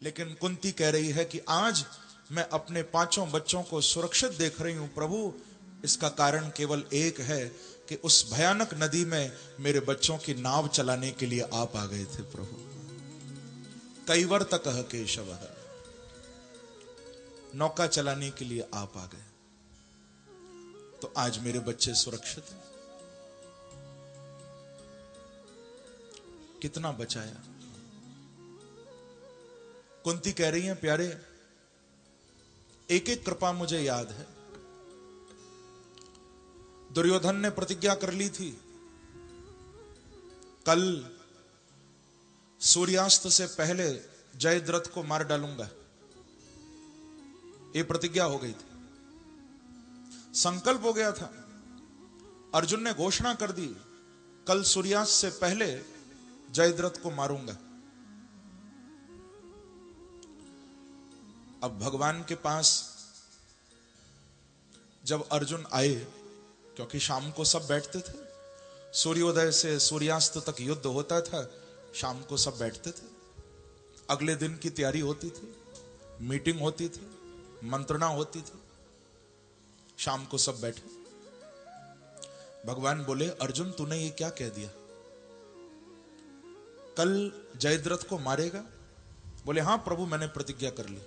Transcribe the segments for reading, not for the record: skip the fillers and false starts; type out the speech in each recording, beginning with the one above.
लेकिन कुंती कह रही है कि आज मैं अपने पांचों बच्चों को सुरक्षित देख रही हूं प्रभु, इसका कारण केवल एक है कि उस भयानक नदी में मेरे बच्चों की नाव चलाने के लिए आप आ गए थे प्रभु। कैवर्तकः केशवः, नौका चलाने के लिए आप आ गए, तो आज मेरे बच्चे सुरक्षित हैं। कितना बचाया। कुंती कह रही है प्यारे, एक एक कृपा मुझे याद है। दुर्योधन ने प्रतिज्ञा कर ली थी, कल सूर्यास्त से पहले जयद्रथ को मार डालूंगा। यह प्रतिज्ञा हो गई थी, संकल्प हो गया था। अर्जुन ने घोषणा कर दी, कल सूर्यास्त से पहले जयद्रथ को मारूंगा। अब भगवान के पास जब अर्जुन आए, क्योंकि शाम को सब बैठते थे, सूर्योदय से सूर्यास्त तक युद्ध होता था, शाम को सब बैठते थे, अगले दिन की तैयारी होती थी, मीटिंग होती थी, मंत्रणा होती थी, शाम को सब बैठे। भगवान बोले, अर्जुन तूने ये क्या कह दिया, कल जयद्रथ को मारेगा? बोले हां प्रभु, मैंने प्रतिज्ञा कर ली,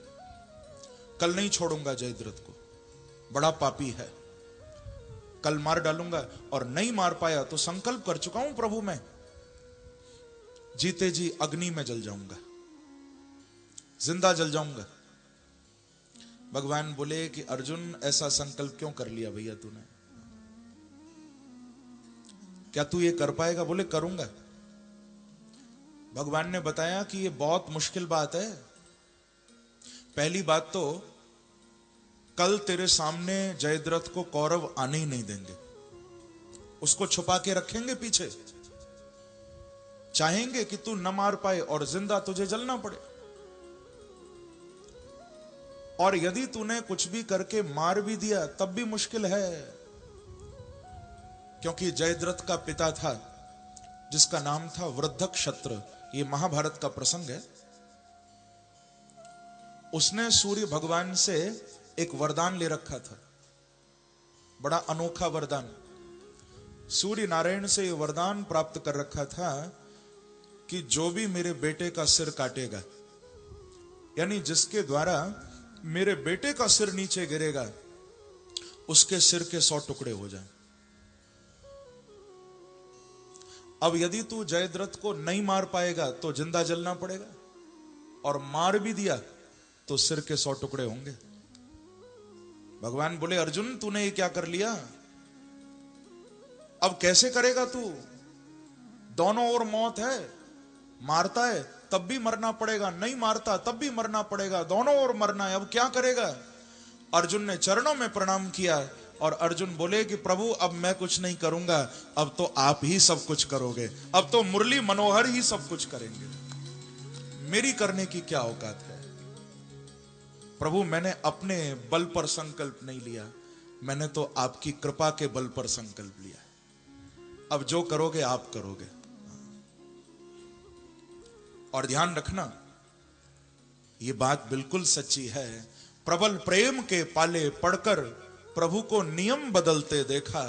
कल नहीं छोड़ूंगा जयद्रथ को, बड़ा पापी है, कल मार डालूंगा। और नहीं मार पाया तो संकल्प कर चुका हूं प्रभु, मैं जीते जी अग्नि में जल जाऊंगा, जिंदा जल जाऊंगा। भगवान बोले कि अर्जुन ऐसा संकल्प क्यों कर लिया भैया तूने, क्या तू ये कर पाएगा? बोले करूंगा। भगवान ने बताया कि ये बहुत मुश्किल बात है। पहली बात तो कल तेरे सामने जयद्रथ को कौरव आने ही नहीं देंगे, उसको छुपा के रखेंगे पीछे, चाहेंगे कि तू न मार पाए और जिंदा तुझे जलना पड़े। और यदि तूने कुछ भी करके मार भी दिया तब भी मुश्किल है, क्योंकि जयद्रथ का पिता था जिसका नाम था वृद्धक्षत्र, ये महाभारत का प्रसंग है। उसने सूर्य भगवान से एक वरदान ले रखा था, बड़ा अनोखा वरदान। सूर्य नारायण से यह वरदान प्राप्त कर रखा था कि जो भी मेरे बेटे का सिर काटेगा, यानी जिसके द्वारा मेरे बेटे का सिर नीचे गिरेगा, उसके सिर के 100 टुकड़े हो जाएं। अब यदि तू जयद्रथ को नहीं मार पाएगा तो जिंदा जलना पड़ेगा, और मार भी दिया तो सिर के 100 टुकड़े होंगे। भगवान बोले, अर्जुन तूने ये क्या कर लिया, अब कैसे करेगा तू? दोनों ओर मौत है, मारता है तब भी मरना पड़ेगा, नहीं मारता तब भी मरना पड़ेगा, दोनों ओर मरना है, अब क्या करेगा? अर्जुन ने चरणों में प्रणाम किया और अर्जुन बोले कि प्रभु अब मैं कुछ नहीं करूंगा, अब तो आप ही सब कुछ करोगे, अब तो मुरली मनोहर ही सब कुछ करेंगे, मेरी करने की क्या औकात है? प्रभु मैंने अपने बल पर संकल्प नहीं लिया, मैंने तो आपकी कृपा के बल पर संकल्प लिया है, अब जो करोगे आप करोगे। और ध्यान रखना, यह बात बिल्कुल सच्ची है। प्रबल प्रेम के पाले पड़कर प्रभु को नियम बदलते देखा,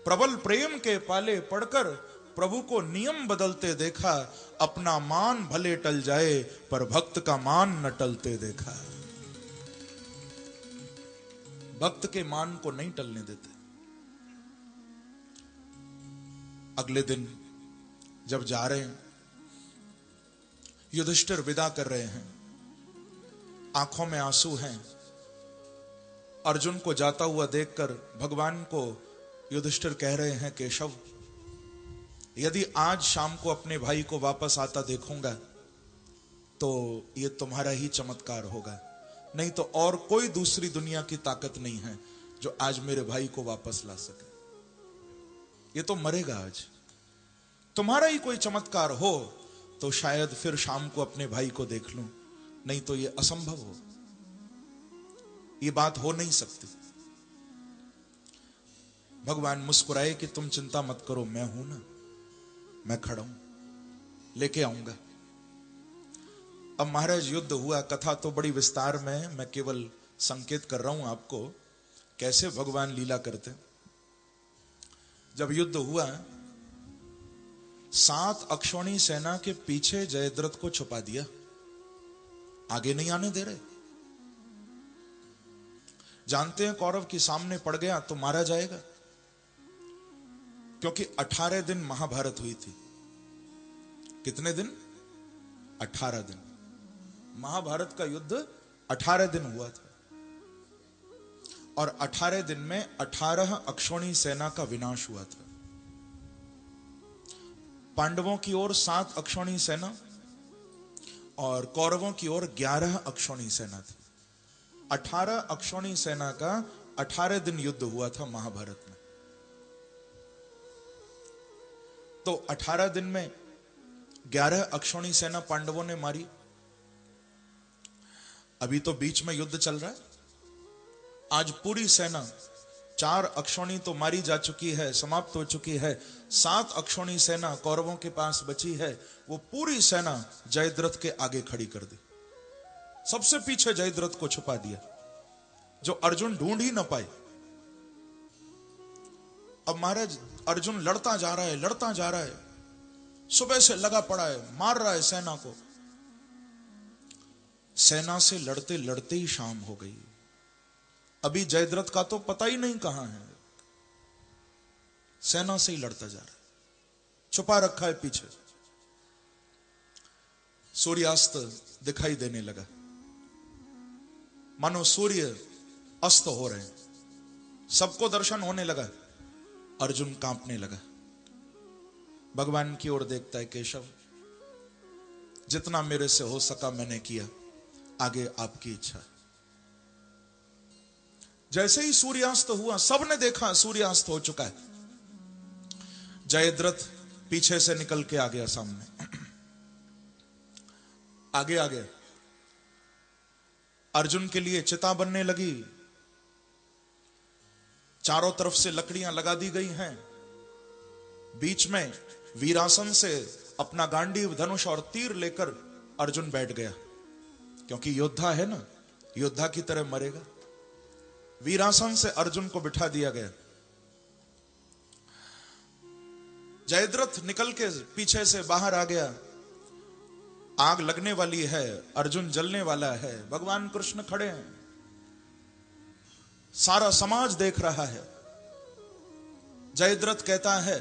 प्रबल प्रेम के पाले पड़कर प्रभु को नियम बदलते देखा, अपना मान भले टल जाए पर भक्त का मान न टलते देखा। भक्त के मान को नहीं टलने देते। अगले दिन जब जा रहे हैं, युधिष्ठिर विदा कर रहे हैं, आंखों में आंसू हैं। अर्जुन को जाता हुआ देखकर भगवान को युधिष्ठिर कह रहे हैं, केशव यदि आज शाम को अपने भाई को वापस आता देखूंगा तो ये तुम्हारा ही चमत्कार होगा, नहीं तो और कोई दूसरी दुनिया की ताकत नहीं है जो आज मेरे भाई को वापस ला सके। ये तो मरेगा आज, तुम्हारा ही कोई चमत्कार हो तो शायद फिर शाम को अपने भाई को देख लूं, नहीं तो ये असंभव हो, ये बात हो नहीं सकती। भगवान मुस्कुराए कि तुम चिंता मत करो, मैं हूं ना, मैं खड़ा हूं, लेके आऊंगा। अब महाराज युद्ध हुआ, कथा तो बड़ी विस्तार में, मैं केवल संकेत कर रहा हूं आपको कैसे भगवान लीला करते। जब युद्ध हुआ, 7 अक्षौणी सेना के पीछे जयद्रथ को छुपा दिया, आगे नहीं आने दे रहे। जानते हैं कौरव के सामने पड़ गया तो मारा जाएगा, क्योंकि 18 दिन महाभारत हुई थी। कितने दिन? 18 दिन। महाभारत का युद्ध 18 दिन हुआ था, और 18 दिन में 18 अक्षौणी सेना का विनाश हुआ था। पांडवों की ओर 7 अक्षौणी सेना और कौरवों की ओर 11 अक्षौणी सेना थी। 18 अक्षौणी सेना का 18 दिन युद्ध हुआ था महाभारत में। तो 18 दिन में 11 अक्षौणी सेना पांडवों ने मारी। अभी तो बीच में युद्ध चल रहा है। आज पूरी सेना, 4 अक्षौणी तो मारी जा चुकी है, समाप्त हो चुकी है। 7 अक्षौणी सेना कौरवों के पास बची है। वो पूरी सेना जयद्रथ के आगे खड़ी कर दी। सबसे पीछे जयद्रथ को छुपा दिया, जो अर्जुन ढूंढ ही ना पाए। अब महाराज अर्जुन लड़ता जा रहा है, लड़ता जा रहा है, सुबह से लगा पड़ा है, मार रहा है सेना को। सेना से लड़ते लड़ते ही शाम हो गई। अभी जयद्रथ का तो पता ही नहीं कहां है। सेना से ही लड़ता जा रहा है, छुपा रखा है पीछे। सूर्यास्त दिखाई देने लगा, मानो सूर्य अस्त हो रहे हैं। सबको दर्शन होने लगा। अर्जुन कांपने लगा, भगवान की ओर देखता है। केशव, जितना मेरे से हो सका मैंने किया, आगे आपकी इच्छा। जैसे ही सूर्यास्त हुआ, सबने देखा सूर्यास्त हो चुका है। जयद्रथ पीछे से निकल के आ गया सामने, आगे आ गया। अर्जुन के लिए चिता बनने लगी। चारों तरफ से लकड़ियां लगा दी गई हैं। बीच में वीरासन से अपना गांडीव, धनुष और तीर लेकर अर्जुन बैठ गया, क्योंकि योद्धा है ना, योद्धा की तरह मरेगा। वीरासन से अर्जुन को बिठा दिया गया। जयद्रथ निकल के पीछे से बाहर आ गया। आग लगने वाली है, अर्जुन जलने वाला है, भगवान कृष्ण खड़े हैं, सारा समाज देख रहा है। जयद्रथ कहता है,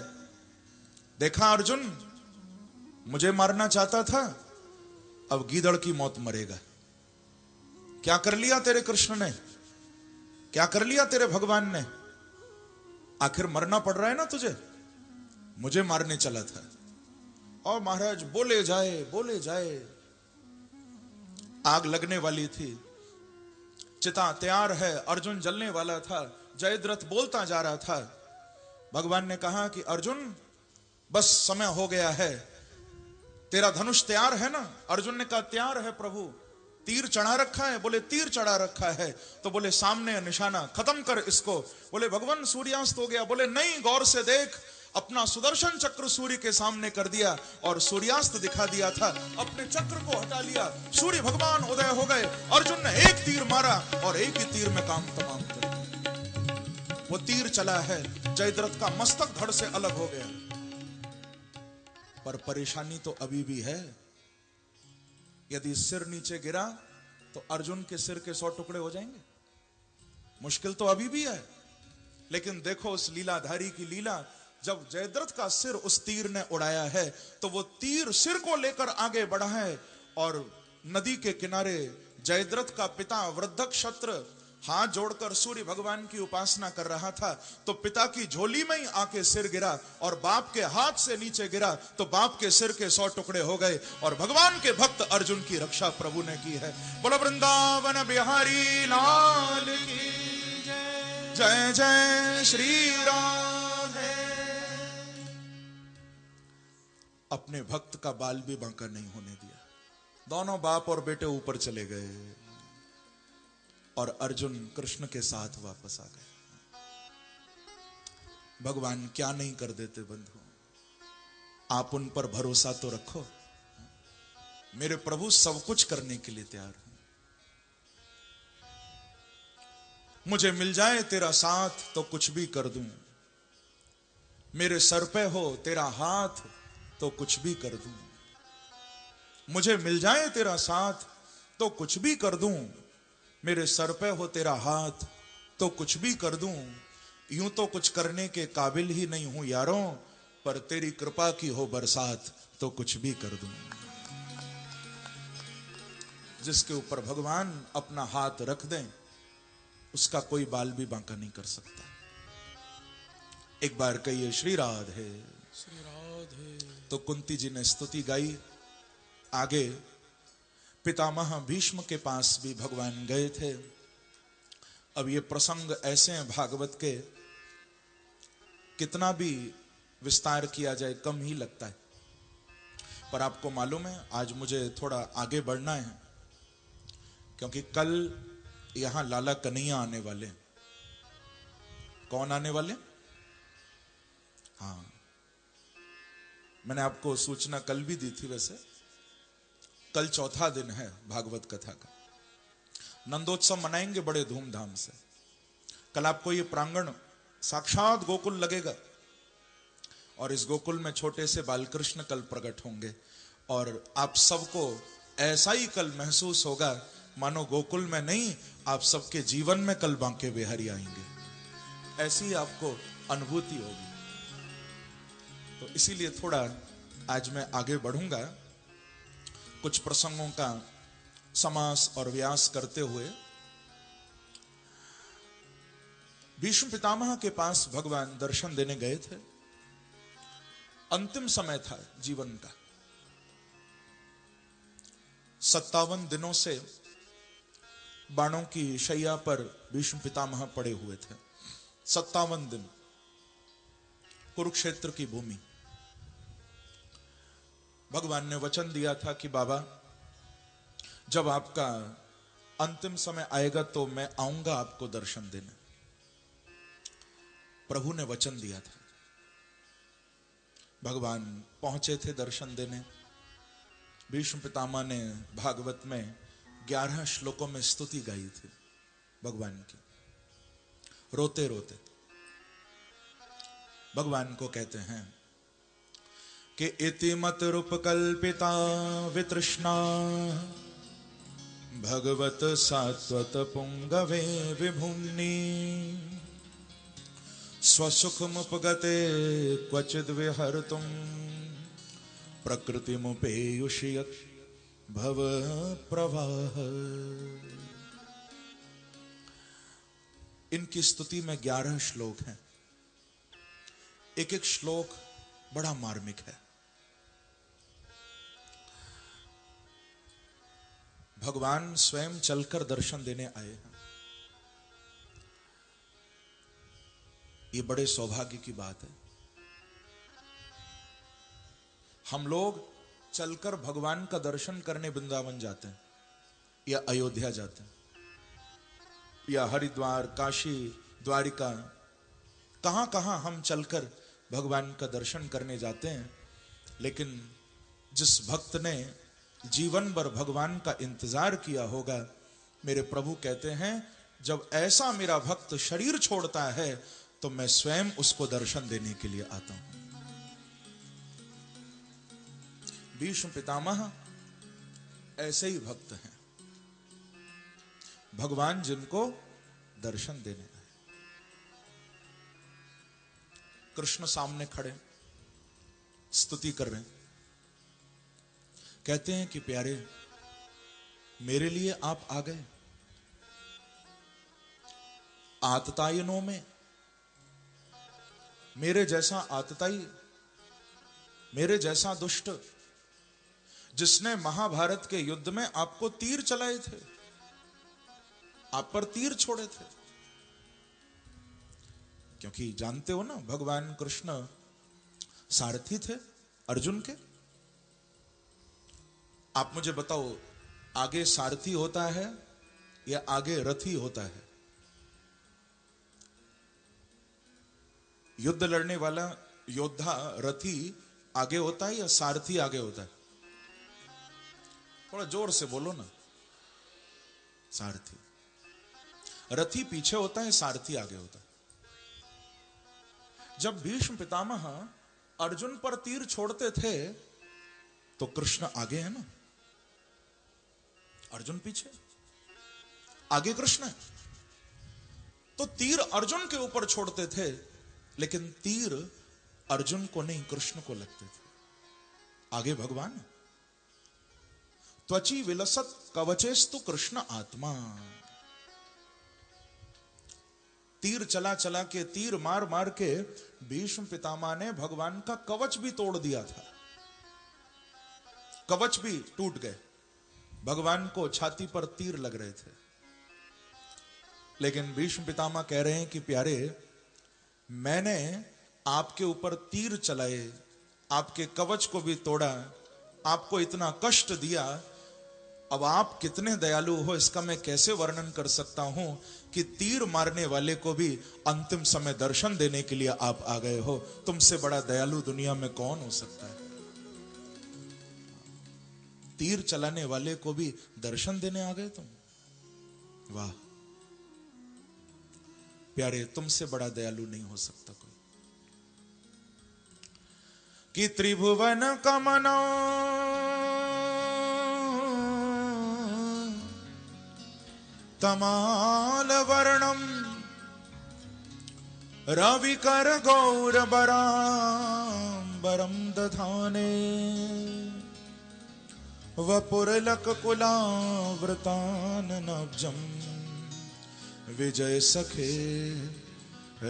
देखा अर्जुन, मुझे मारना चाहता था, अब गीदड़ की मौत मरेगा। क्या कर लिया तेरे कृष्ण ने, क्या कर लिया तेरे भगवान ने? आखिर मरना पड़ रहा है ना तुझे, मुझे मारने चला था। और महाराज बोले जाए बोले जाए। आग लगने वाली थी, चिता तैयार है, अर्जुन जलने वाला था। जयद्रथ बोलता जा रहा था। भगवान ने कहा कि अर्जुन, बस समय हो गया है, तेरा धनुष तैयार है ना? अर्जुन ने कहा, तैयार है प्रभु। तीर चढ़ा रखा है? बोले तीर चढ़ा रखा है। तो बोले सामने निशाना, खत्म कर इसको। बोले भगवान सूर्यास्त हो गया। बोले नहीं, गौर से देख, अपना सुदर्शन चक्र सूर्य के सामने कर दिया और सूर्यास्त दिखा दिया था। अपने चक्र को हटा लिया, सूर्य भगवान उदय हो गए। अर्जुन ने एक तीर मारा और एक ही तीर में काम तमाम कर दिया। वो तीर चला है, जयद्रथ का मस्तक धड़ से अलग हो गया। पर परेशानी तो अभी भी है। यदि सिर नीचे गिरा तो अर्जुन के सिर के 100 टुकड़े हो जाएंगे। मुश्किल तो अभी भी है। लेकिन देखो उस लीलाधारी की लीला। जब जयद्रथ का सिर उस तीर ने उड़ाया है, तो वो तीर सिर को लेकर आगे बढ़ा है। और नदी के किनारे जयद्रथ का पिता वृद्धक्षत्र हाथ जोड़कर सूर्य भगवान की उपासना कर रहा था। तो पिता की झोली में ही आके सिर गिरा और बाप के हाथ से नीचे गिरा तो बाप के सिर के 100 टुकड़े हो गए। और भगवान के भक्त अर्जुन की रक्षा प्रभु ने की है। बोलो वृंदावन बिहारी लाल की जय। जय जय श्री राधे। अपने भक्त का बाल भी बांका नहीं होने दिया। दोनों बाप और बेटे ऊपर चले गए और अर्जुन कृष्ण के साथ वापस आ गए। भगवान क्या नहीं कर देते बंधु। आप उन पर भरोसा तो रखो। मेरे प्रभु सब कुछ करने के लिए तैयार हैं। मुझे मिल जाए तेरा साथ तो कुछ भी कर दूं, मेरे सर पे हो तेरा हाथ तो कुछ भी कर दूं। मुझे मिल जाए तेरा साथ तो कुछ भी कर दूं, मेरे सर पे हो तेरा हाथ तो कुछ भी कर दूं। यूं तो कुछ करने के काबिल ही नहीं हूं यारों, पर तेरी कृपा की हो बरसात तो कुछ भी कर दूं। जिसके ऊपर भगवान अपना हाथ रख दें उसका कोई बाल भी बांका नहीं कर सकता। एक बार कहिए श्री राधे। श्री राधे। तो कुंती जी ने स्तुति गाई। आगे पितामह भीष्म के पास भी भगवान गए थे। अब ये प्रसंग ऐसे हैं भागवत के, कितना भी विस्तार किया जाए कम ही लगता है। पर आपको मालूम है आज मुझे थोड़ा आगे बढ़ना है, क्योंकि कल यहां लाला कन्हैया आने वाले। कौन आने वाले? हाँ, मैंने आपको सूचना कल भी दी थी। वैसे कल चौथा दिन है भागवत कथा का। नंदोत्सव मनाएंगे बड़े धूमधाम से। कल आपको ये प्रांगण साक्षात गोकुल लगेगा, और इस गोकुल में छोटे से बालकृष्ण कल प्रकट होंगे, और आप सबको ऐसा ही कल महसूस होगा मानो गोकुल में नहीं, आप सबके जीवन में कल बांके बिहारी आएंगे। ऐसी आपको अनुभूति होगी। तो इसीलिए थोड़ा आज मैं आगे बढ़ूंगा, कुछ प्रसंगों का समास और व्यास करते हुए। भीष्म पितामह के पास भगवान दर्शन देने गए थे। अंतिम समय था जीवन का। 57 दिनों से बाणों की शैया पर भीष्म पितामह पड़े हुए थे। 57 दिन कुरुक्षेत्र की भूमि। भगवान ने वचन दिया था कि बाबा जब आपका अंतिम समय आएगा तो मैं आऊंगा आपको दर्शन देने। प्रभु ने वचन दिया था। भगवान पहुंचे थे दर्शन देने। भीष्म पितामह ने भागवत में 11 श्लोकों में स्तुति गाई थी भगवान की, रोते रोते। भगवान को कहते हैं कि इति मत रूप कल्पिता वितृष्णा भगवत सात्वत पुंगवे विभुम्नि स्वसुखमुपगते क्वचिद् विहर्तुं प्रकृतिमुपेयुषयत् भव प्रवाह। इनकी स्तुति में 11 श्लोक हैं। एक एक श्लोक बड़ा मार्मिक है। भगवान स्वयं चलकर दर्शन देने आए हैं। ये बड़े सौभाग्य की बात है। हम लोग चलकर भगवान का दर्शन करने वृंदावन जाते हैं, या अयोध्या जाते हैं, या हरिद्वार, काशी, द्वारिका, कहां कहां हम चलकर भगवान का दर्शन करने जाते हैं। लेकिन जिस भक्त ने जीवन भर भगवान का इंतजार किया होगा, मेरे प्रभु कहते हैं जब ऐसा मेरा भक्त शरीर छोड़ता है तो मैं स्वयं उसको दर्शन देने के लिए आता हूं। भीष्म पितामह ऐसे ही भक्त हैं, भगवान जिनको दर्शन देने आए। कृष्ण सामने खड़े स्तुति कर रहे हैं। कहते हैं कि प्यारे मेरे लिए आप आ गए। आततायनों में मेरे जैसा आतताई, मेरे जैसा दुष्ट, जिसने महाभारत के युद्ध में आपको तीर चलाए थे, आप पर तीर छोड़े थे। क्योंकि जानते हो ना, भगवान कृष्ण सारथी थे अर्जुन के। आप मुझे बताओ, आगे सारथी होता है या आगे रथी होता है? युद्ध लड़ने वाला योद्धा रथी आगे होता है या सारथी आगे होता है? थोड़ा जोर से बोलो ना। सारथी, रथी पीछे होता है, सारथी आगे होता है। जब भीष्म पितामह अर्जुन पर तीर छोड़ते थे तो कृष्ण आगे है ना, अर्जुन पीछे, आगे कृष्ण है। तो तीर अर्जुन के ऊपर छोड़ते थे, लेकिन तीर अर्जुन को नहीं, कृष्ण को लगते थे। आगे भगवान। त्वची विलसत कवचेस्तु कृष्ण आत्मा। तीर चला चला के, तीर मार मार के भीष्म पितामह ने भगवान का कवच भी तोड़ दिया था। कवच भी टूट गए, भगवान को छाती पर तीर लग रहे थे। लेकिन भीष्म पितामह कह रहे हैं कि प्यारे, मैंने आपके ऊपर तीर चलाए, आपके कवच को भी तोड़ा, आपको इतना कष्ट दिया। अब आप कितने दयालु हो इसका मैं कैसे वर्णन कर सकता हूं कि तीर मारने वाले को भी अंतिम समय दर्शन देने के लिए आप आ गए हो। तुमसे बड़ा दयालु दुनिया में कौन हो सकता है? तीर चलाने वाले को भी दर्शन देने आ गए तुम। वाह प्यारे, तुमसे बड़ा दयालु नहीं हो सकता कोई। कि त्रिभुवन कमनो तमाल वर्णम रविकर गौर बरांबरम दधाने वपुरलक कुलावृतान नब्जम विजय सखे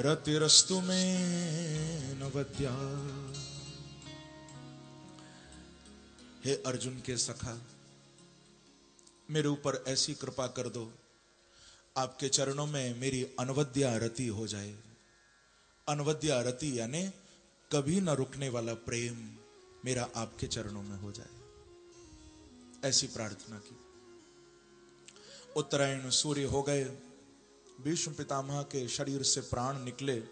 रतिरस्तु में नवद्या। हे अर्जुन के सखा, मेरे ऊपर ऐसी कृपा कर दो, आपके चरणों में मेरी अनवद्या रति हो जाए। अनवद्या रति यानी कभी न रुकने वाला प्रेम मेरा आपके चरणों में हो जाए, ऐसी प्रार्थना की। उत्तरायण सूर्य हो गए, भीष्म पितामह के शरीर से प्राण निकले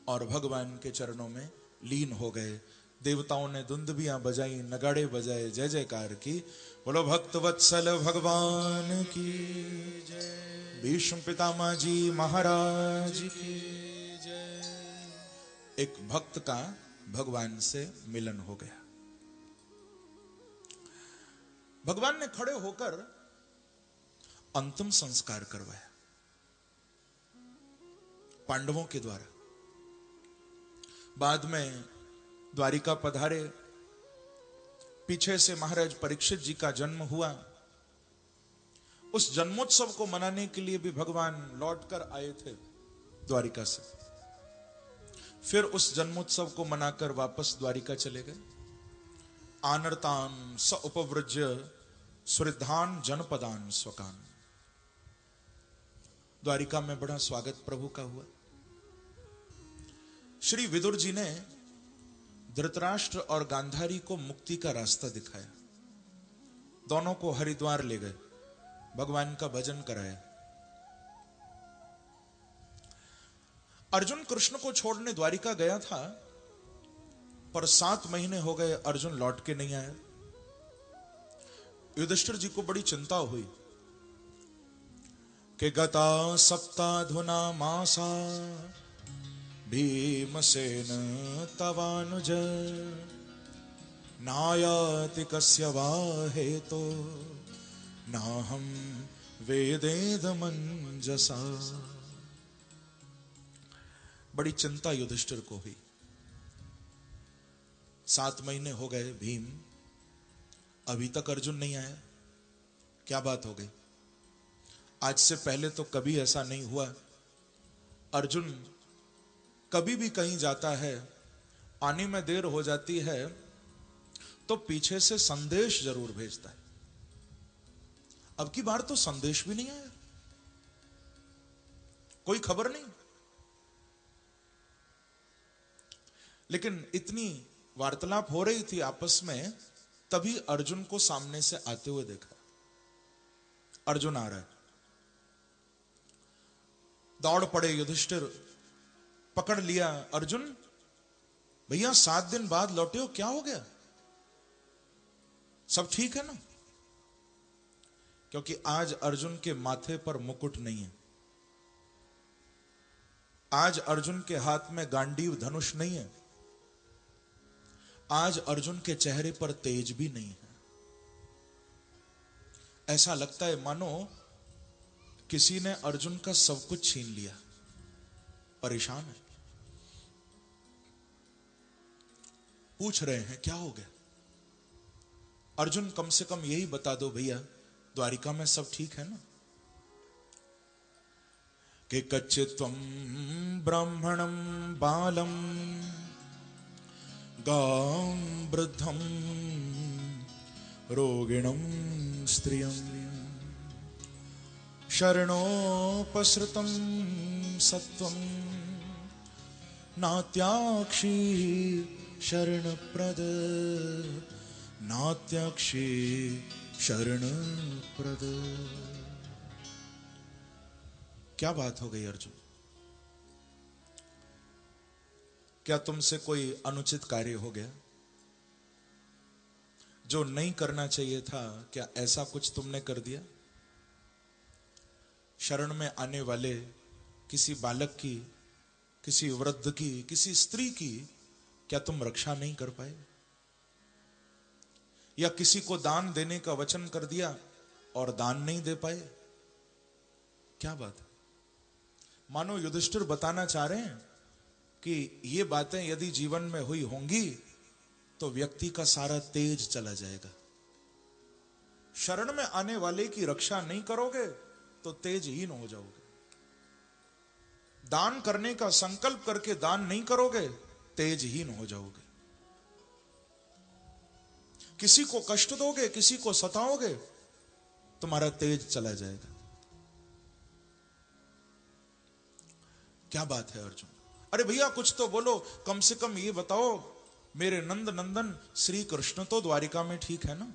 और भगवान के चरणों में लीन हो गए। देवताओं ने दुंदुभियां बजाई, नगाड़े बजाए, जय जयकार की। बोलो भक्त वत्सल भगवान की जय। भीष्म पितामह जी महाराज की जय। एक भक्त का भगवान से मिलन हो गया। भगवान ने खड़े होकर अंतिम संस्कार करवाया पांडवों के द्वारा। बाद में द्वारिका पधारे, पीछे से महाराज परीक्षित जी का जन्म हुआ। उस जन्मोत्सव को मनाने के लिए भी भगवान लौटकर आए थे द्वारिका से। फिर उस जन्मोत्सव को मनाकर वापस द्वारिका चले गए। आनर्तान स उपवृज्य सुरिधान जनपदान स्वकान। द्वारिका में बड़ा स्वागत प्रभु का हुआ। श्री विदुर जी ने धृतराष्ट्र और गांधारी को मुक्ति का रास्ता दिखाया। दोनों को हरिद्वार ले गए, भगवान का भजन कराया। अर्जुन कृष्ण को छोड़ने द्वारिका गया था, पर 7 महीने हो गए अर्जुन लौट के नहीं आया। युधिष्ठिर जी को बड़ी चिंता हुई कि गता सप्ताधुना मासा भीमसेन तवानुज नायाति कस्य वा हेतो नाहं वेदेदमंजसा। बड़ी चिंता युधिष्ठिर को हुई। 7 महीने हो गए, भीम अभी तक अर्जुन नहीं आया। क्या बात हो गई? आज से पहले तो कभी ऐसा नहीं हुआ। अर्जुन कभी भी कहीं जाता है, आने में देर हो जाती है तो पीछे से संदेश जरूर भेजता है। अब की बार तो संदेश भी नहीं आया, कोई खबर नहीं। लेकिन इतनी वार्तालाप हो रही थी आपस में, तभी अर्जुन को सामने से आते हुए देखा। अर्जुन आ रहा है। दौड़ पड़े युधिष्ठिर, पकड़ लिया। अर्जुन भैया 7 दिन बाद लौटे हो, क्या हो गया? सब ठीक है ना? क्योंकि आज अर्जुन के माथे पर मुकुट नहीं है, आज अर्जुन के हाथ में गांडीव धनुष नहीं है, आज अर्जुन के चेहरे पर तेज भी नहीं है। ऐसा लगता है मानो किसी ने अर्जुन का सब कुछ छीन लिया, परेशान है। पूछ रहे हैं क्या हो गया? अर्जुन कम से कम यही बता दो भैया, द्वारिका में सब ठीक है ना? कि कच्चित्वं ब्राह्मणं बालम गां वृद्धं रोगिणं स्त्रियं शरणोपसृतं सत्वं नात्याक्षी शरणप्रद, नात्याक्षी शरणप्रद। क्या बात हो गई अर्जुन? क्या तुमसे कोई अनुचित कार्य हो गया जो नहीं करना चाहिए था? क्या ऐसा कुछ तुमने कर दिया? शरण में आने वाले किसी बालक की, किसी वृद्ध की, किसी स्त्री की क्या तुम रक्षा नहीं कर पाए? या किसी को दान देने का वचन कर दिया और दान नहीं दे पाए? क्या बात है? मानो युधिष्ठिर बताना चाह रहे हैं कि ये बातें यदि जीवन में हुई होंगी तो व्यक्ति का सारा तेज चला जाएगा। शरण में आने वाले की रक्षा नहीं करोगे तो तेजहीन हो जाओगे। दान करने का संकल्प करके दान नहीं करोगे, तेजहीन हो जाओगे। किसी को कष्ट दोगे, किसी को सताओगे, तुम्हारा तेज चला जाएगा। क्या बात है अर्जुन? अरे भैया कुछ तो बोलो, कम से कम ये बताओ मेरे नंद नंदन श्री कृष्ण तो द्वारिका में ठीक है ना?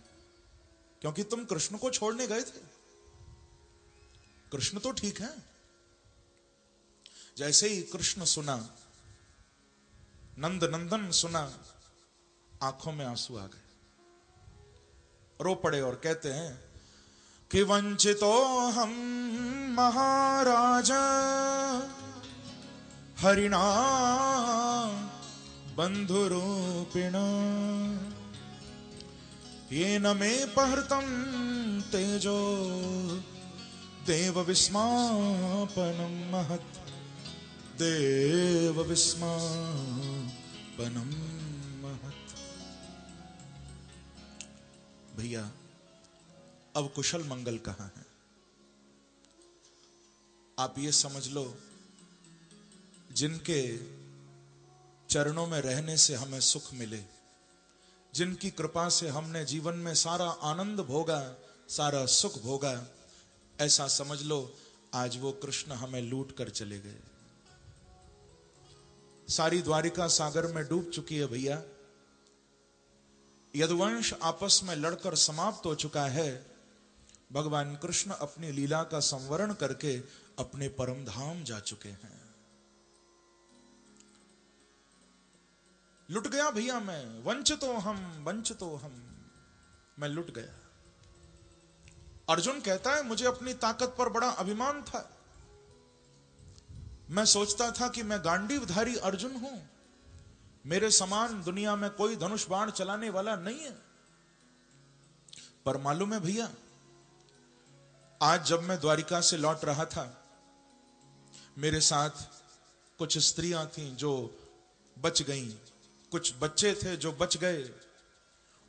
क्योंकि तुम कृष्ण को छोड़ने गए थे, कृष्ण तो ठीक है। जैसे ही कृष्ण सुना, नंद नंदन सुना, आंखों में आंसू आ गए, रो पड़े और कहते हैं कि वंचितो हम महाराजा हरिणा बंधुरूपिणा येन मे पहृतं तेजो देव विस्मापनं महत्, देव विस्मापनं महत्। भैया अब कुशल मंगल कहां है? आप ये समझ लो, जिनके चरणों में रहने से हमें सुख मिले, जिनकी कृपा से हमने जीवन में सारा आनंद भोगा, सारा सुख भोगा, ऐसा समझ लो आज वो कृष्ण हमें लूट कर चले गए। सारी द्वारिका सागर में डूब चुकी है भैया। यदुवंश आपस में लड़कर समाप्त हो चुका है। भगवान कृष्ण अपनी लीला का संवरण करके अपने परम धाम जा चुके हैं। लुट गया भैया मैं, वंचितो हम, मैं लुट गया। अर्जुन कहता है मुझे अपनी ताकत पर बड़ा अभिमान था। मैं सोचता था कि मैं गांडीवधारी अर्जुन हूं, मेरे समान दुनिया में कोई धनुष बाण चलाने वाला नहीं है। पर मालूम है भैया, आज जब मैं द्वारिका से लौट रहा था, मेरे साथ कुछ स्त्रियां थीं जो बच गईं, कुछ बच्चे थे जो बच गए।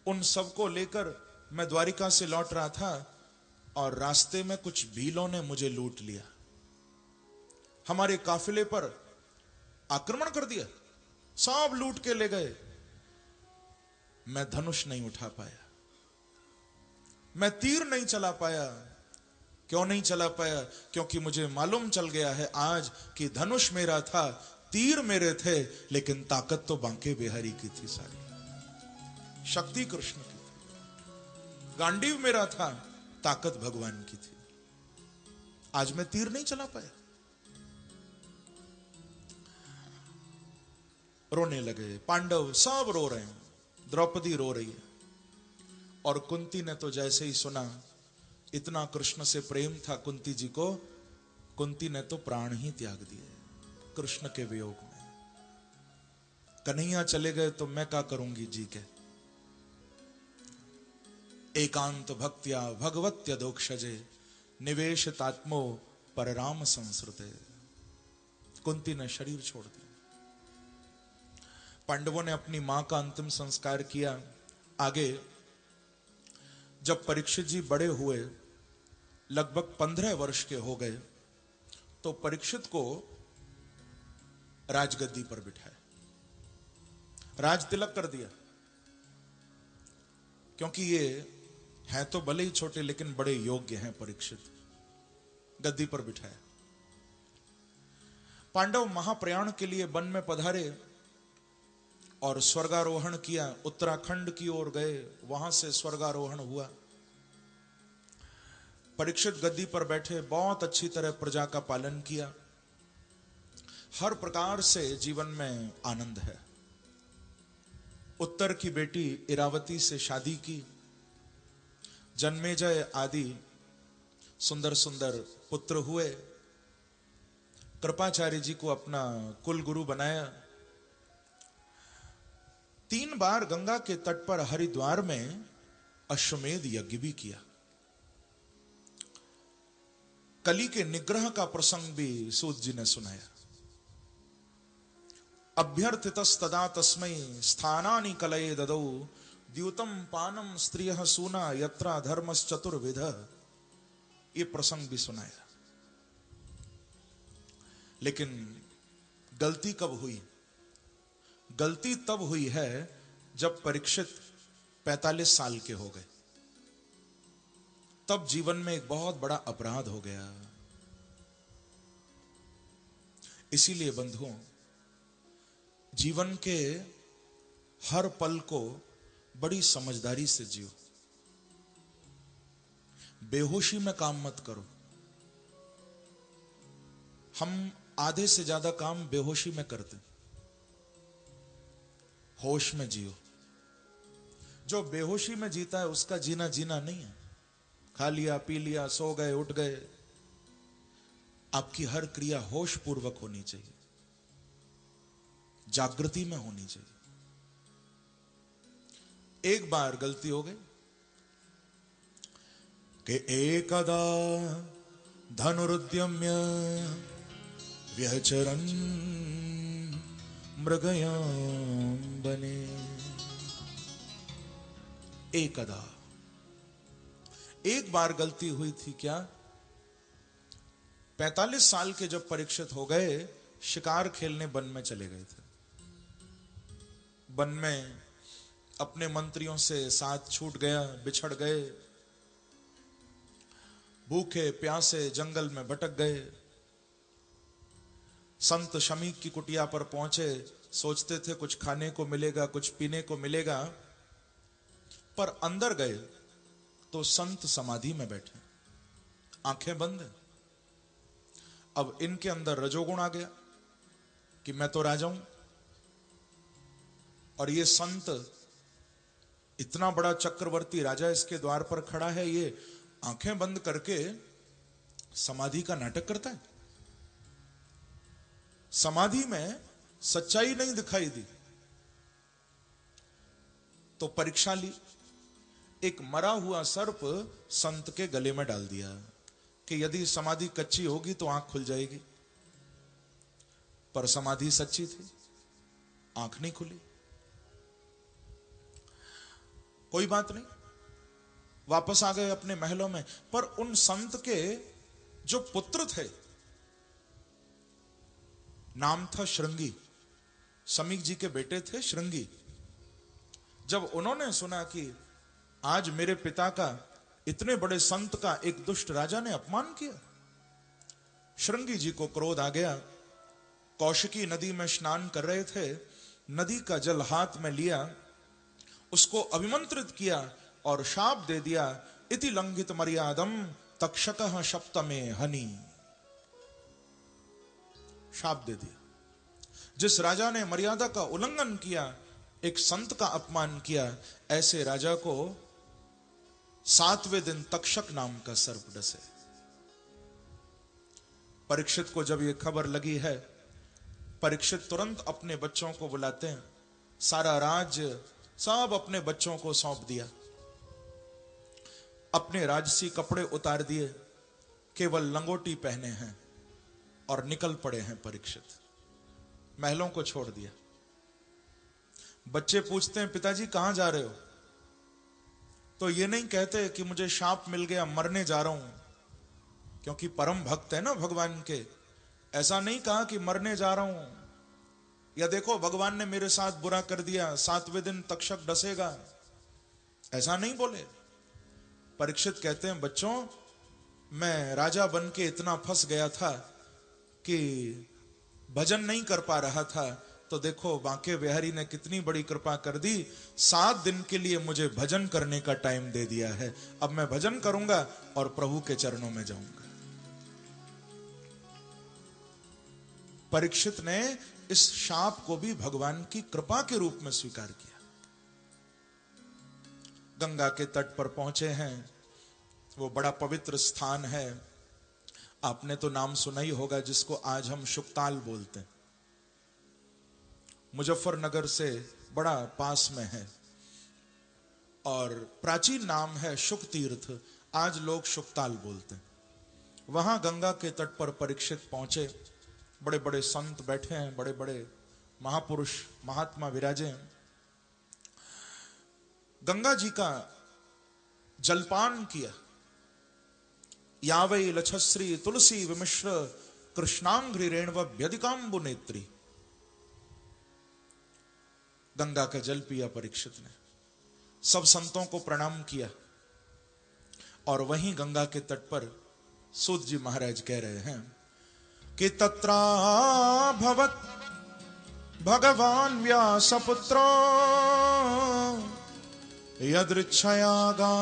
उन सबको लेकर मैं द्वारिका से लौट रहा था और रास्ते में कुछ भीलों ने मुझे लूट लिया, हमारे काफिले पर आक्रमण कर दिया, सब लूट के ले गए। मैं धनुष नहीं उठा पाया, मैं तीर नहीं चला पाया। क्यों नहीं चला पाया? क्योंकि मुझे मालूम चल गया है आज कि धनुष मेरा था, तीर मेरे थे, लेकिन ताकत तो बांके बिहारी की थी, सारी शक्ति कृष्ण की थी। गांडीव मेरा था, ताकत भगवान की थी। आज मैं तीर नहीं चला पाया। रोने लगे, पांडव सब रो रहे हैं, द्रौपदी रो रही है। और कुंती ने तो जैसे ही सुना, इतना कृष्ण से प्रेम था कुंती जी को, कुंती ने तो प्राण ही त्याग दिए कृष्ण के वियोग में। कन्हैया चले गए तो मैं क्या करूंगी जी के। एकांत भक्त्या भगवत्यदोक्षजे निवेशितात्मो परराम संसृते। कुंती ने शरीर छोड़ दिया। पांडवों ने अपनी मां का अंतिम संस्कार किया। आगे जब परीक्षित जी बड़े हुए, लगभग 15 वर्ष के हो गए, तो परीक्षित को राजगद्दी पर बिठाया, राज तिलक कर दिया। क्योंकि ये हैं तो भले ही छोटे लेकिन बड़े योग्य हैं परीक्षित, गद्दी पर बिठाया। पांडव महाप्रयाण के लिए वन में पधारे और स्वर्गारोहण किया। उत्तराखंड की ओर गए, वहां से स्वर्गारोहण हुआ। परीक्षित गद्दी पर बैठे, बहुत अच्छी तरह प्रजा का पालन किया। हर प्रकार से जीवन में आनंद है। उत्तर की बेटी इरावती से शादी की। जन्मेजय आदि सुंदर सुंदर पुत्र हुए। कृपाचार्य जी को अपना कुल गुरु बनाया। 3 बार गंगा के तट पर हरिद्वार में अश्वमेध यज्ञ भी किया। कली के निग्रह का प्रसंग भी सूत जी ने सुनाया। अभ्यर्थितस्तदा तस्मै स्थानानि कलये ददौ द्यूतम पानम स्त्रियः सूना यत्रा धर्मश्चतुर्विध। ये प्रसंग भी सुनाया। लेकिन गलती कब हुई? गलती तब हुई है जब परीक्षित 45 साल के हो गए। तब जीवन में एक बहुत बड़ा अपराध हो गया। इसीलिए बंधुओं, जीवन के हर पल को बड़ी समझदारी से जियो। बेहोशी में काम मत करो। हम आधे से ज्यादा काम बेहोशी में करते। होश में जियो। जो बेहोशी में जीता है उसका जीना जीना नहीं है। खा लिया, पी लिया, सो गए, उठ गए। आपकी हर क्रिया होश पूर्वक होनी चाहिए, जागृति में होनी चाहिए। एक बार गलती हो गई कि एकदा धनुरुद्यम्य व्यचरन् मृगयां बने। एकदा, एक बार गलती हुई थी। क्या? 45 साल के जब परीक्षित हो गए, शिकार खेलने वन में चले गए थे। वन में अपने मंत्रियों से साथ छूट गया, बिछड़ गए। भूखे प्यासे जंगल में भटक गए। संत शमीक की कुटिया पर पहुंचे। सोचते थे कुछ खाने को मिलेगा, कुछ पीने को मिलेगा। पर अंदर गए तो संत समाधि में बैठे, आंखें बंद है। अब इनके अंदर रजोगुण आ गया कि मैं तो राजा हूं, और ये संत इतना बड़ा चक्रवर्ती राजा इसके द्वार पर खड़ा है, ये आंखें बंद करके समाधि का नाटक करता है। समाधि में सच्चाई नहीं दिखाई दी तो परीक्षा ली। एक मरा हुआ सर्प संत के गले में डाल दिया कि यदि समाधि कच्ची होगी तो आंख खुल जाएगी। पर समाधि सच्ची थी, आंख नहीं खुली। कोई बात नहीं, वापस आ गए अपने महलों में। पर उन संत के जो पुत्र थे, नाम था श्रृंगी, समीक जी के बेटे थे श्रृंगी। जब उन्होंने सुना कि आज मेरे पिता का, इतने बड़े संत का एक दुष्ट राजा ने अपमान किया, श्रृंगी जी को क्रोध आ गया। कौशिकी नदी में स्नान कर रहे थे, नदी का जल हाथ में लिया, उसको अभिमंत्रित किया और शाप दे दिया, इति लंघित मर्यादम तक्षकः सप्तमे हनि। शाप दे दिया। जिस राजा ने मर्यादा का उल्लंघन किया, एक संत का अपमान किया, ऐसे राजा को 7वें दिन तक्षक नाम का सर्प डसे। परीक्षित को जब यह खबर लगी है, परीक्षित तुरंत अपने बच्चों को बुलाते हैं, सारा राज्य सब अपने बच्चों को सौंप दिया, अपने राजसी कपड़े उतार दिए, केवल लंगोटी पहने हैं और निकल पड़े हैं। परीक्षित महलों को छोड़ दिया। बच्चे पूछते हैं, पिताजी कहां जा रहे हो? तो ये नहीं कहते कि मुझे शाप मिल गया, मरने जा रहा हूं, क्योंकि परम भक्त है ना भगवान के। ऐसा नहीं कहा कि मरने जा रहा हूं, या देखो भगवान ने मेरे साथ बुरा कर दिया, 7वें दिन तक्षक डसेगा, ऐसा नहीं बोले। परीक्षित कहते हैं, बच्चों, मैं राजा बन के इतना फंस गया था कि भजन नहीं कर पा रहा था, तो देखो बांके बिहारी ने कितनी बड़ी कृपा कर दी, 7 दिन के लिए मुझे भजन करने का टाइम दे दिया है। अब मैं भजन करूंगा और प्रभु के चरणों में जाऊंगा। परीक्षित ने इस शाप को भी भगवान की कृपा के रूप में स्वीकार किया। गंगा के तट पर पहुंचे हैं, वो बड़ा पवित्र स्थान है। आपने तो नाम सुना ही होगा, जिसको आज हम शुकताल बोलते हैं। मुजफ्फरनगर से बड़ा पास में है और प्राचीन नाम है शुक तीर्थ, आज लोग शुकताल बोलते हैं। वहां गंगा के तट पर परीक्षित पहुंचे। बड़े बड़े संत बैठे हैं, बड़े बड़े महापुरुष महात्मा विराजे हैं। गंगा जी का जलपान किया। यावै लक्षश्री तुलसी विमिश्र कृष्णांघ्रि रेणव व्यधिकांबु नेत्री। गंगा का जल पिया परीक्षित ने, सब संतों को प्रणाम किया, और वहीं गंगा के तट पर सूत जी महाराज कह रहे हैं कि तत्रा भवत भगवान व्यासपुत्रो यदृच्छयागा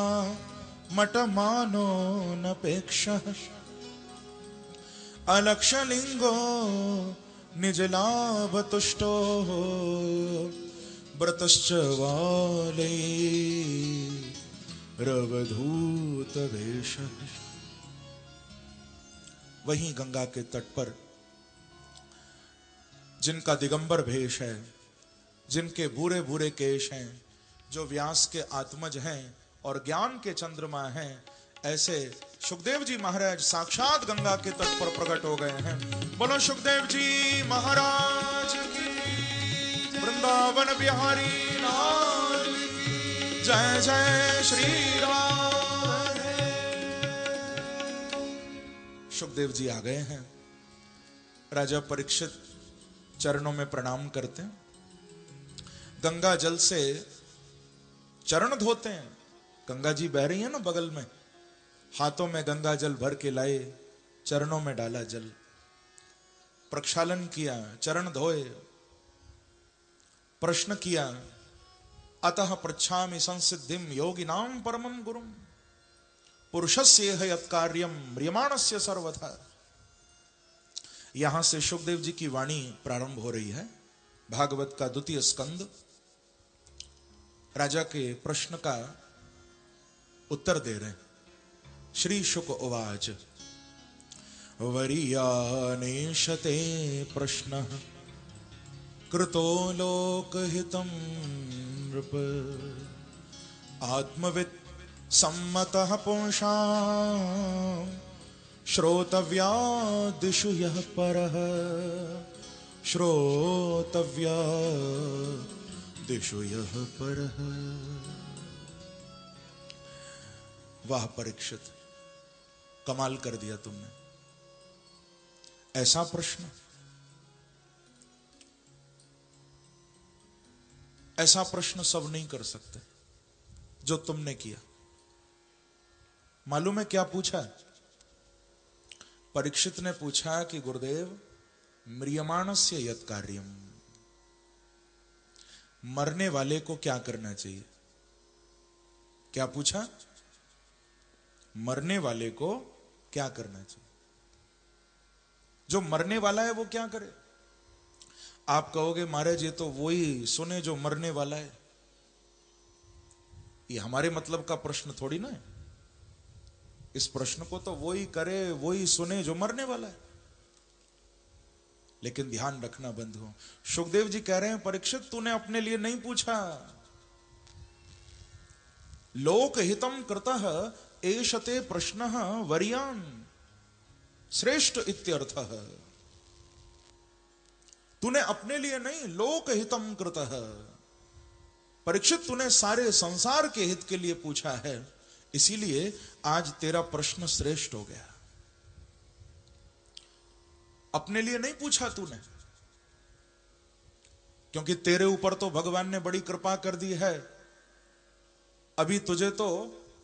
मटमानो नपेक्षः अलक्षलिंगो निजलाभ तुष्टो व्रतश्च वाले रवधूत वेश। वहीं गंगा के तट पर जिनका दिगंबर भेष है, जिनके भूरे भूरे केश हैं, जो व्यास के आत्मज हैं और ज्ञान के चंद्रमा हैं, ऐसे सुखदेव जी महाराज साक्षात गंगा के तट पर प्रकट हो गए हैं। बोलो सुखदेव जी महाराज की, वृंदावन बिहारी लाल की जय। जय श्री राम। सुखदेव जी आ गए हैं। राजा परीक्षित चरणों में प्रणाम करते हैं, गंगा जल से चरण धोते हैं। गंगा जी बह रही है ना बगल में, हाथों में गंगा जल भर के लाए, चरणों में डाला जल, प्रक्षालन किया, चरण धोए, प्रश्न किया, अतः पृच्छामि संसिद्धिम योगिनाम परमं गुरुम पुरुषस्य यत् कार्यम म्रियमाणस्य सर्वथा। यहां से सुखदेव जी की वाणी प्रारंभ हो रही है। भागवत का 2वां स्कंद राजा के प्रश्न का उत्तर दे रहे हैं। श्री शुक उवाच वरीयानेशते प्रश्न कृतो लोकहितं नृप आत्मवित् सम्मतः पुंसां श्रोतव्यादिषु यः परः श्रोतव्यादिषु यः परः। वाह परीक्षित, कमाल कर दिया तुमने। ऐसा प्रश्न, ऐसा प्रश्न सब नहीं कर सकते जो तुमने किया। मालूम है क्या पूछा? परीक्षित ने पूछा कि गुरुदेव म्रियमाणस्य यत् कार्यम, मरने वाले को क्या करना चाहिए? क्या पूछा? मरने वाले को क्या करना चाहिए? जो मरने वाला है वो क्या करे? आप कहोगे महाराज ये तो वही सुने जो मरने वाला है। ये हमारे मतलब का प्रश्न थोड़ी ना है। इस प्रश्न को तो वही करे, वही सुने जो मरने वाला है। लेकिन ध्यान रखना बंधुओं, सुखदेव जी कह रहे हैं परीक्षित तूने अपने लिए नहीं पूछा। लोक हितम कृतः एषते प्रश्नः वरियान श्रेष्ठ इत्यर्थः। तूने अपने लिए नहीं, लोक हितम कृतः, परीक्षित तूने सारे संसार के हित के लिए पूछा है, इसीलिए आज तेरा प्रश्न श्रेष्ठ हो गया। अपने लिए नहीं पूछा तूने, क्योंकि तेरे ऊपर तो भगवान ने बड़ी कृपा कर दी है। अभी तुझे तो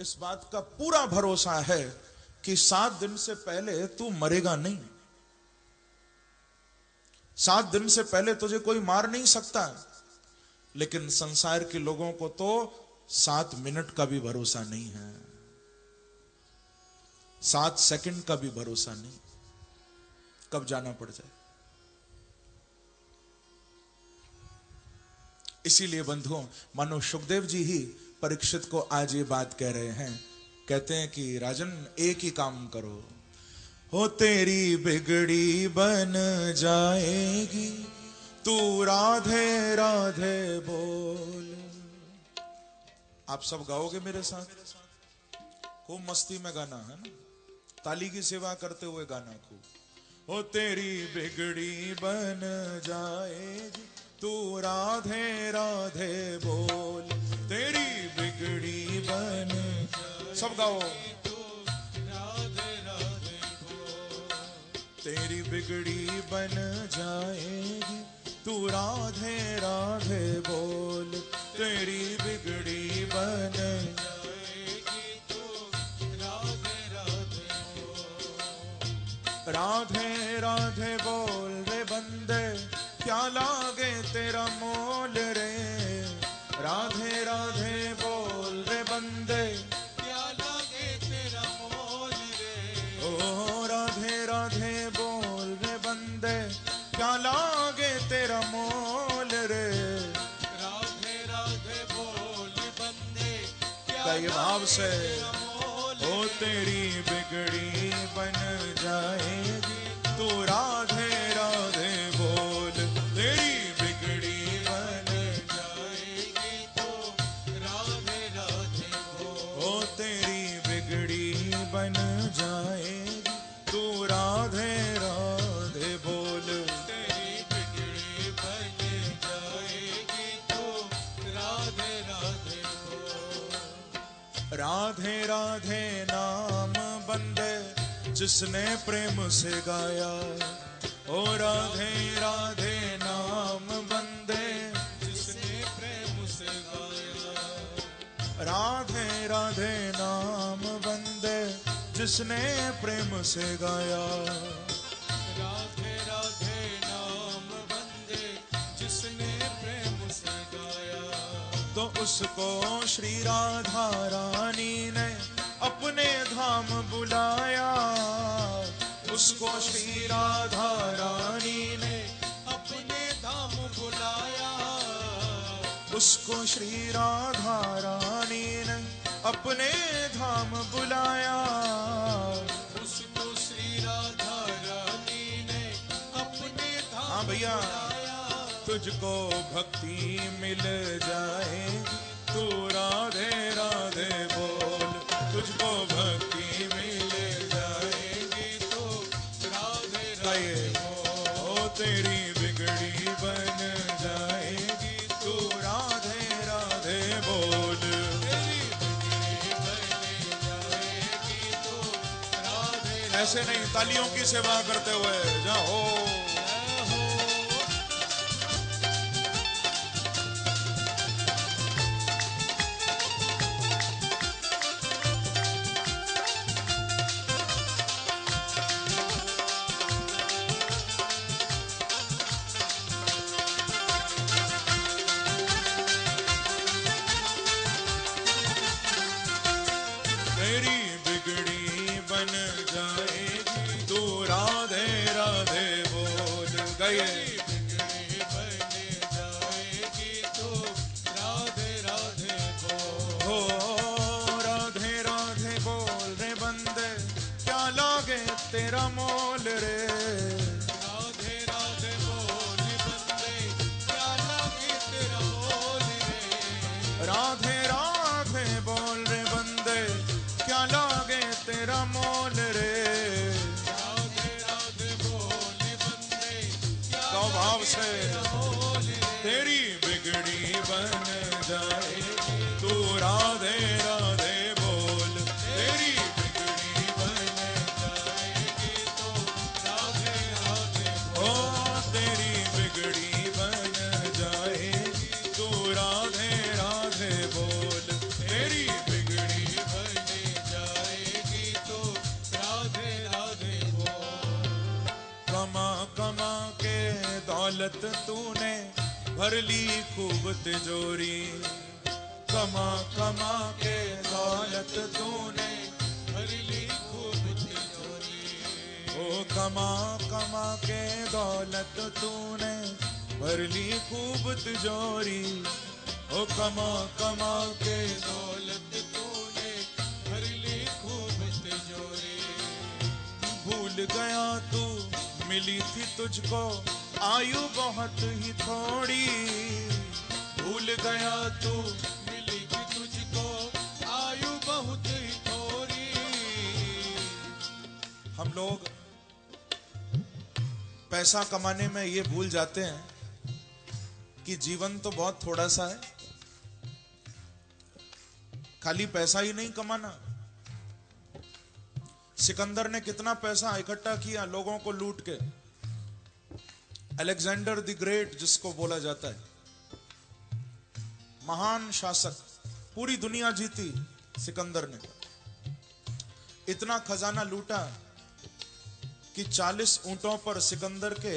इस बात का पूरा भरोसा है कि 7 दिन से पहले तू मरेगा नहीं। 7 दिन से पहले तुझे कोई मार नहीं सकता। लेकिन संसार के लोगों को तो 7 मिनट का भी भरोसा नहीं है, 7 सेकंड का भी भरोसा नहीं, कब जाना पड़ जाए। इसीलिए बंधुओं, मानो सुखदेव जी ही परीक्षित को आज ये बात कह रहे हैं। कहते हैं कि राजन एक ही काम करो, हो तेरी बिगड़ी बन जाएगी, तू राधे राधे बोल। आप सब गाओगे मेरे साथ? खूब मस्ती में गाना है ना, ताली की सेवा करते हुए गाना खूब। हो तेरी बिगड़ी बन जाएगी, तू राधे राधे बोल। तेरी बिगड़ी बन, सब गाओ, राधे राधे बोल। तेरी बिगड़ी बन जाएगी, तू राधे राधे बोल। तेरी बिगड़ी बन जाएगी, तू राधे राधे बोल। राधे राधे बोल रे बंदे, क्या लागे तेरा मोल रे। राधे राधे बोल रे बंदे, क्या लागे तेरा मोल रे। ओ राधे राधे बोल रे बंदे, क्या लागे तेरा मोल रे। राधे राधे बोल बंदे, कई भाव से ओ तेरी बिगड़ी बन जाएगी, तू राधे राधे बोल। तेरी बिगड़ी बन जाएगी, तो राधे राधे बोल। ओ तेरी बिगड़ी बन जाएगी, तू राधे राधे बोल। तेरी बिगड़ी बन जाएगी, तो राधे राधे बोल। राधे राधे नाम बंदे, जिसने प्रेम से गाया। ओ राधे राधे नाम बंदे, जिसने प्रेम से गाया। राधे राधे नाम बंदे, जिसने प्रेम से गाया। राधे राधे नाम बंदे, जिसने प्रेम से गाया। तो उसको श्री राधा रानी ने अपने धाम बुलाया। उसको श्री राधा रानी ने अपने धाम बुलाया। उसको श्री राधा रानी ने अपने धाम बुलाया। उसको श्री राधा रानी ने अपने धाम बुलाया। तुझको भक्ति मिल जाएगी, तू राधे राधे बोल। तुझको भक्ति मिल जाएगी, तो राधे राधे बोल। ओ तेरी बिगड़ी बन जाएगी, तू राधे राधे बोल। तेरी बिगड़ी बन जाएगी, तो राधे। ऐसे नहीं, तालियों की सेवा करते हुए जाओ। तेरी बिगड़ी बन जाएगी, तू राधे राधे बोल। राधे राधे बोल, तेरी बिगड़ी बन जाएगी तो राधे राधे बोल। ओ तेरी बिगड़ी बन जाएगी तो राधे राधे बोल, तेरी बिगड़ी बन जाएगी तो राधे राधे बोल। कमा कमा के दौलत तूने भर ली खूब तिजोरी, कमा कमा के दौलत तूने भर ली खूब तिजोरी। ओ कमा कमा के दौलत तूने भर ली खूब तिजोरी, ओ कमा कमा के दौलत तूने भर ली खूब तिजोरी। भूल गया तू मिली थी तुझको आयु बहुत ही थोड़ी, भूल गया तू मिली थी तुझको आयु बहुत ही थोड़ी। हम लोग पैसा कमाने में ये भूल जाते हैं कि जीवन तो बहुत थोड़ा सा है। खाली पैसा ही नहीं कमाना। सिकंदर ने कितना पैसा इकट्ठा किया लोगों को लूट के। अलेक्जेंडर द ग्रेट जिसको बोला जाता है, महान शासक, पूरी दुनिया जीती सिकंदर ने। इतना खजाना लूटा कि 40 ऊंटों पर सिकंदर के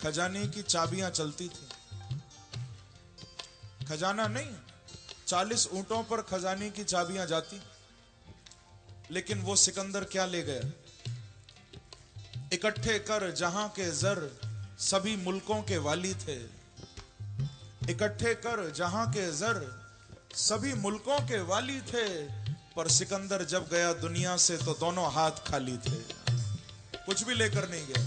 खजाने की चाबियां चलती थी। खजाना नहीं, 40 ऊंटों पर खजाने की चाबियां जाती। लेकिन वो सिकंदर क्या ले गया? इकट्ठे कर जहां के जर सभी मुल्कों के वाली थे, इकट्ठे कर जहां के जर सभी मुल्कों के वाली थे। पर सिकंदर जब गया दुनिया से तो दोनों हाथ खाली थे, कुछ भी लेकर नहीं गया।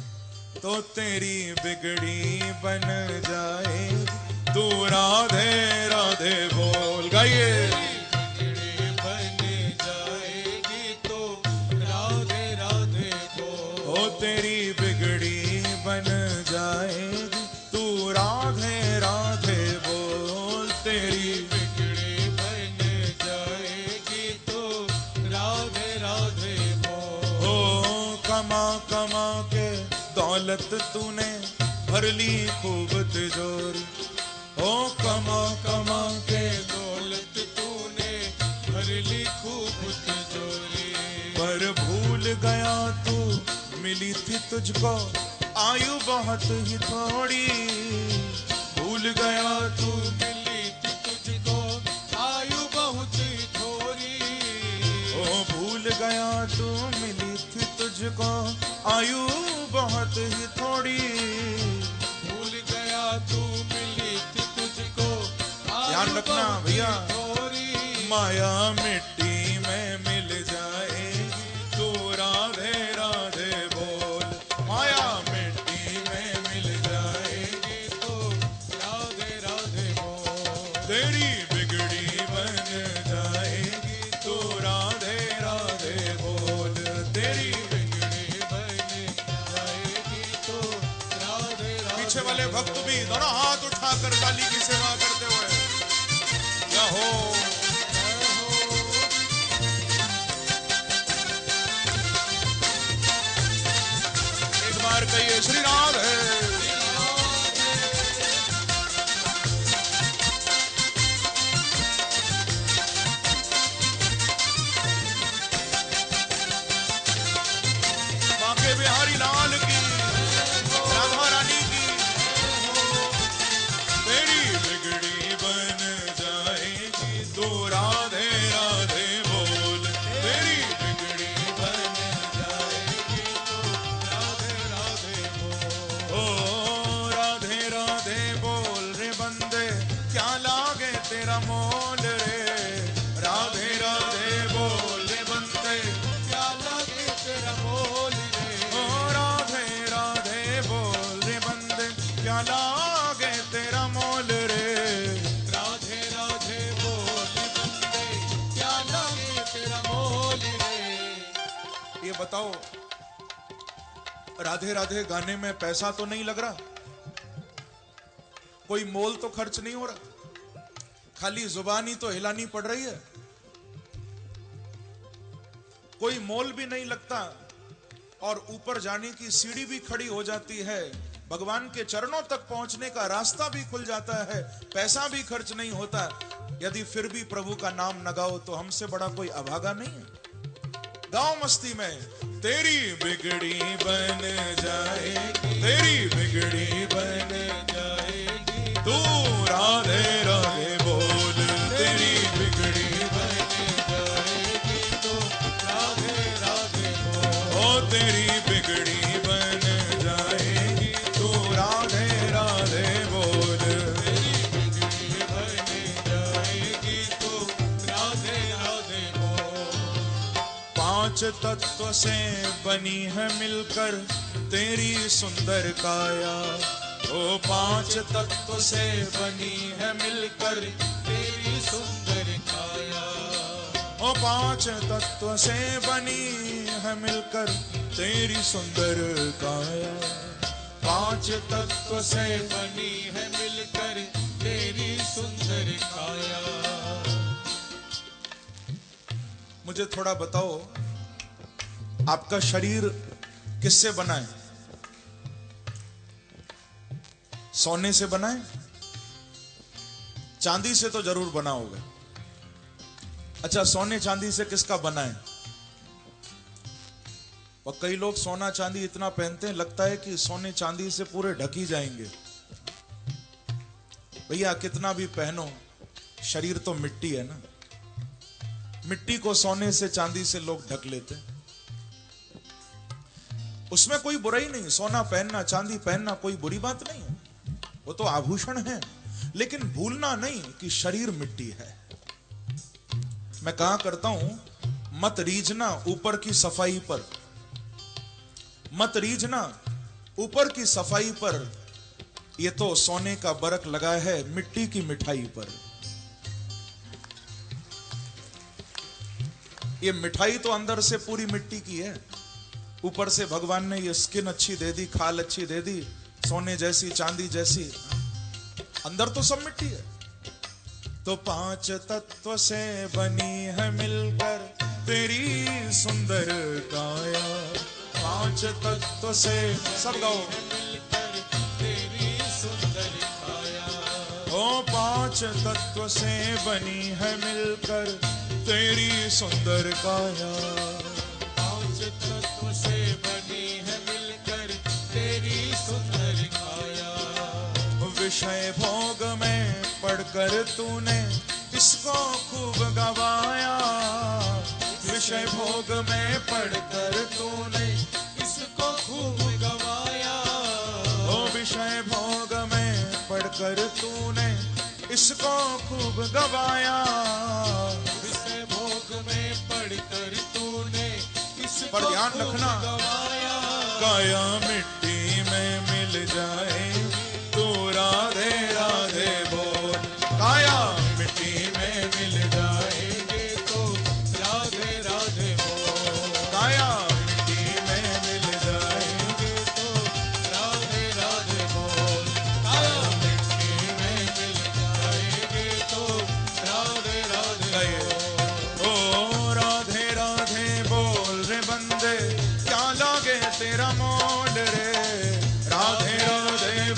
तो तेरी बिगड़ी बन जाए तू राधे राधे बोल, गाइए। तेरी बिगड़ी बन जाएगी तू राधे राधे बोल, तेरी बिगड़ी बन जाएगी तो राधे राधे बोल। ओ कमा कमा के दौलत तूने भर ली खूब तिजोरी, ओ कमा कमा के दौलत तूने भर ली खूब तिजोरी। पर भूल गया तू मिली थी तुझको आयु बहुत ही थोड़ी, भूल गया तू मिली थी तुझको आयु बहुत ही थोड़ी। ओ भूल गया तू मिली थी तुझको आयु बहुत ही थोड़ी, भूल गया तू मिली थी तुझको। ध्यान रखना भैया, माया मिट्टी में मिल जाएगी तू राधे राधे बोल, माया मिट्टी में मिल जाएगी तो राधे राधे बोल। तेरी बिगड़ी बन जाएगी तो राधे राधे बोल, तेरी बिगड़ी बन जाएगी तो राधे राधे। पीछे वाले भक्त भी दोनों हाथ उठाकर काली की सेवा करते हुए क्या हो। कहिए श्री राधे। बांके बिहारी लाल की, राधा रानी की। तेरी बिगड़ी बन जाएगी तो राधे राधे बोल, तेरी बिगड़ी बन जाएगी तो राधे राधे बोल। ओ राधे राधे बोल रे बंदे क्या लागे तेरा मोल रे, राधे राधे बोल रे बंदे क्या लागे तेरा मोल रे। ओ राधे राधे बोल रे बंदे क्या लागे तेरा मोल रे, राधे राधे बोल रे बंदे क्या लागे तेरा मोल रे। ये बताओ, राधे राधे गाने में पैसा तो नहीं लग रहा, कोई मोल तो खर्च नहीं हो रहा, खाली जुबानी तो हिलानी पड़ रही है, कोई मोल भी नहीं लगता और ऊपर जाने की सीढ़ी भी खड़ी हो जाती है, भगवान के चरणों तक पहुंचने का रास्ता भी खुल जाता है, पैसा भी खर्च नहीं होता। यदि फिर भी प्रभु का नाम न गाओ तो हमसे बड़ा कोई अभागा नहीं है। गाओ मस्ती में, तेरी बिगड़ी बन जाएगी, तेरी बिगड़ी बन जाएगी, तू राधे राधे बोल, तेरी बिगड़ी बन जाएगी, तू राधे राधे बोल, ओ तेरी बिगड़ी बन जाएगी, तू राधे राधे बोल, तेरी बिगड़ी बन जाएगी, तू राधे राधे बोल। पांच तत्व से बनी है मिलकर तेरी सुंदर काया, ओ पांच तत्व से बनी है मिलकर तेरी सुंदर काया, ओ पांच तत्व से बनी है मिलकर तेरी सुंदर काया, पांच तत्व से बनी है मिलकर तेरी सुंदर काया। मुझे थोड़ा बताओ, आपका शरीर किससे बना है? सोने से बना है? चांदी से तो जरूर बना होगा। अच्छा, सोने चांदी से किसका बना है? और कई लोग सोना चांदी इतना पहनते हैं, लगता है कि सोने चांदी से पूरे ढक ही जाएंगे। भैया कितना भी पहनो, शरीर तो मिट्टी है ना। मिट्टी को सोने से चांदी से लोग ढक लेते हैं, उसमें कोई बुराई नहीं। सोना पहनना, चांदी पहनना कोई बुरी बात नहीं है, वो तो आभूषण है। लेकिन भूलना नहीं कि शरीर मिट्टी है। मैं कहा करता हूं, मत रीझना ऊपर की सफाई पर, मत रीझना ऊपर की सफाई पर, ये तो सोने का बरक लगा है मिट्टी की मिठाई पर। ये मिठाई तो अंदर से पूरी मिट्टी की है, ऊपर से भगवान ने ये स्किन अच्छी दे दी, खाल अच्छी दे दी, सोने जैसी चांदी जैसी, अंदर तो सब मिट्टी है। तो पांच तत्व से बनी है मिलकर तेरी सुंदर काया, पांच तत्व से, सब गाओ, मिलकर तेरी सुंदर काया, ओ पांच तत्व से बनी है मिलकर तेरी सुंदर काया, पांच तत्व से बनी है मिलकर तेरी सुंदर काया। विषय भोग में पढ़कर तूने इसको खूब गवाया, विषय भोग में पढ़कर तूने इसको खूब गवाया, ओ विषय भोग में पढ़कर तूने इसको खूब गवाया, विषय भोग में पढ़कर तूने इसको पर ध्यान रखना, काया मिट्टी में मिल जाए तू राधे राधे बोल, काया मिट्टी में मिल जाएंगे तो राधे राधे बोल, काया मिट्टी में मिल जाएंगे तो राधे राधे बोल, काया मिट्टी में मिल जाएंगे तो राधे राधे बोल, ओ राधे राधे बोल रे बंदे, क्या लागे तेरा मोल रे, राधे राधे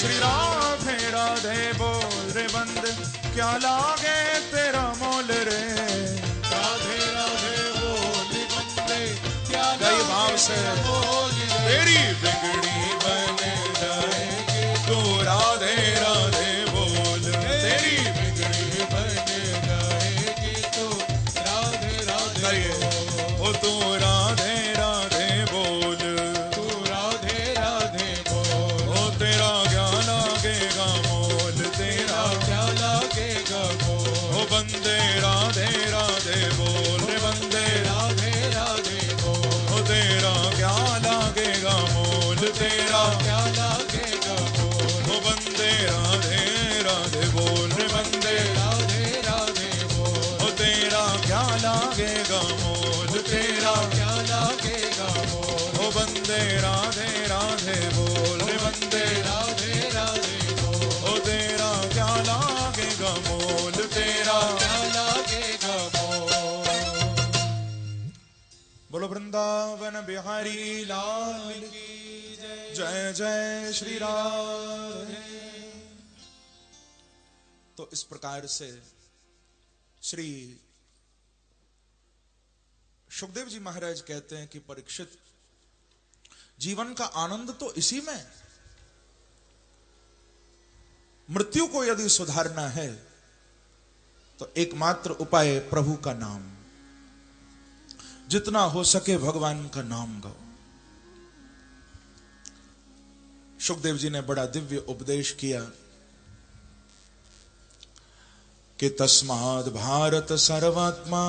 श्री राधे राधे बोल रे बंदे क्या लागे तेरा मोल रे। राधे राधे बोल बंदे क्या कई भाव से तेरी बिगड़ी बन जाएगी तू राधे राधे बोल। तेरी बिगड़ी बन जाएगी तू राधे राधे ओ तू राधे राधे बोल। तू राधे राधे बोल ओ तेरा क्या लागेगा मोल तेरा क्या लागेगा बोल ओ बंदे राधे राधे बोल रे बंदे राधे राधे बोल ओ तेरा क्या लागेगा मोल तेरा क्या लागेगा बोल ओ बंदे राधे राधे बोल रे बंदे राधे राधे बोल ओ तेरा क्या लागेगा मोल तेरा क्या लागेगा बोल ओ बंदे राधे राधे बोल रे बंदे राधे राधे बोल ओ तेरा क्या लागेगा मोल तेरा। क्या लागेगा बोल। बोलो वृंदावन बिहारी लाल की जय। जय जय श्री राधे। तो इस प्रकार से श्री सुखदेव जी महाराज कहते हैं कि परीक्षित जीवन का आनंद तो इसी में, मृत्यु को यदि सुधारना है तो एकमात्र उपाय प्रभु का नाम, जितना हो सके भगवान का नाम गाओ। सुखदेव जी ने बड़ा दिव्य उपदेश किया कि तस्माद् भारत सर्वात्मा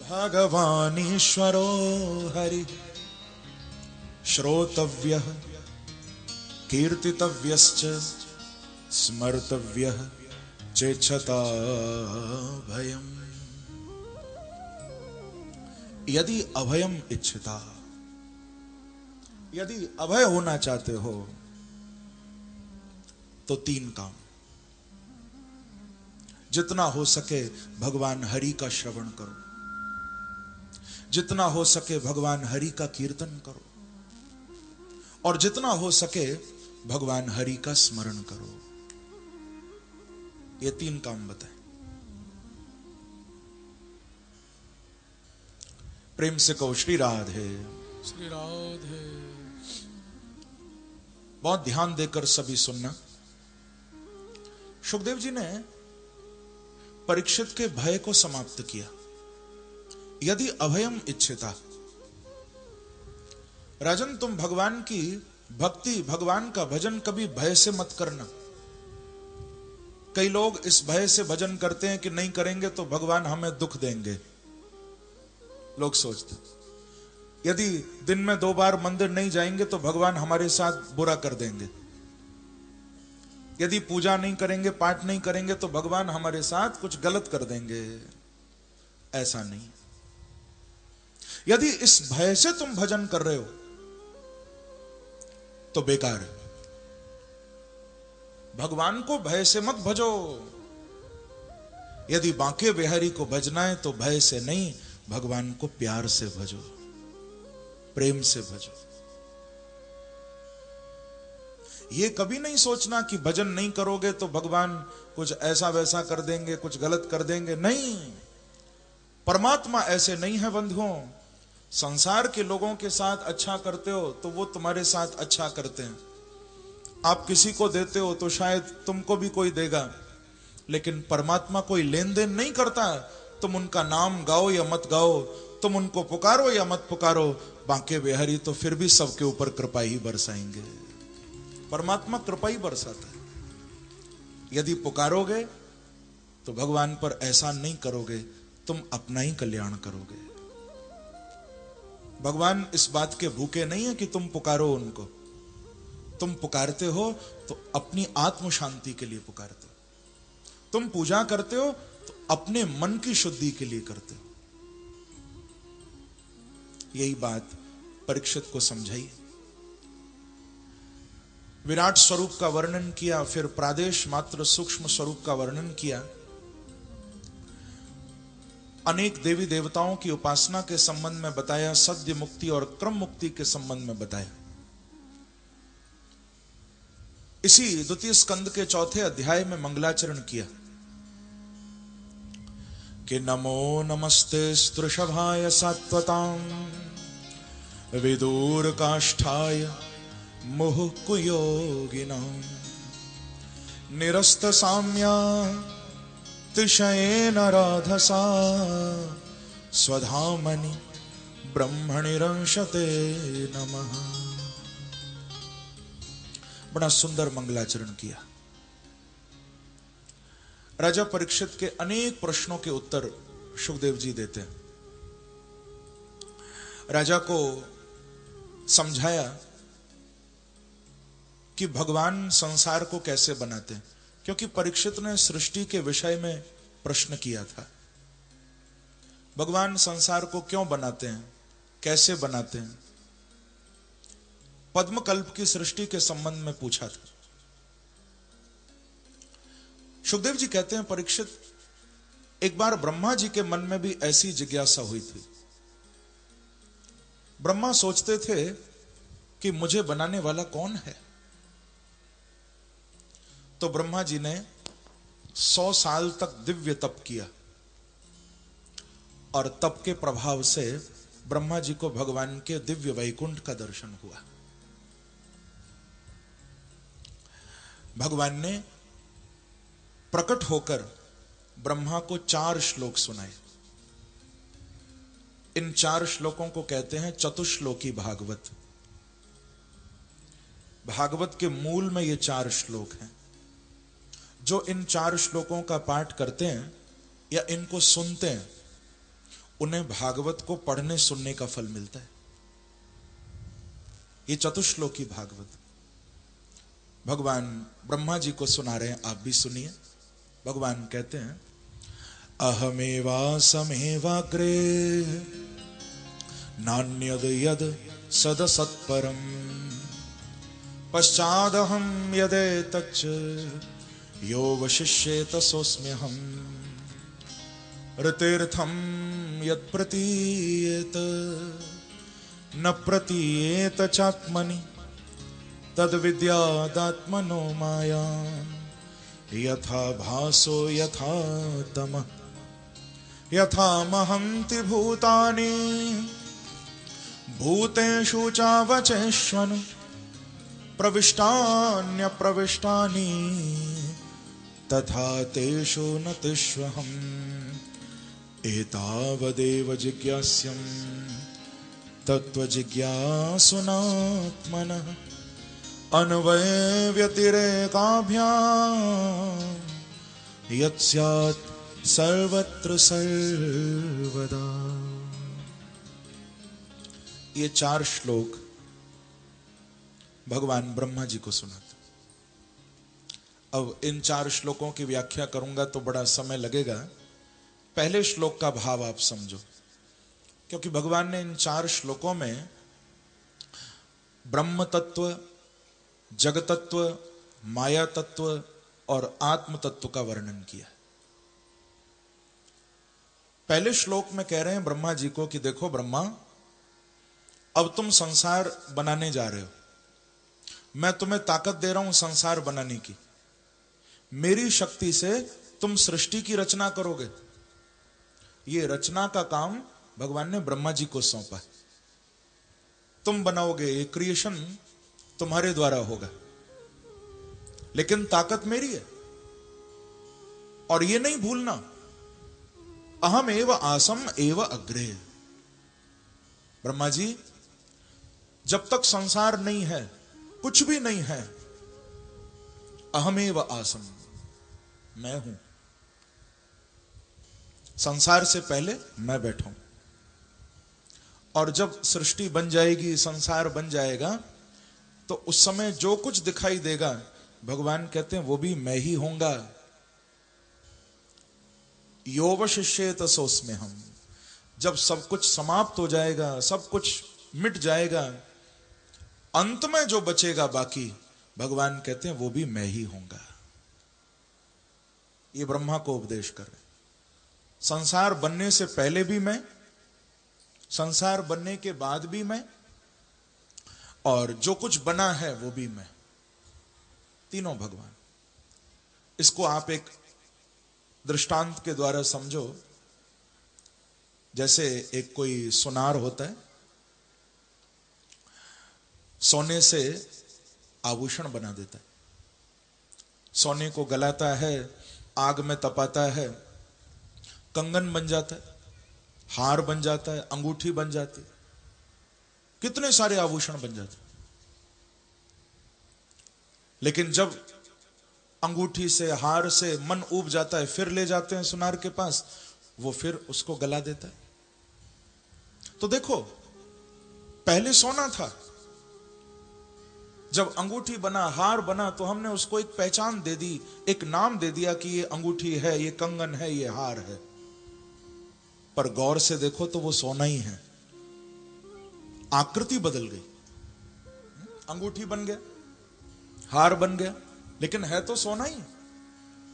भगवानीश्वरो हरि श्रोतव्यः कीर्तितव्यश्च स्मर्तव्यः चेच्छता भयम्। यदि अभयम इच्छिता, यदि अभय होना चाहते हो तो 3 काम। जितना हो सके भगवान हरि का श्रवण करो, जितना हो सके भगवान हरि का कीर्तन करो, और जितना हो सके भगवान हरि का स्मरण करो। ये 3 काम बताए। प्रेम से कहो श्री राधे। श्री राधे। बहुत ध्यान देकर सभी सुनना। सुखदेव जी ने परीक्षित के भय को समाप्त किया। यदि अभयम इच्छिता, राजन तुम भगवान की भक्ति, भगवान का भजन कभी भय से मत करना। कई लोग इस भय से भजन करते हैं कि नहीं करेंगे तो भगवान हमें दुख देंगे। लोग सोचते यदि दिन में 2 बार मंदिर नहीं जाएंगे तो भगवान हमारे साथ बुरा कर देंगे। यदि पूजा नहीं करेंगे, पाठ नहीं करेंगे तो भगवान हमारे साथ कुछ गलत कर देंगे। ऐसा नहीं। यदि इस भय से तुम भजन कर रहे हो तो बेकार है। भगवान को भय से मत भजो। यदि बांके बिहारी को भजना है तो भय से नहीं, भगवान को प्यार से भजो, प्रेम से भजो। ये कभी नहीं सोचना कि भजन नहीं करोगे तो भगवान कुछ ऐसा वैसा कर देंगे, कुछ गलत कर देंगे। नहीं, परमात्मा ऐसे नहीं है बंधुओं। संसार के लोगों के साथ अच्छा करते हो तो वो तुम्हारे साथ अच्छा करते हैं। आप किसी को देते हो तो शायद तुमको भी कोई देगा, लेकिन परमात्मा कोई लेन देन नहीं करता। तुम उनका नाम गाओ या मत गाओ, तुम उनको पुकारो या मत पुकारो, बांके बिहारी तो फिर भी सबके ऊपर कृपा ही बरसाएंगे। परमात्मा कृपा ही बरसाता है। यदि पुकारोगे तो भगवान पर एहसान नहीं करोगे, तुम अपना ही कल्याण करोगे। भगवान इस बात के भूखे नहीं है कि तुम पुकारो उनको। तुम पुकारते हो तो अपनी आत्म शांति के लिए पुकारते हो। तुम पूजा करते हो तो अपने मन की शुद्धि के लिए करते हो। यही बात परीक्षित को समझाई। विराट स्वरूप का वर्णन किया, फिर प्रादेश मात्र सूक्ष्म स्वरूप का वर्णन किया। अनेक देवी देवताओं की उपासना के संबंध में बताया, सद्य मुक्ति और क्रम मुक्ति के संबंध में बताया। इसी द्वितीय स्कंद के चौथे अध्याय में मंगलाचरण किया कि नमो नमस्ते स्त्रुषभाय सात्वतां विदूर काष्ठाय मुहुकुयोगिनां निरस्त साम्या तिशयेन राधसा स्वधामनि ब्रह्मणि रंशते नमः। बड़ा सुंदर मंगलाचरण किया। राजा परीक्षित के अनेक प्रश्नों के उत्तर सुखदेव जी देते हैं। राजा को समझाया कि भगवान संसार को कैसे बनाते हैं, क्योंकि परीक्षित ने सृष्टि के विषय में प्रश्न किया था। भगवान संसार को क्यों बनाते हैं, कैसे बनाते हैं, पद्मकल्प की सृष्टि के संबंध में पूछा था। सुखदेव जी कहते हैं परीक्षित, एक बार ब्रह्मा जी के मन में भी ऐसी जिज्ञासा हुई थी। ब्रह्मा सोचते थे कि मुझे बनाने वाला कौन है। तो ब्रह्मा जी ने 100 साल तक दिव्य तप किया और तप के प्रभाव से ब्रह्मा जी को भगवान के दिव्य वैकुंठ का दर्शन हुआ। भगवान ने प्रकट होकर ब्रह्मा को 4 श्लोक सुनाए। इन 4 श्लोकों को कहते हैं चतुश्लोकी भागवत। भागवत के मूल में ये 4 श्लोक हैं। जो इन 4 श्लोकों का पाठ करते हैं या इनको सुनते हैं, उन्हें भागवत को पढ़ने सुनने का फल मिलता है। ये चतुश्लोकी भागवत भगवान ब्रह्मा जी को सुना रहे हैं, आप भी सुनिए। भगवान कहते हैं, अहमेवासमेवाग्रे नान्यद यद सदसत्परम पश्चादहं यदेतच्च यो वशिष्येत सोऽस्म्यहम् ऋतीर्थं यत्प्रतीयेत न प्रतीयेत चात्मनि तद्विद्यादात्मनो माया यथा भासो यथा तमः यथा महन्ति भूतानि भूतेषु चावचेष्वनु प्रविष्टान्यप्रविष्टानि तथा तेषु न तिष्वहम् एतावदेव जिज्ञास्यं तत्त्वजिज्ञासुनात्मनः अन्वय व्यतिरेकाभ्याम् यत्स्यात् सर्वत्र सर्वदा। ये 4 श्लोक भगवान ब्रह्मा जी को सुनाते। अब इन 4 श्लोकों की व्याख्या करूंगा तो बड़ा समय लगेगा। पहले श्लोक का भाव आप समझो, क्योंकि भगवान ने इन 4 श्लोकों में ब्रह्म तत्व, जगत तत्व, माया तत्व और आत्म तत्व का वर्णन किया। पहले श्लोक में कह रहे हैं ब्रह्मा जी को कि देखो ब्रह्मा, अब तुम संसार बनाने जा रहे हो। मैं तुम्हें ताकत दे रहा हूं संसार बनाने की। मेरी शक्ति से तुम सृष्टि की रचना करोगे। ये रचना का काम भगवान ने ब्रह्मा जी को सौंपा। तुम बनाओगे, ये क्रिएशन तुम्हारे द्वारा होगा, लेकिन ताकत मेरी है। और ये नहीं भूलना, अहम एव आसम एव अग्रे। ब्रह्मा जी, जब तक संसार नहीं है, कुछ भी नहीं है, अहमेव आसम, मैं हूं। संसार से पहले मैं बैठा हूं। और जब सृष्टि बन जाएगी, संसार बन जाएगा, तो उस समय जो कुछ दिखाई देगा, भगवान कहते हैं वो भी मैं ही होऊंगा। यो वशिष्येत सोऽस्म्यहम्। जब सब कुछ समाप्त हो जाएगा, सब कुछ मिट जाएगा, अंत में जो बचेगा बाकी, भगवान कहते हैं वो भी मैं ही होऊंगा। ये ब्रह्मा को उपदेश कर रहे। संसार बनने से पहले भी मैं, संसार बनने के बाद भी मैं, और जो कुछ बना है वो भी मैं। तीनों भगवान। इसको आप एक दृष्टांत के द्वारा समझो। जैसे एक कोई सुनार होता है, सोने से आभूषण बना देता है, सोने को गलाता है, आग में तपाता है, कंगन बन जाता है, हार बन जाता है, अंगूठी बन जाती है, कितने सारे आभूषण बन जाते हैं। लेकिन जब अंगूठी से, हार से मन ऊब जाता है, फिर ले जाते हैं सुनार के पास, वो फिर उसको गला देता है। तो देखो, पहले सोना था, जब अंगूठी बना, हार बना, तो हमने उसको एक पहचान दे दी, एक नाम दे दिया कि ये अंगूठी है, ये कंगन है, ये हार है। पर गौर से देखो तो वो सोना ही है, आकृति बदल गई। अंगूठी बन गया, हार बन गया, लेकिन है तो सोना ही।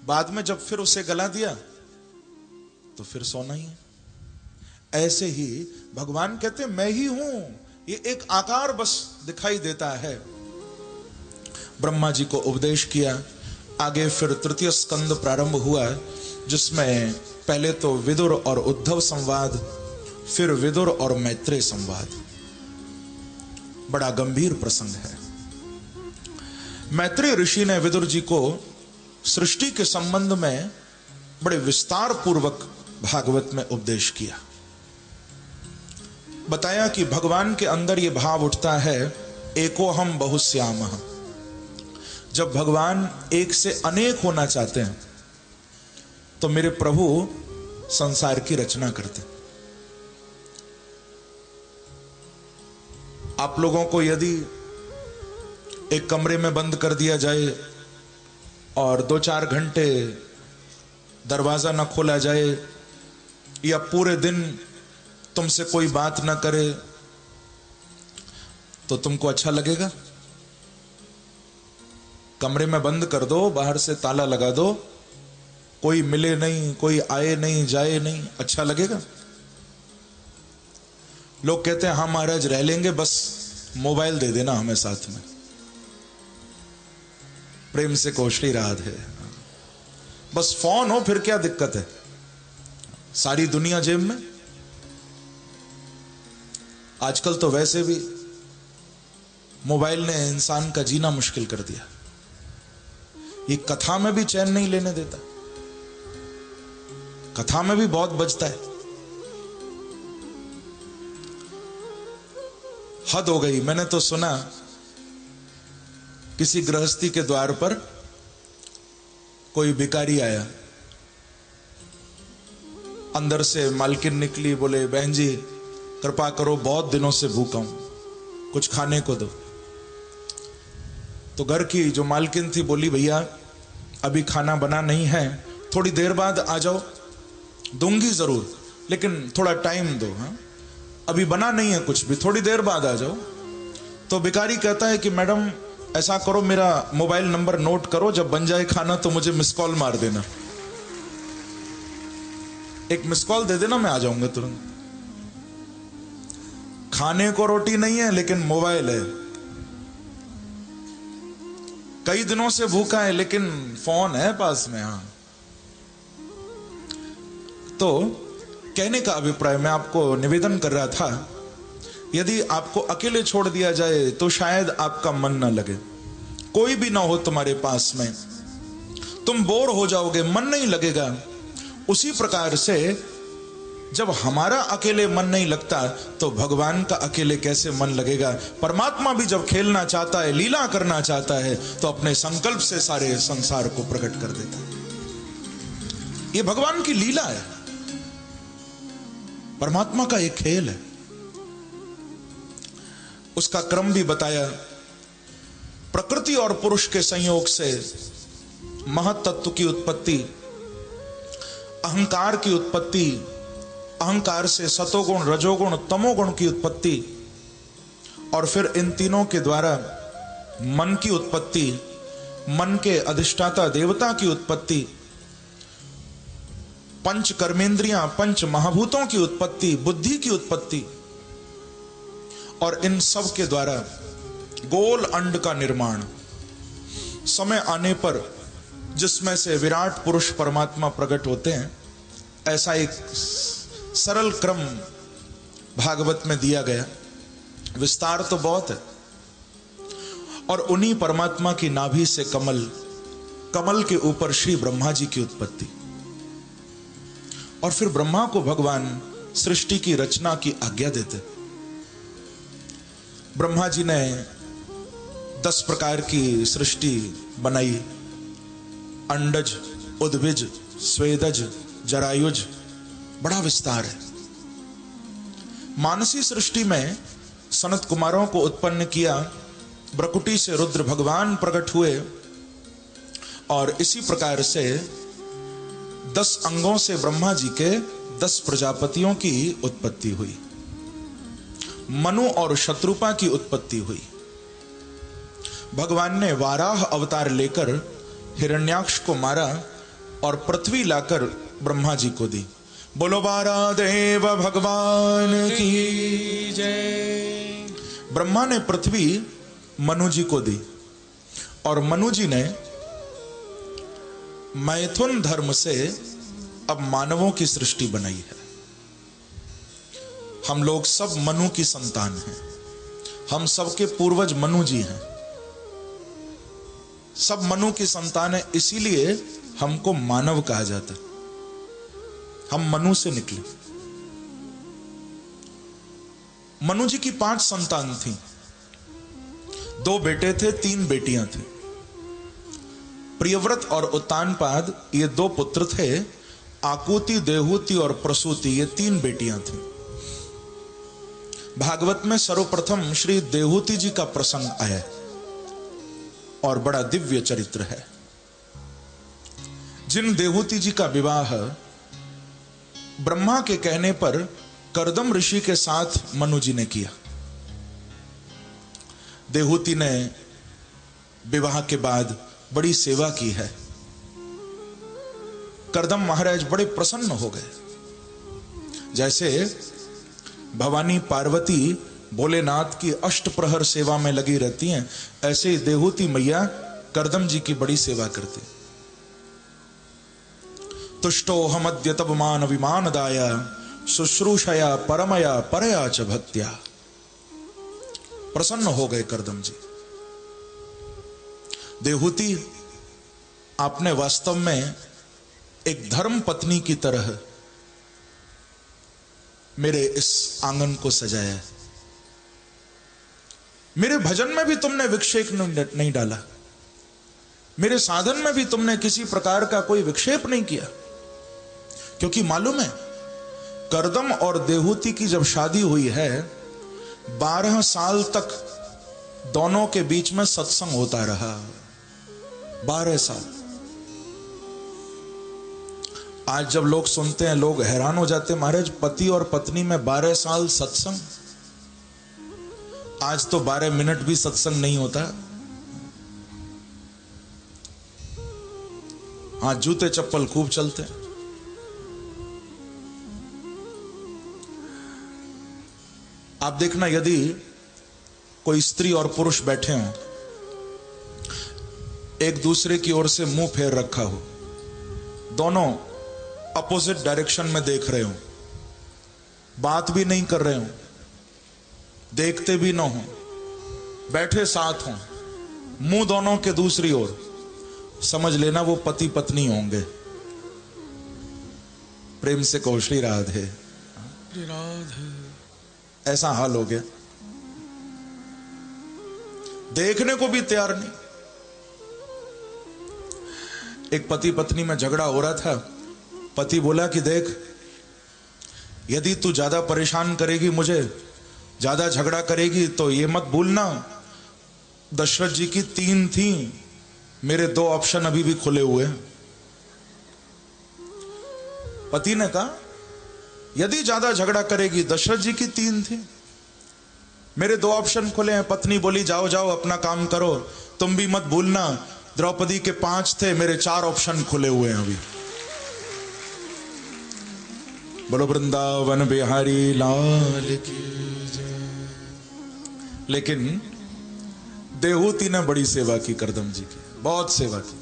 बाद में जब फिर उसे गला दिया तो फिर सोना ही है। ऐसे ही भगवान कहते मैं ही हूं, ये एक आकार बस दिखाई देता है। ब्रह्मा जी को उपदेश किया, आगे फिर तृतीय स्कंद प्रारंभ हुआ, जिसमें पहले तो विदुर और उद्धव संवाद, फिर विदुर और मैत्रेय संवाद। बड़ा गंभीर प्रसंग है। मैत्रेय ऋषि ने विदुर जी को सृष्टि के संबंध में बड़े विस्तार पूर्वक भागवत में उपदेश किया। बताया कि भगवान के अंदर यह भाव उठता है, एको हम बहुश्यामः। जब भगवान एक से अनेक होना चाहते हैं तो मेरे प्रभु संसार की रचना करते। आप लोगों को यदि एक कमरे में बंद कर दिया जाए और 2-4 घंटे दरवाजा न खोला जाए, या पूरे दिन तुमसे कोई बात न करे, तो तुमको अच्छा लगेगा? कमरे में बंद कर दो, बाहर से ताला लगा दो, कोई मिले नहीं, कोई आए नहीं, जाए नहीं, अच्छा लगेगा? लोग कहते हैं हाँ महाराज रह लेंगे, बस मोबाइल दे देना हमें साथ में। प्रेम से कहो श्री राधे। बस फोन हो, फिर क्या दिक्कत है, सारी दुनिया जेब में। आजकल तो वैसे भी मोबाइल ने इंसान का जीना मुश्किल कर दिया। ये कथा में भी चैन नहीं लेने देता, कथा में भी बहुत बजता है। हद हो गई। मैंने तो सुना किसी गृहस्थी के द्वार पर कोई भिखारी आया, अंदर से मालकिन निकली, बोले बहन जी कृपा करो, बहुत दिनों से भूखा हूं, कुछ खाने को दो। तो घर की जो मालकिन थी बोली भैया अभी खाना बना नहीं है, थोड़ी देर बाद आ जाओ, दूंगी जरूर लेकिन थोड़ा टाइम दो, हाँ अभी बना नहीं है कुछ भी, थोड़ी देर बाद आ जाओ। तो भिखारी कहता है कि मैडम ऐसा करो, मेरा मोबाइल नंबर नोट करो, जब बन जाए खाना तो मुझे मिस कॉल मार देना, एक मिस कॉल दे देना, मैं आ जाऊंगा तुरंत। खाने को रोटी नहीं है लेकिन मोबाइल है, कई दिनों से भूखा है लेकिन फोन है पास में। हाँ, तो कहने का अभिप्राय मैं आपको निवेदन कर रहा था, यदि आपको अकेले छोड़ दिया जाए तो शायद आपका मन ना लगे, कोई भी ना हो तुम्हारे पास में, तुम बोर हो जाओगे, मन नहीं लगेगा। उसी प्रकार से जब हमारा अकेले मन नहीं लगता तो भगवान का अकेले कैसे मन लगेगा। परमात्मा भी जब खेलना चाहता है, लीला करना चाहता है, तो अपने संकल्प से सारे संसार को प्रकट कर देता है। यह भगवान की लीला है, परमात्मा का एक खेल है। उसका क्रम भी बताया। प्रकृति और पुरुष के संयोग से महत तत्व की उत्पत्ति, अहंकार की उत्पत्ति, अहंकार से सतोगुण, रजोगुण, तमोगुण की उत्पत्ति, और फिर इन तीनों के द्वारा मन की उत्पत्ति, मन के अधिष्ठाता देवता की उत्पत्ति, पंच कर्मेंद्रियां, पंच महाभूतों की उत्पत्ति, बुद्धि की उत्पत्ति, और इन सब के द्वारा गोल अंड का निर्माण। समय आने पर जिसमें से विराट पुरुष परमात्मा प्रकट होते हैं, ऐसा एक सरल क्रम भागवत में दिया गया। विस्तार तो बहुत है। और उन्हीं परमात्मा की नाभि से कमल, कमल के ऊपर श्री ब्रह्मा जी की उत्पत्ति, और फिर ब्रह्मा को भगवान सृष्टि की रचना की आज्ञा देते। ब्रह्मा जी ने 10 प्रकार की सृष्टि बनाई। अंडज, उद्भिज, स्वेदज, जरायुज, बड़ा विस्तार है। मानसी सृष्टि में सनत कुमारों को उत्पन्न किया। ब्रकुटी से रुद्र भगवान प्रकट हुए और इसी प्रकार से 10 अंगों से ब्रह्मा जी के 10 प्रजापतियों की उत्पत्ति हुई। मनु और शत्रुपा की उत्पत्ति हुई। भगवान ने वाराह अवतार लेकर हिरण्याक्ष को मारा और पृथ्वी लाकर ब्रह्मा जी को दी। बोलो वारा देव भगवान की जय। ब्रह्मा ने पृथ्वी मनु जी को दी और मनु जी ने मैथुन धर्म से अब मानवों की सृष्टि बनाई है। हम लोग सब मनु की संतान हैं। हम सबके पूर्वज मनु जी हैं। सब मनु की संतान है, इसीलिए हमको मानव कहा जाता है। हम मनु से निकले। मनु जी की 5 संतान थी। 2 बेटे थे, 3 बेटियां थी। प्रियव्रत और उत्तानपाद ये 2 पुत्र थे। आकुति, देहूति और प्रसूति ये 3 बेटियां थी। भागवत में सर्वप्रथम श्री देहूति जी का प्रसंग आया और बड़ा दिव्य चरित्र है। जिन देहूति जी का विवाह ब्रह्मा के कहने पर कर्दम ऋषि के साथ मनु जी ने किया। देहूति ने विवाह के बाद बड़ी सेवा की है। कर्दम महाराज बड़े प्रसन्न हो गए। जैसे भवानी पार्वती भोलेनाथ की अष्टप्रहर सेवा में लगी रहती हैं, ऐसे ही देहूति मैया कर्दम जी की बड़ी सेवा करते। तुष्टो हमद्य तब मान विमानदाया शुश्रूषया परमया परया च भक्त्या। प्रसन्न हो गए कर्दम जी। देहूति, आपने वास्तव में एक धर्म पत्नी की तरह मेरे इस आंगन को सजाया है। मेरे भजन में भी तुमने विक्षेप नहीं डाला। मेरे साधन में भी तुमने किसी प्रकार का कोई विक्षेप नहीं किया। क्योंकि मालूम है, कर्दम और देहूति की जब शादी हुई है, 12 साल तक दोनों के बीच में सत्संग होता रहा। 12 साल। आज जब लोग सुनते हैं, लोग हैरान हो जाते हैं, महाराज पति और पत्नी में 12 साल सत्संग। आज तो 12 मिनट भी सत्संग नहीं होता। हाँ, जूते चप्पल खूब चलते हैं। आप देखना, यदि कोई स्त्री और पुरुष बैठे हों, एक दूसरे की ओर से मुंह फेर रखा हो, दोनों अपोजिट डायरेक्शन में देख रहे हो, बात भी नहीं कर रहे हो, देखते भी ना हो, बैठे साथ हों, मुंह दोनों के दूसरी ओर, समझ लेना वो पति पत्नी होंगे। प्रेम से कहो श्री राधे। श्री राधे। ऐसा हाल हो गया, देखने को भी तैयार नहीं। एक पति पत्नी में झगड़ा हो रहा था। पति बोला कि देख, यदि तू ज्यादा परेशान करेगी, मुझे ज्यादा झगड़ा करेगी, तो ये मत भूलना, दशरथ जी की 3 थी, मेरे 2 ऑप्शन अभी भी खुले हुए हैं। पति ने कहा, यदि ज्यादा झगड़ा करेगी, दशरथ जी की 3 थी, मेरे 2 ऑप्शन खुले हैं। पत्नी बोली, जाओ जाओ अपना काम करो, तुम भी मत भूलना, द्रौपदी के 5 थे, मेरे 4 ऑप्शन खुले हुए हैं अभी। बोलो वृंदावन बिहारी लाल की जय। लेकिन देहूति ने बड़ी सेवा की कर्दम जी की। बहुत सेवा की।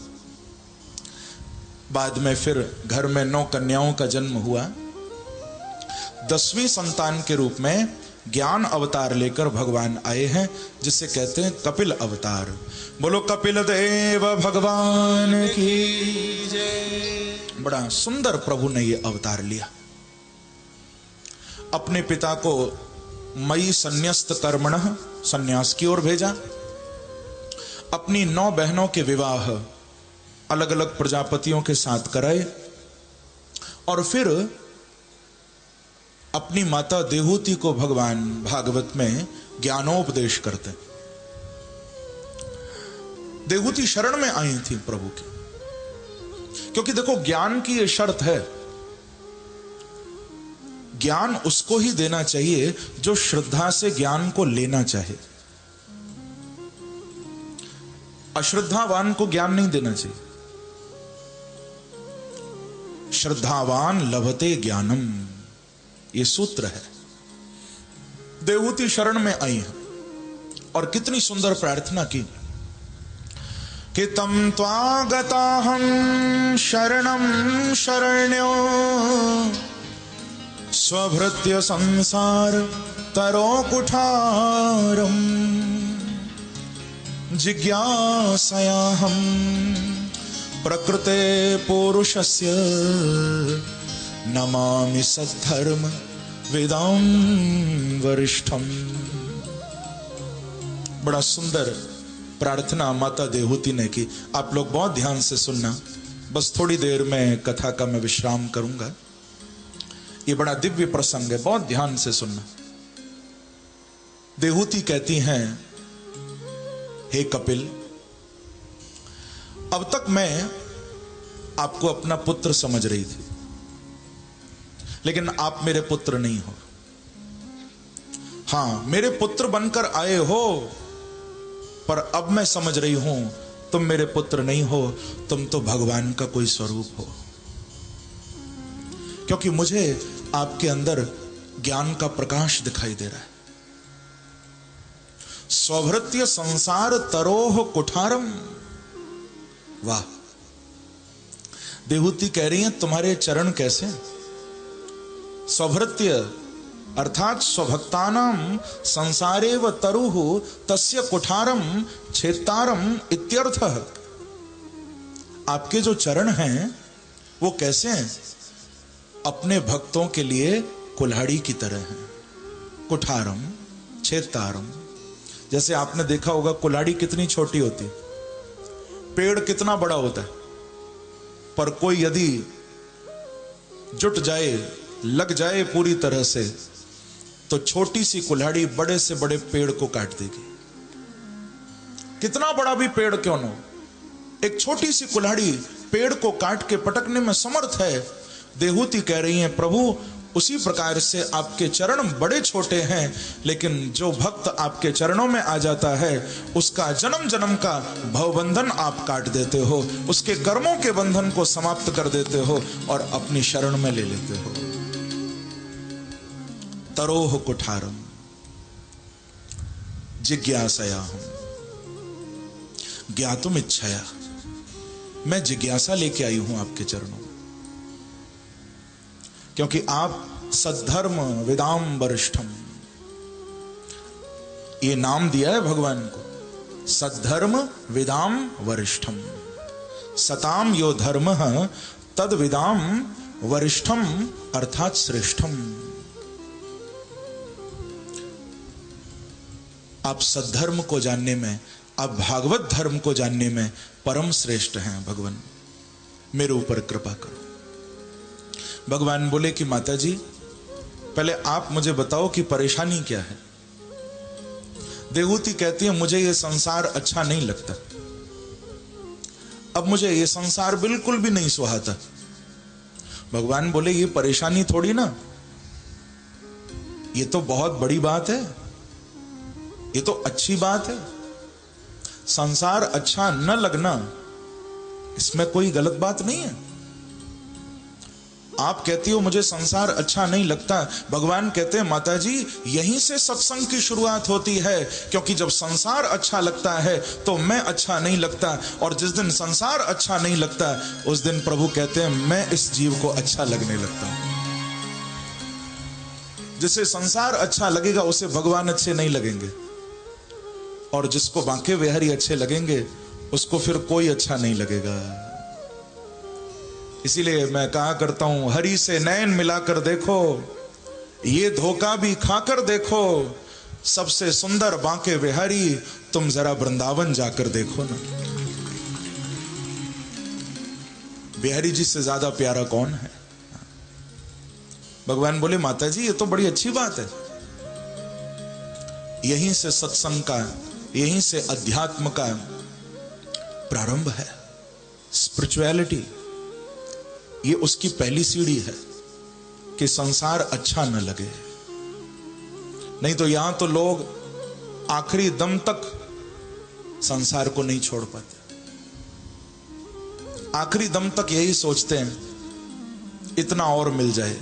बाद में फिर घर में 9 कन्याओं का जन्म हुआ। 10वीं संतान के रूप में ज्ञान अवतार लेकर भगवान आए हैं, जिसे कहते हैं कपिल अवतार। बोलो कपिल देव भगवान की जय। बड़ा सुंदर प्रभु ने ये अवतार लिया। अपने पिता को मई संन्यस्त कर्मणः संन्यास की ओर भेजा। अपनी 9 बहनों के विवाह अलग अलग प्रजापतियों के साथ कराए और फिर अपनी माता देहूति को भगवान भागवत में ज्ञानोपदेश करते। देहूति शरण में आई थी प्रभु की, क्योंकि देखो ज्ञान की यह शर्त है, ज्ञान उसको ही देना चाहिए जो श्रद्धा से ज्ञान को लेना चाहे। अश्रद्धावान को ज्ञान नहीं देना चाहिए। श्रद्धावान लभते ज्ञानम, ये सूत्र है। देहूति शरण में आई है और कितनी सुंदर प्रार्थना की कि तम त्वागताहं शरणं शरण्यो स्वभृत्य संसार तरो कुठारम जिज्ञासयाहं प्रकृते पुरुषस्य नमामि सद्धर्म वेदां वरिष्ठम। बड़ा सुंदर प्रार्थना माता देहूति ने की। आप लोग बहुत ध्यान से सुनना, बस थोड़ी देर में कथा का मैं विश्राम करूंगा। ये बड़ा दिव्य प्रसंग है, बहुत ध्यान से सुनना। देहूति कहती हैं, हे कपिल, अब तक मैं आपको अपना पुत्र समझ रही थी, लेकिन आप मेरे पुत्र नहीं हो। हां, मेरे पुत्र बनकर आए हो, पर अब मैं समझ रही हूं तुम मेरे पुत्र नहीं हो, तुम तो भगवान का कोई स्वरूप हो। क्योंकि मुझे आपके अंदर ज्ञान का प्रकाश दिखाई दे रहा है। स्वभृत्य संसार तरोह कुठारम। वाह, देहूति कह रही हैं तुम्हारे चरण कैसे। स्वभृत्य अर्थात स्वभक्तानाम संसारेव तरुः तस्य कुठारम छेत्तारम इत्यर्थः। आपके जो चरण हैं वो कैसे हैं, अपने भक्तों के लिए कुल्हाड़ी की तरह हैं। कुठारम छेत्तारम, जैसे आपने देखा होगा कुल्हाड़ी कितनी छोटी होती है, पेड़ कितना बड़ा होता है, पर कोई यदि जुट जाए, लग जाए पूरी तरह से, तो छोटी सी कुल्हाड़ी बड़े से बड़े पेड़ को काट देगी। कितना बड़ा भी पेड़ क्यों न हो, एक छोटी सी कुल्हाड़ी पेड़ को काट के पटकने में समर्थ है। देहूति कह रही हैं, प्रभु उसी प्रकार से आपके चरण बड़े छोटे हैं, लेकिन जो भक्त आपके चरणों में आ जाता है उसका जन्म जन्म का भवबंधन आप काट देते हो, उसके कर्मों के बंधन को समाप्त कर देते हो और अपनी शरण में ले लेते हो। तरोह कुठारम जिज्ञासयाहं, ज्ञातुम इच्छया, मैं जिज्ञासा लेके आई हूं आपके चरणों में, क्योंकि आप सद्धर्म विदाम वरिष्ठम, ये नाम दिया है भगवान को, सद्धर्म विदाम वरिष्ठम। सताम यो धर्म तद विदाम वरिष्ठम अर्थात श्रेष्ठम। आप सद्धर्म को जानने में, आप भागवत धर्म को जानने में परम श्रेष्ठ हैं। भगवान मेरे ऊपर कृपा करो। भगवान बोले कि माता जी, पहले आप मुझे बताओ कि परेशानी क्या है। देहूति कहती है, मुझे ये संसार अच्छा नहीं लगता, अब मुझे ये संसार बिल्कुल भी नहीं सुहाता। भगवान बोले, ये परेशानी थोड़ी ना, ये तो बहुत बड़ी बात है, ये तो अच्छी बात है। संसार अच्छा न लगना, इसमें कोई गलत बात नहीं है। आप कहती हो मुझे संसार अच्छा नहीं लगता, भगवान कहते हैं माता जी यहीं से सत्संग की शुरुआत होती है, क्योंकि जब संसार अच्छा लगता है तो मैं अच्छा नहीं लगता, और जिस दिन संसार अच्छा नहीं लगता उस दिन प्रभु कहते हैं मैं इस जीव को अच्छा लगने लगता हूं। जिसे संसार अच्छा लगेगा उसे भगवान अच्छे नहीं लगेंगे, और जिसको बांके बिहारी अच्छे लगेंगे उसको फिर कोई अच्छा नहीं लगेगा। इसीलिए मैं कहा करता हूं हरि से नयन मिलाकर देखो, ये धोखा भी खाकर देखो, सबसे सुंदर बांके बिहारी तुम जरा वृंदावन जाकर देखो ना। बिहारी जी से ज्यादा प्यारा कौन है? भगवान बोले माता जी ये तो बड़ी अच्छी बात है, यहीं से सत्संग का, यहीं से अध्यात्म का प्रारंभ है। स्पिरिचुअलिटी ये उसकी पहली सीढ़ी है कि संसार अच्छा न लगे। नहीं तो यहां तो लोग आखिरी दम तक संसार को नहीं छोड़ पाते, आखिरी दम तक यही सोचते हैं इतना और मिल जाए,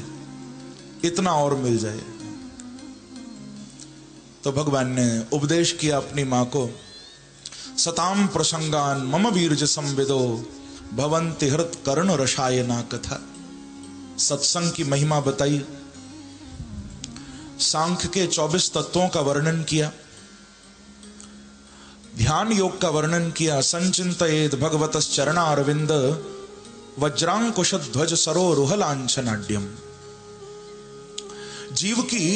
इतना और मिल जाए। तो भगवान ने उपदेश किया अपनी मां को, सताम प्रसंगान मम वीर्ज संविदो भवन्ति हृत कर्ण रसायना कथा। सत्संग की महिमा बताई, सांख्य के 24 तत्वों का वर्णन किया, ध्यान योग का वर्णन किया। संचिंतयेद भगवतस् चरणारविंद वज्रांकुश ध्वज सरो रुहलांछनाड्यम। जीव की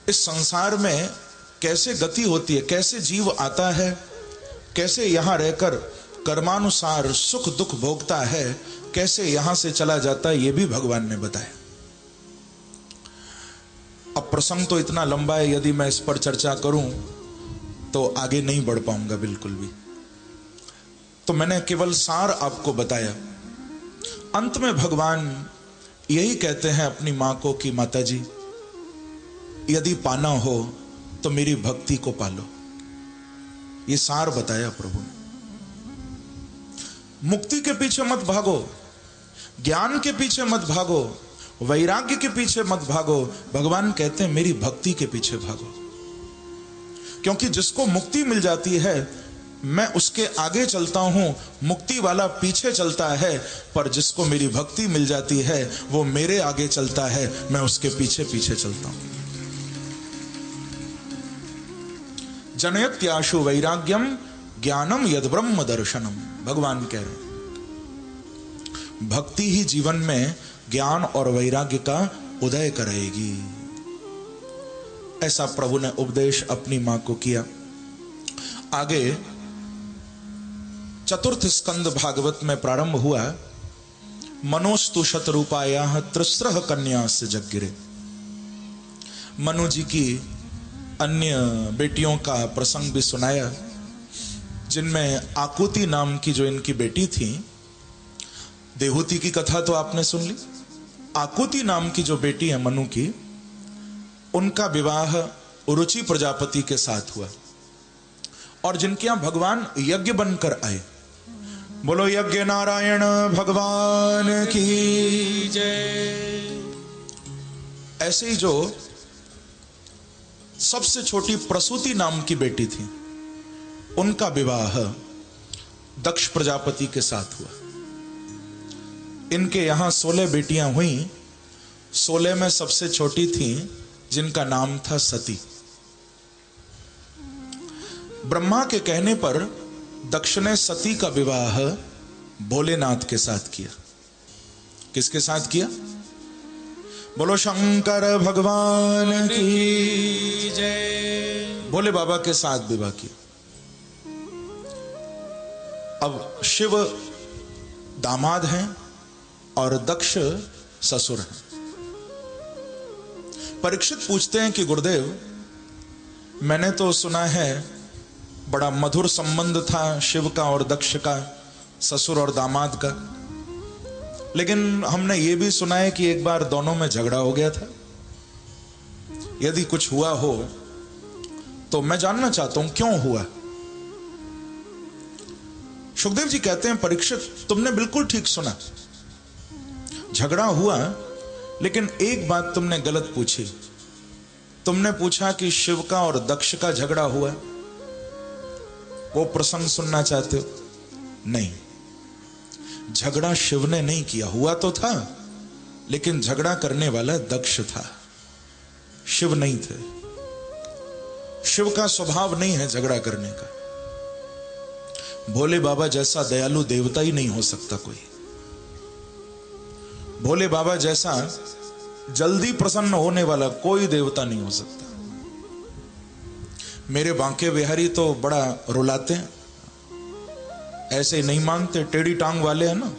इस संसार में कैसे गति होती है, कैसे जीव आता है, कैसे यहां रहकर कर्मानुसार सुख दुख भोगता है, कैसे यहां से चला जाता है, यह भी भगवान ने बताया। अब प्रसंग तो इतना लंबा है, यदि मैं इस पर चर्चा करूं तो आगे नहीं बढ़ पाऊंगा बिल्कुल भी, तो मैंने केवल सार आपको बताया। अंत में भगवान यही कहते हैं अपनी मां को कि माता जी यदि पाना हो तो मेरी भक्ति को पालो। ये सार बताया प्रभु ने। मुक्ति के पीछे मत भागो, ज्ञान के पीछे मत भागो, वैराग्य के पीछे मत भागो, भगवान कहते हैं मेरी भक्ति के पीछे भागो। क्योंकि जिसको मुक्ति मिल जाती है मैं उसके आगे चलता हूं, मुक्ति वाला पीछे चलता है, पर जिसको मेरी भक्ति मिल जाती है वो मेरे आगे चलता है, मैं उसके पीछे पीछे चलता हूं। जनयत्याशु वैराग्यम ज्ञानम यद ब्रह्म दर्शनम। भगवान कह रहे हैं भक्ति ही जीवन में ज्ञान और वैराग्य का उदय कराएगी। ऐसा प्रभु ने उपदेश अपनी मां को किया। आगे चतुर्थ स्कंद भागवत में प्रारंभ हुआ, मनोस्तु शतरूपायाः त्रिस्रः कन्यास्य जग्गिरे। मनु जी की अन्य बेटियों का प्रसंग भी सुनाया, जिनमें आकुति नाम की जो इनकी बेटी थी, देहूति की कथा तो आपने सुन ली, आकुति नाम की जो बेटी है मनु की, उनका विवाह रुचि प्रजापति के साथ हुआ, और जिनके यहां भगवान यज्ञ बनकर आए। बोलो यज्ञ नारायण भगवान की जय। ऐसे ही जो सबसे छोटी प्रसूति नाम की बेटी थी, उनका विवाह दक्ष प्रजापति के साथ हुआ। इनके यहां 16 बेटियां हुई, 16 में सबसे छोटी थी जिनका नाम था सती। ब्रह्मा के कहने पर दक्ष ने सती का विवाह भोलेनाथ के साथ किया। किसके साथ किया? बोलो शंकर भगवान की जय। भोले बाबा के साथ विवाह किया। अब शिव दामाद हैं और दक्ष ससुर हैं। परीक्षित पूछते हैं कि गुरुदेव, मैंने तो सुना है बड़ा मधुर संबंध था शिव का और दक्ष का, ससुर और दामाद का, लेकिन हमने ये भी सुना है कि एक बार दोनों में झगड़ा हो गया था। यदि कुछ हुआ हो तो मैं जानना चाहता हूं क्यों हुआ। सुखदेव जी कहते हैं, परीक्षित तुमने बिल्कुल ठीक सुना, झगड़ा हुआ, लेकिन एक बात तुमने गलत पूछी। तुमने पूछा कि शिव का और दक्ष का झगड़ा हुआ, वो प्रसंग सुनना चाहते हो? नहीं, झगड़ा शिव ने नहीं किया। हुआ तो था, लेकिन झगड़ा करने वाला दक्ष था, शिव नहीं थे। शिव का स्वभाव नहीं है झगड़ा करने का। भोले बाबा जैसा दयालु देवता ही नहीं हो सकता कोई। भोले बाबा जैसा जल्दी प्रसन्न होने वाला कोई देवता नहीं हो सकता। मेरे बांके बिहारी तो बड़ा रुलाते हैं, ऐसे नहीं मानते, टेढ़ी टांग वाले हैं ना,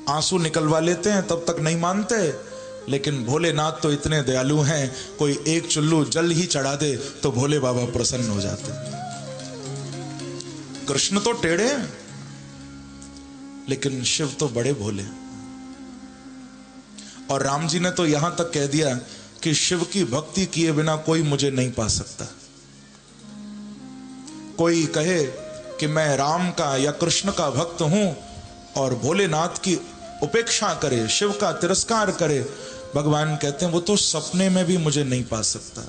आंसू निकलवा लेते हैं तब तक नहीं मानते। लेकिन भोलेनाथ तो इतने दयालु हैं, कोई एक चुल्लू जल ही चढ़ा दे तो भोले बाबा प्रसन्न हो जाते हैं। कृष्ण तो टेढ़े हैं, लेकिन शिव तो बड़े भोले। और राम जी ने तो यहां तक कह दिया कि शिव की भक्ति किए बिना कोई मुझे नहीं पा सकता। कोई कहे कि मैं राम का या कृष्ण का भक्त हूं और भोलेनाथ की उपेक्षा करे, शिव का तिरस्कार करे, भगवान कहते हैं वो तो सपने में भी मुझे नहीं पा सकता।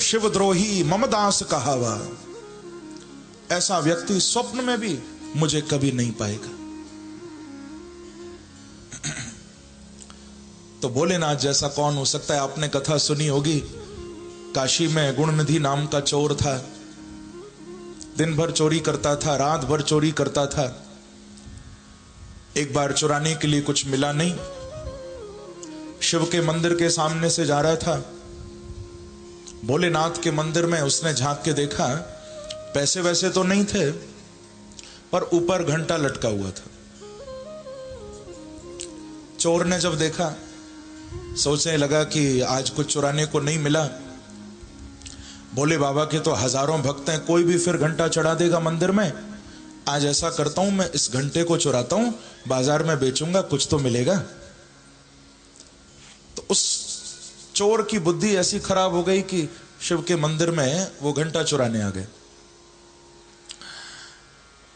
शिवद्रोही मम दास कहावा, ऐसा व्यक्ति स्वप्न में भी मुझे कभी नहीं पाएगा। तो भोलेनाथ जैसा कौन हो सकता है? आपने कथा सुनी होगी, काशी में गुणनिधि नाम का चोर था। दिन भर चोरी करता था, रात भर चोरी करता था। एक बार चुराने के लिए कुछ मिला नहीं, शिव के मंदिर के सामने से जा रहा था। भोलेनाथ के मंदिर में उसने झांक के देखा, पैसे वैसे तो नहीं थे, पर ऊपर घंटा लटका हुआ था। चोर ने जब देखा, सोचने लगा कि आज कुछ चुराने को नहीं मिला, भोले बाबा के तो हजारों भक्त हैं, कोई भी फिर घंटा चढ़ा देगा मंदिर में। आज ऐसा करता हूं, मैं इस घंटे को चुराता हूं, बाजार में बेचूंगा, कुछ तो मिलेगा। तो उस चोर की बुद्धि ऐसी खराब हो गई कि शिव के मंदिर में वो घंटा चुराने आ गए।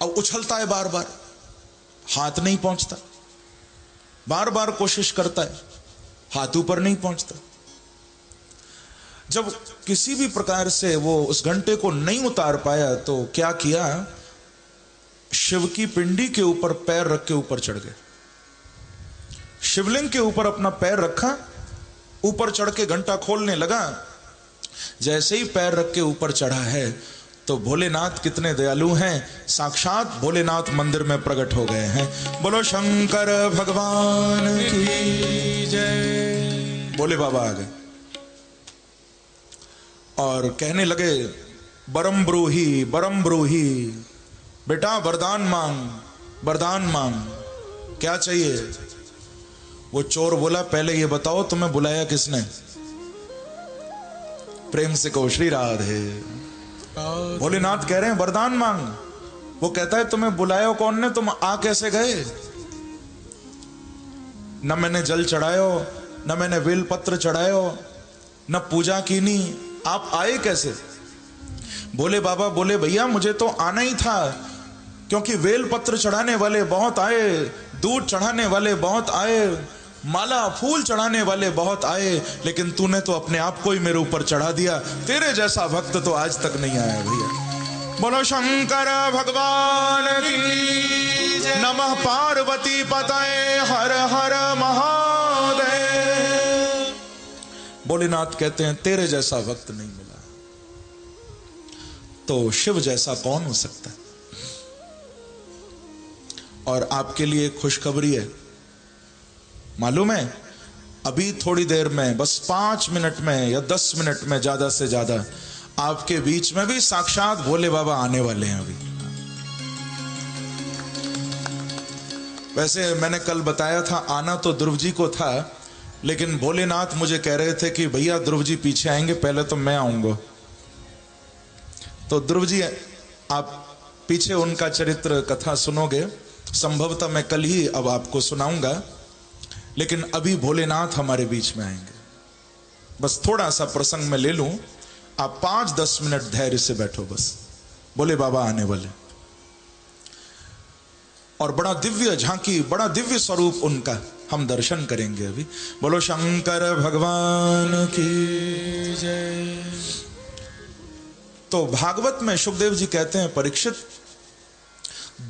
अब उछलता है बार बार, हाथ नहीं पहुंचता, बार बार कोशिश करता है, हाथ ऊपर नहीं पहुंचता। जब किसी भी प्रकार से वो उस घंटे को नहीं उतार पाया तो क्या किया, शिव की पिंडी के ऊपर पैर रख के ऊपर चढ़ गए। शिवलिंग के ऊपर अपना पैर रखा, ऊपर चढ़ के घंटा खोलने लगा। जैसे ही पैर रख के ऊपर चढ़ा है तो भोलेनाथ कितने दयालु हैं, साक्षात भोलेनाथ मंदिर में प्रकट हो गए हैं। बोलो शंकर भगवान की जय। भोले बाबा आ गए और कहने लगे, बरम ब्रूही, बेटा वरदान मांग, वरदान मांग, क्या चाहिए? वो चोर बोला, पहले ये बताओ तुम्हें बुलाया किसने? प्रेम से कहो श्री राधे। भोलेनाथ कह रहे हैं वरदान मांग। वो कहता है तुम्हें बुलाया कौन ने, तुम आ कैसे गए? न मैंने जल चढ़ायो, न मैंने बेल पत्र चढ़ायो, न पूजा की, नहीं, आप आए कैसे? भोले बाबा बोले, भैया मुझे तो आना ही था, क्योंकि बेल पत्र चढ़ाने वाले बहुत आए, दूध चढ़ाने वाले बहुत आए, माला फूल चढ़ाने वाले बहुत आए, लेकिन तूने तो अपने आप को ही मेरे ऊपर चढ़ा दिया। तेरे जैसा भक्त तो आज तक नहीं आया भैया। बोलो शंकर भगवान की जय। नमः पार्वती पतये हर हर महादेव। भोलेनाथ कहते हैं तेरे जैसा भक्त नहीं मिला, तो शिव जैसा कौन हो सकता है? और आपके लिए खुशखबरी है, मालूम है, अभी थोड़ी देर में, बस 5 मिनट में या 10 मिनट में ज्यादा से ज्यादा, आपके बीच में भी साक्षात भोले बाबा आने वाले हैं। अभी वैसे मैंने कल बताया था, आना तो ध्रुव जी को था, लेकिन भोलेनाथ मुझे कह रहे थे कि भैया ध्रुव जी पीछे आएंगे, पहले तो मैं आऊंगा। तो ध्रुव जी आप पीछे उनका चरित्र कथा सुनोगे, संभवतः मैं कल ही अब आपको सुनाऊंगा, लेकिन अभी भोलेनाथ हमारे बीच में आएंगे। बस थोड़ा सा प्रसंग में ले लूं, आप 5-10 मिनट धैर्य से बैठो, बस भोले बाबा आने वाले। और बड़ा दिव्य झांकी, बड़ा दिव्य स्वरूप उनका हम दर्शन करेंगे अभी। बोलो शंकर भगवान की। जय। तो भागवत में सुखदेव जी कहते हैं, परीक्षित,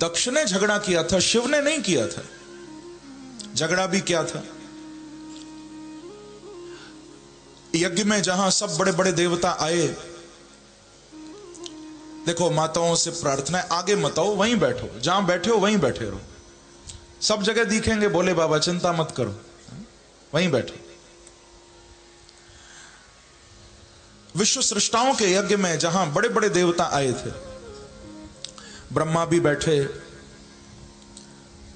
दक्ष ने झगड़ा किया था, शिव ने नहीं किया था। झगड़ा भी क्या था? यज्ञ में जहां सब बड़े बड़े देवता आए, देखो माताओं से प्रार्थना है, आगे मत आओ, वहीं बैठो, जहां बैठे हो वहीं बैठे रहो, सब जगह दिखेंगे भोले बाबा, चिंता मत करो, वहीं बैठो। विश्व सृष्टाओं के यज्ञ में जहां बड़े बड़े देवता आए थे, ब्रह्मा भी बैठे,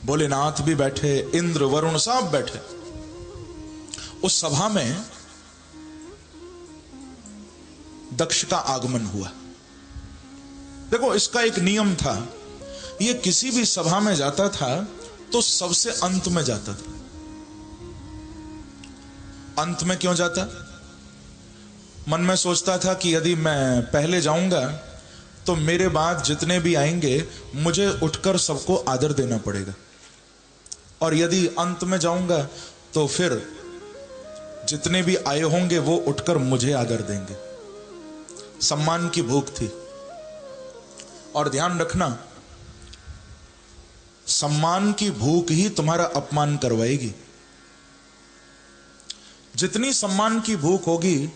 भोलेनाथ भी बैठे, इंद्र वरुण सब बैठे, उस सभा में दक्ष का आगमन हुआ। देखो इसका एक नियम था, ये किसी भी सभा में जाता था तो सबसे अंत में जाता था। अंत में क्यों जाता? मन में सोचता था कि यदि मैं पहले जाऊंगा तो मेरे बाद जितने भी आएंगे मुझे उठकर सबको आदर देना पड़ेगा, और यदि अंत में जाऊंगा तो फिर जितने भी आए होंगे वो उठकर मुझे आदर देंगे। सम्मान की भूख थी। और ध्यान रखना, सम्मान की भूख ही तुम्हारा अपमान करवाएगी। जितनी सम्मान की भूख होगी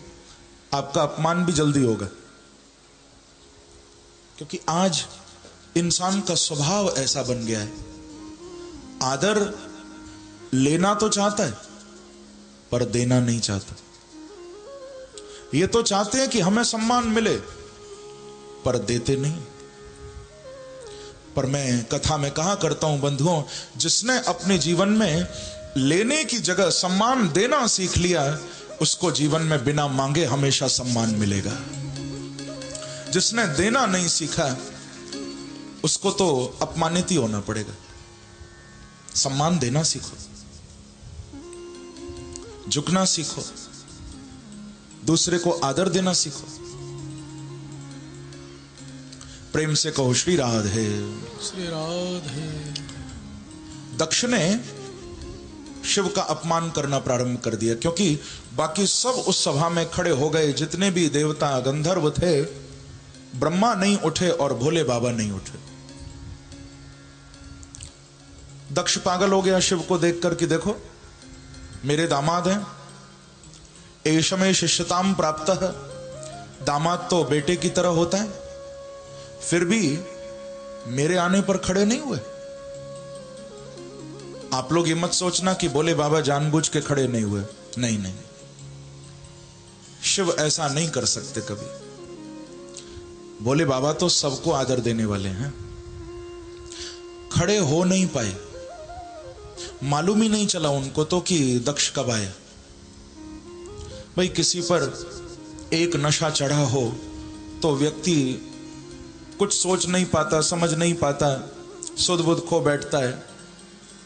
आपका अपमान भी जल्दी होगा, क्योंकि आज इंसान का स्वभाव ऐसा बन गया है, आदर लेना तो चाहता है पर देना नहीं चाहता। ये तो चाहते हैं कि हमें सम्मान मिले पर देते नहीं। पर मैं कथा में कहा करता हूं बंधुओं, जिसने अपने जीवन में लेने की जगह सम्मान देना सीख लिया, उसको जीवन में बिना मांगे हमेशा सम्मान मिलेगा। जिसने देना नहीं सीखा उसको तो अपमानित ही होना पड़ेगा। सम्मान देना सीखो, झुकना सीखो, दूसरे को आदर देना सीखो। प्रेम से कहो श्री राधे। श्री राधे। दक्ष ने शिव का अपमान करना प्रारंभ कर दिया, क्योंकि बाकी सब उस सभा में खड़े हो गए, जितने भी देवता गंधर्व थे, ब्रह्मा नहीं उठे और भोले बाबा नहीं उठे। दक्ष पागल हो गया शिव को देखकर कि देखो मेरे दामाद हैं, एषमे शिष्यताम प्राप्त है, दामाद तो बेटे की तरह होता है, फिर भी मेरे आने पर खड़े नहीं हुए। आप लोग ये मत सोचना कि भोले बाबा जानबूझ के खड़े नहीं हुए, नहीं नहीं, शिव ऐसा नहीं कर सकते कभी। भोले बाबा तो सबको आदर देने वाले हैं, खड़े हो नहीं पाए, मालूम ही नहीं चला उनको तो कि दक्ष कब आया। भाई किसी पर एक नशा चढ़ा हो तो व्यक्ति कुछ सोच नहीं पाता, समझ नहीं पाता, सुध बुध खो बैठता है।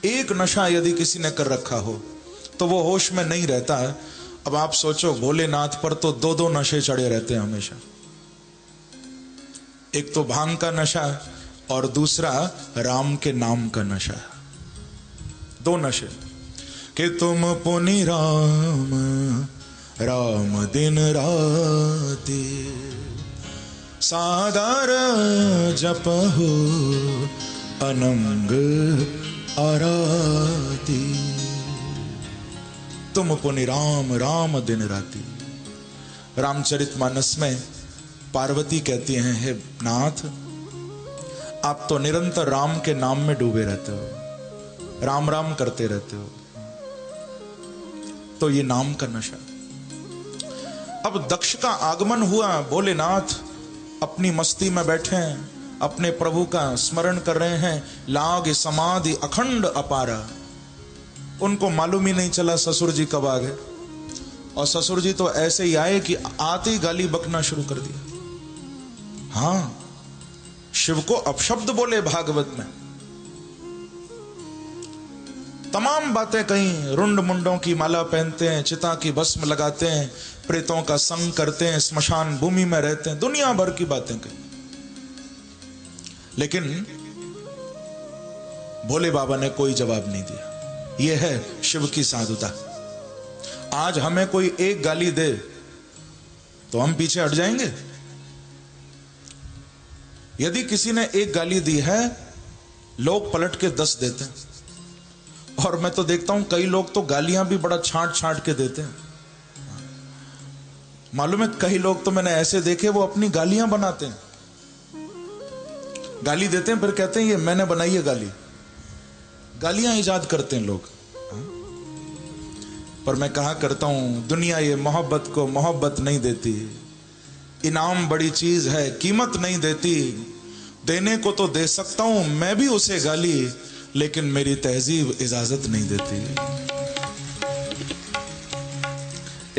एक नशा यदि किसी ने कर रखा हो तो वो होश में नहीं रहता। अब आप सोचो, भोलेनाथ पर तो दो दो नशे चढ़े रहते हैं हमेशा। एक तो भांग का नशा और दूसरा राम के नाम का नशा। दो नशे कि तुम पुनि राम राम दिन राति, सादर जपहु अनंग आराती। तुम पुनि राम राम दिन राति। रामचरितमानस में पार्वती कहती हैं, हे नाथ, आप तो निरंतर राम के नाम में डूबे रहते हो, राम राम करते रहते हो। तो ये नाम का नशा। अब दक्ष का आगमन हुआ, भोलेनाथ अपनी मस्ती में बैठे हैं, अपने प्रभु का स्मरण कर रहे हैं, लाग समाधि अखंड अपारा। उनको मालूम ही नहीं चला ससुर जी कब आ गए, और ससुर जी तो ऐसे ही आए कि आते ही गाली बकना शुरू कर दिया। हाँ, शिव को अपशब्द बोले भागवत में, तमाम बातें कहीं, रुंड मुंडों की माला पहनते हैं, चिता की भस्म लगाते हैं, प्रेतों का संग करते हैं, स्मशान भूमि में रहते हैं, दुनिया भर की बातें कही। लेकिन भोले बाबा ने कोई जवाब नहीं दिया। यह है शिव की साधुता। आज हमें कोई एक गाली दे तो हम पीछे हट जाएंगे। यदि किसी ने एक गाली दी है, लोग पलट के 10 देते हैं। और मैं तो देखता हूं कई लोग तो गालियां भी बड़ा छांट छांट के देते हैं। मालूम है, कई लोग तो मैंने ऐसे देखे वो अपनी गालियां बनाते हैं, गाली देते हैं फिर कहते हैं ये मैंने बनाई है गाली। गालियां इजाद करते हैं लोग। पर मैं कहा करता हूं, दुनिया ये मोहब्बत को मोहब्बत नहीं देती। इनाम बड़ी चीज है, कीमत नहीं देती। देने को तो दे सकता हूं मैं भी उसे गाली, लेकिन मेरी तहजीब इजाजत नहीं देती।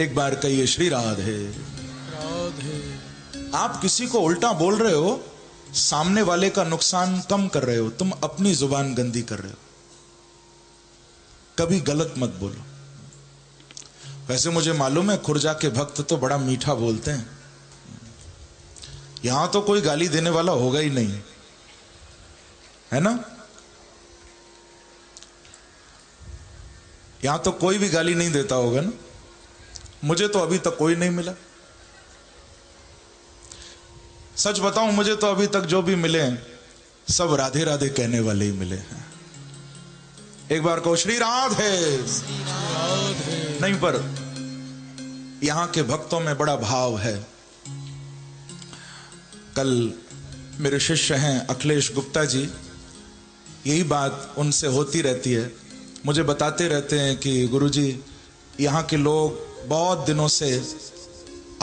एक बार कहिए श्री राधे राधे। आप किसी को उल्टा बोल रहे हो, सामने वाले का नुकसान कम कर रहे हो, तुम अपनी जुबान गंदी कर रहे हो। कभी गलत मत बोलो। वैसे मुझे मालूम है खुर्जा के भक्त तो बड़ा मीठा बोलते हैं। यहां तो कोई गाली देने वाला होगा ही नहीं, है ना? यहां तो कोई भी गाली नहीं देता होगा ना। मुझे तो अभी तक कोई नहीं मिला। सच बताऊं, मुझे तो अभी तक जो भी मिले सब राधे राधे कहने वाले ही मिले हैं। एक बार कहो श्री राधे। नहीं, पर यहां के भक्तों में बड़ा भाव है। कल मेरे शिष्य हैं अखिलेश गुप्ता जी, यही बात उनसे होती रहती है। मुझे बताते रहते हैं कि गुरुजी, यहाँ के लोग बहुत दिनों से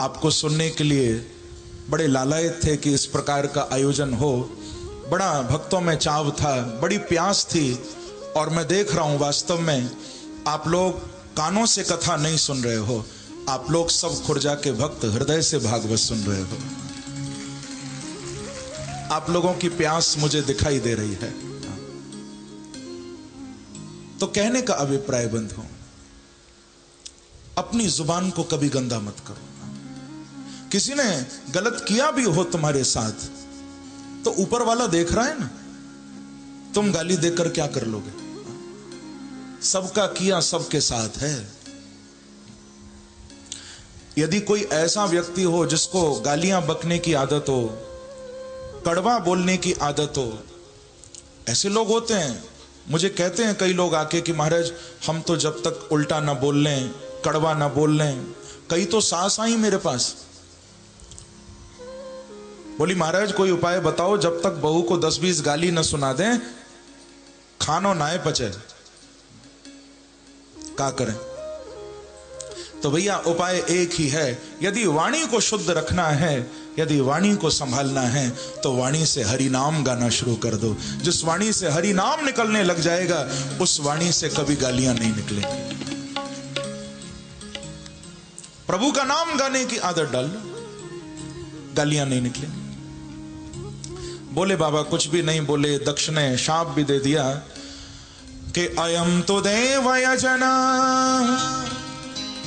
आपको सुनने के लिए बड़े लालायत थे कि इस प्रकार का आयोजन हो। बड़ा भक्तों में चाव था, बड़ी प्यास थी। और मैं देख रहा हूं वास्तव में आप लोग कानों से कथा नहीं सुन रहे हो, आप लोग सब खुर्जा के भक्त हृदय से भागवत सुन रहे हो। आप लोगों की प्यास मुझे दिखाई दे रही है। तो कहने का अभिप्राय बंधु, अपनी जुबान को कभी गंदा मत करो। किसी ने गलत किया भी हो तुम्हारे साथ तो ऊपर वाला देख रहा है ना, तुम गाली देकर क्या कर लोगे? सबका किया सबके साथ है। यदि कोई ऐसा व्यक्ति हो जिसको गालियां बकने की आदत हो, कड़वा बोलने की आदत हो, ऐसे लोग होते हैं। मुझे कहते हैं कई लोग आके कि महाराज हम तो जब तक उल्टा ना बोल लें, कड़वा ना बोल लें। कई तो सास आई मेरे पास, बोली महाराज कोई उपाय बताओ जब तक बहू को 10-20 गाली न सुना दें खानो नाए पचे। क्या करें? तो भैया उपाय एक ही है। यदि वाणी को शुद्ध रखना है, यदि वाणी को संभालना है, तो वाणी से हरि नाम गाना शुरू कर दो। जिस वाणी से हरि नाम निकलने लग जाएगा, उस वाणी से कभी गालियां नहीं निकलेंगी। प्रभु का नाम गाने की आदत डाल लो, गालियां नहीं निकलेंगी। बोले बाबा कुछ भी नहीं बोले, दक्ष ने शाप भी दे दिया कि अयम तो देवयजना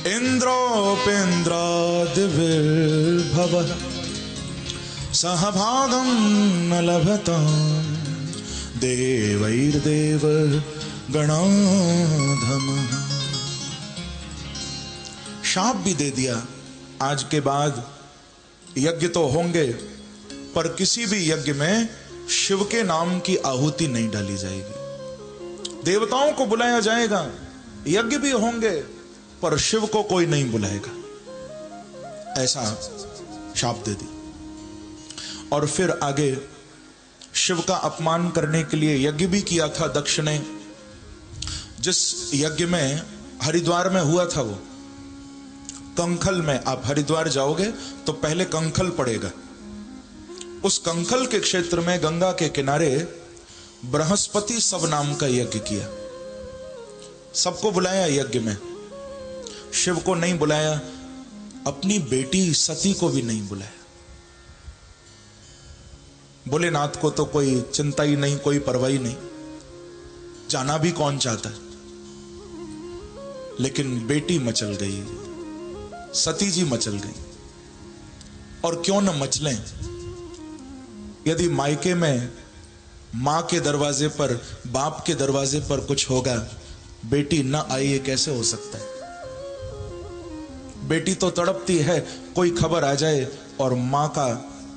इंद्रोपेन्द्रादिर्भवः सहभागं न लभतां देवैर्देव गणाधमः। शाप भी दे दिया, आज के बाद यज्ञ तो होंगे पर किसी भी यज्ञ में शिव के नाम की आहुति नहीं डाली जाएगी। देवताओं को बुलाया जाएगा, यज्ञ भी होंगे पर शिव को कोई नहीं बुलाएगा, ऐसा शाप दे दी। और फिर आगे शिव का अपमान करने के लिए यज्ञ भी किया था दक्ष ने। जिस यज्ञ में हरिद्वार में हुआ था, वो कंखल में, आप हरिद्वार जाओगे तो पहले कंखल पड़ेगा। उस कंखल के क्षेत्र में गंगा के किनारे बृहस्पति सब नाम का यज्ञ किया। सबको बुलाया यज्ञ में, शिव को नहीं बुलाया, अपनी बेटी सती को भी नहीं बुलाया। भोलेनाथ को तो कोई चिंता ही नहीं, कोई परवाह ही नहीं, जाना भी कौन चाहता है। लेकिन बेटी मचल गई, सती जी मचल गई। और क्यों न मचलें? यदि मायके में मां के दरवाजे पर, बाप के दरवाजे पर कुछ होगा बेटी न आई ये कैसे हो सकता है? बेटी तो तड़पती है कोई खबर आ जाए और मां का,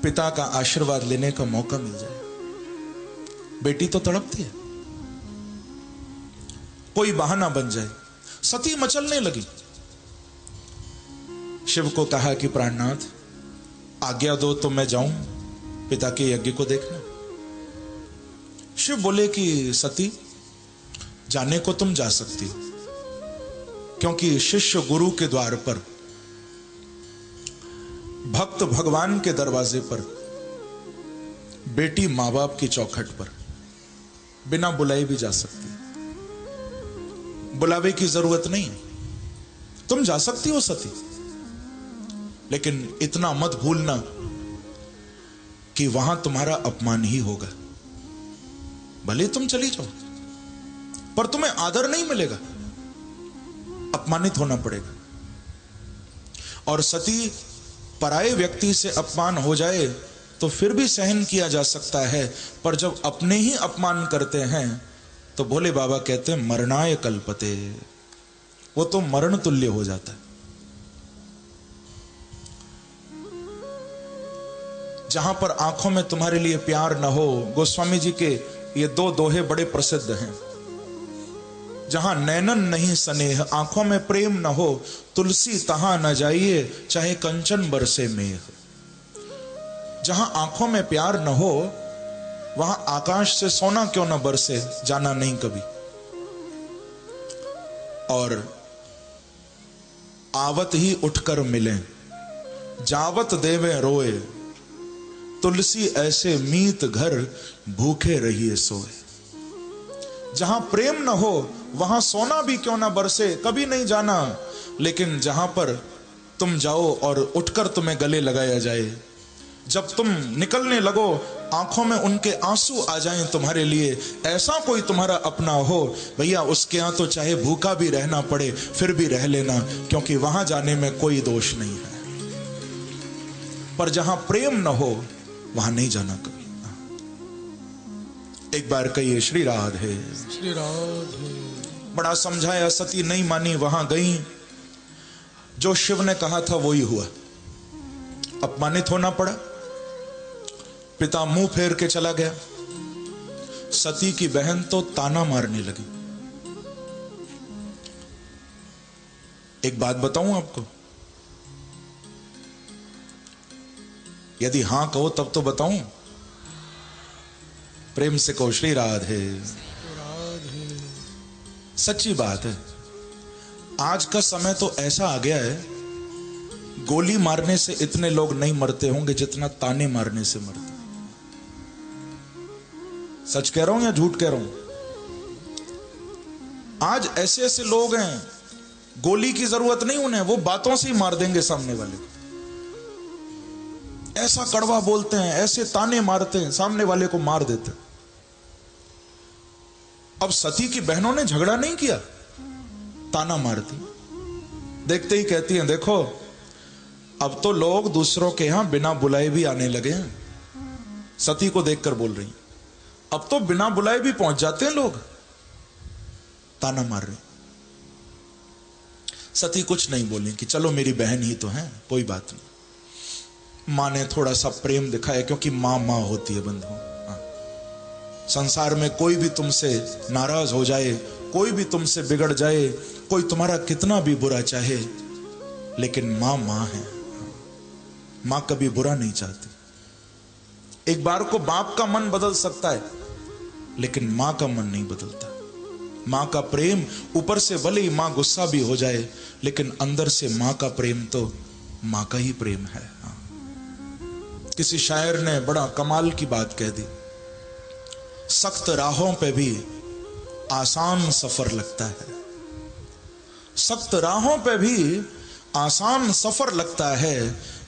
पिता का आशीर्वाद लेने का मौका मिल जाए। बेटी तो तड़पती है, कोई बहाना बन जाए। सती मचलने लगी। शिव को कहा कि प्राणनाथ आज्ञा दो तो मैं जाऊं पिता के यज्ञ को देखने। शिव बोले कि सती जाने को तुम जा सकती हो, क्योंकि शिष्य गुरु के द्वार पर, भक्त भगवान के दरवाजे पर, बेटी मां बाप की चौखट पर बिना बुलाए भी जा सकती है। बुलावे की जरूरत नहीं है, तुम जा सकती हो सती। लेकिन इतना मत भूलना कि वहां तुम्हारा अपमान ही होगा। भले तुम चली जाओ पर तुम्हें आदर नहीं मिलेगा, अपमानित होना पड़ेगा। और सती पराये व्यक्ति से अपमान हो जाए तो फिर भी सहन किया जा सकता है, पर जब अपने ही अपमान करते हैं तो भोले बाबा कहते हैं मरणाय कल्पते, वो तो मरण तुल्य हो जाता है। जहां पर आंखों में तुम्हारे लिए प्यार न हो, गोस्वामी जी के ये दो दोहे बड़े प्रसिद्ध हैं। जहां नैनन नहीं स्नेह, आंखों में प्रेम न हो, तुलसी तहां न जाइए चाहे कंचन बरसे मेघ। जहां आंखों में प्यार न हो वहां आकाश से सोना क्यों न बरसे, जाना नहीं कभी। और आवत ही उठकर मिले, जावत देवे रोए, तुलसी ऐसे मीत घर भूखे रहिए सोए। जहां प्रेम न हो वहां सोना भी क्यों ना बरसे, कभी नहीं जाना। लेकिन जहां पर तुम जाओ और उठकर तुम्हें गले लगाया जाए, जब तुम निकलने लगो आंखों में उनके आंसू आ जाएं तुम्हारे लिए, ऐसा कोई तुम्हारा अपना हो, भैया उसके यहां तो चाहे भूखा भी रहना पड़े फिर भी रह लेना, क्योंकि वहां जाने में कोई दोष नहीं है। पर जहां प्रेम न हो वहां नहीं जाना कभी। एक बार कहिए श्री राधे। श्री राधे। बड़ा समझाया, सती नहीं मानी, वहां गई। जो शिव ने कहा था वही हुआ, अपमानित होना पड़ा। पिता मुंह फेर के चला गया। सती की बहन तो ताना मारने लगी। एक बात बताऊं आपको, यदि हां कहो तब तो बताऊं, प्रेम से कहो श्री राधे। सच्ची बात है, आज का समय तो ऐसा आ गया है, गोली मारने से इतने लोग नहीं मरते होंगे जितना ताने मारने से मरते। सच कह रहा हूं या झूठ कह रहा हूं? आज ऐसे ऐसे लोग हैं, गोली की जरूरत नहीं उन्हें, वो बातों से ही मार देंगे सामने वाले को। ऐसा कड़वा बोलते हैं, ऐसे ताने मारते हैं, सामने वाले को मार देते। अब सती की बहनों ने झगड़ा नहीं किया, ताना मारती, देखते ही कहती हैं देखो अब तो लोग दूसरों के यहां बिना बुलाए भी आने लगे हैं। सती को देखकर बोल रही, अब तो बिना बुलाए भी पहुंच जाते हैं लोग, ताना मार रहे। सती कुछ नहीं बोली कि चलो मेरी बहन ही तो है, कोई बात नहीं। मां ने थोड़ा सा प्रेम दिखाया, क्योंकि मां मां होती है बंधुओं। संसार में कोई भी तुमसे नाराज हो जाए, कोई भी तुमसे बिगड़ जाए, कोई तुम्हारा कितना भी बुरा चाहे, लेकिन मां मां है। मां कभी बुरा नहीं चाहती। एक बार को बाप का मन बदल सकता है, लेकिन मां का मन नहीं बदलता। मां का प्रेम, ऊपर से भले ही मां गुस्सा भी हो जाए, लेकिन अंदर से मां का प्रेम तो मां का ही प्रेम है। किसी शायर ने बड़ा कमाल की बात कह दी, सख्त राहों पे भी आसान सफर लगता है। सख्त राहों पे भी आसान सफर लगता है,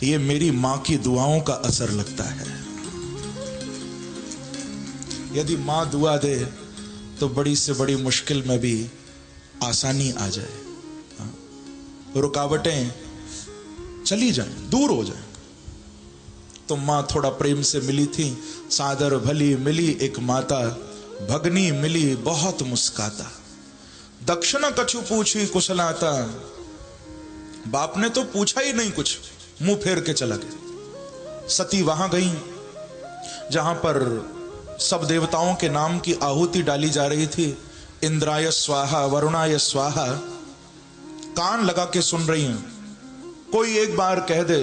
ये मेरी मां की दुआओं का असर लगता है। यदि मां दुआ दे तो बड़ी से बड़ी मुश्किल में भी आसानी आ जाए, रुकावटें चली जाएं, दूर हो जाएं। तो मां थोड़ा प्रेम से मिली थी, सादर भली मिली एक माता, भगनी मिली बहुत मुस्काता, दक्षिणा कछु पूछी कुशलाता, बाप ने तो पूछा ही नहीं कुछ, मुंह फेर के चला गया। सती वहां गई जहां पर सब देवताओं के नाम की आहुति डाली जा रही थी। इंद्राय स्वाहा, वरुणाय स्वाहा, कान लगा के सुन रही हैं। कोई एक बार कह दे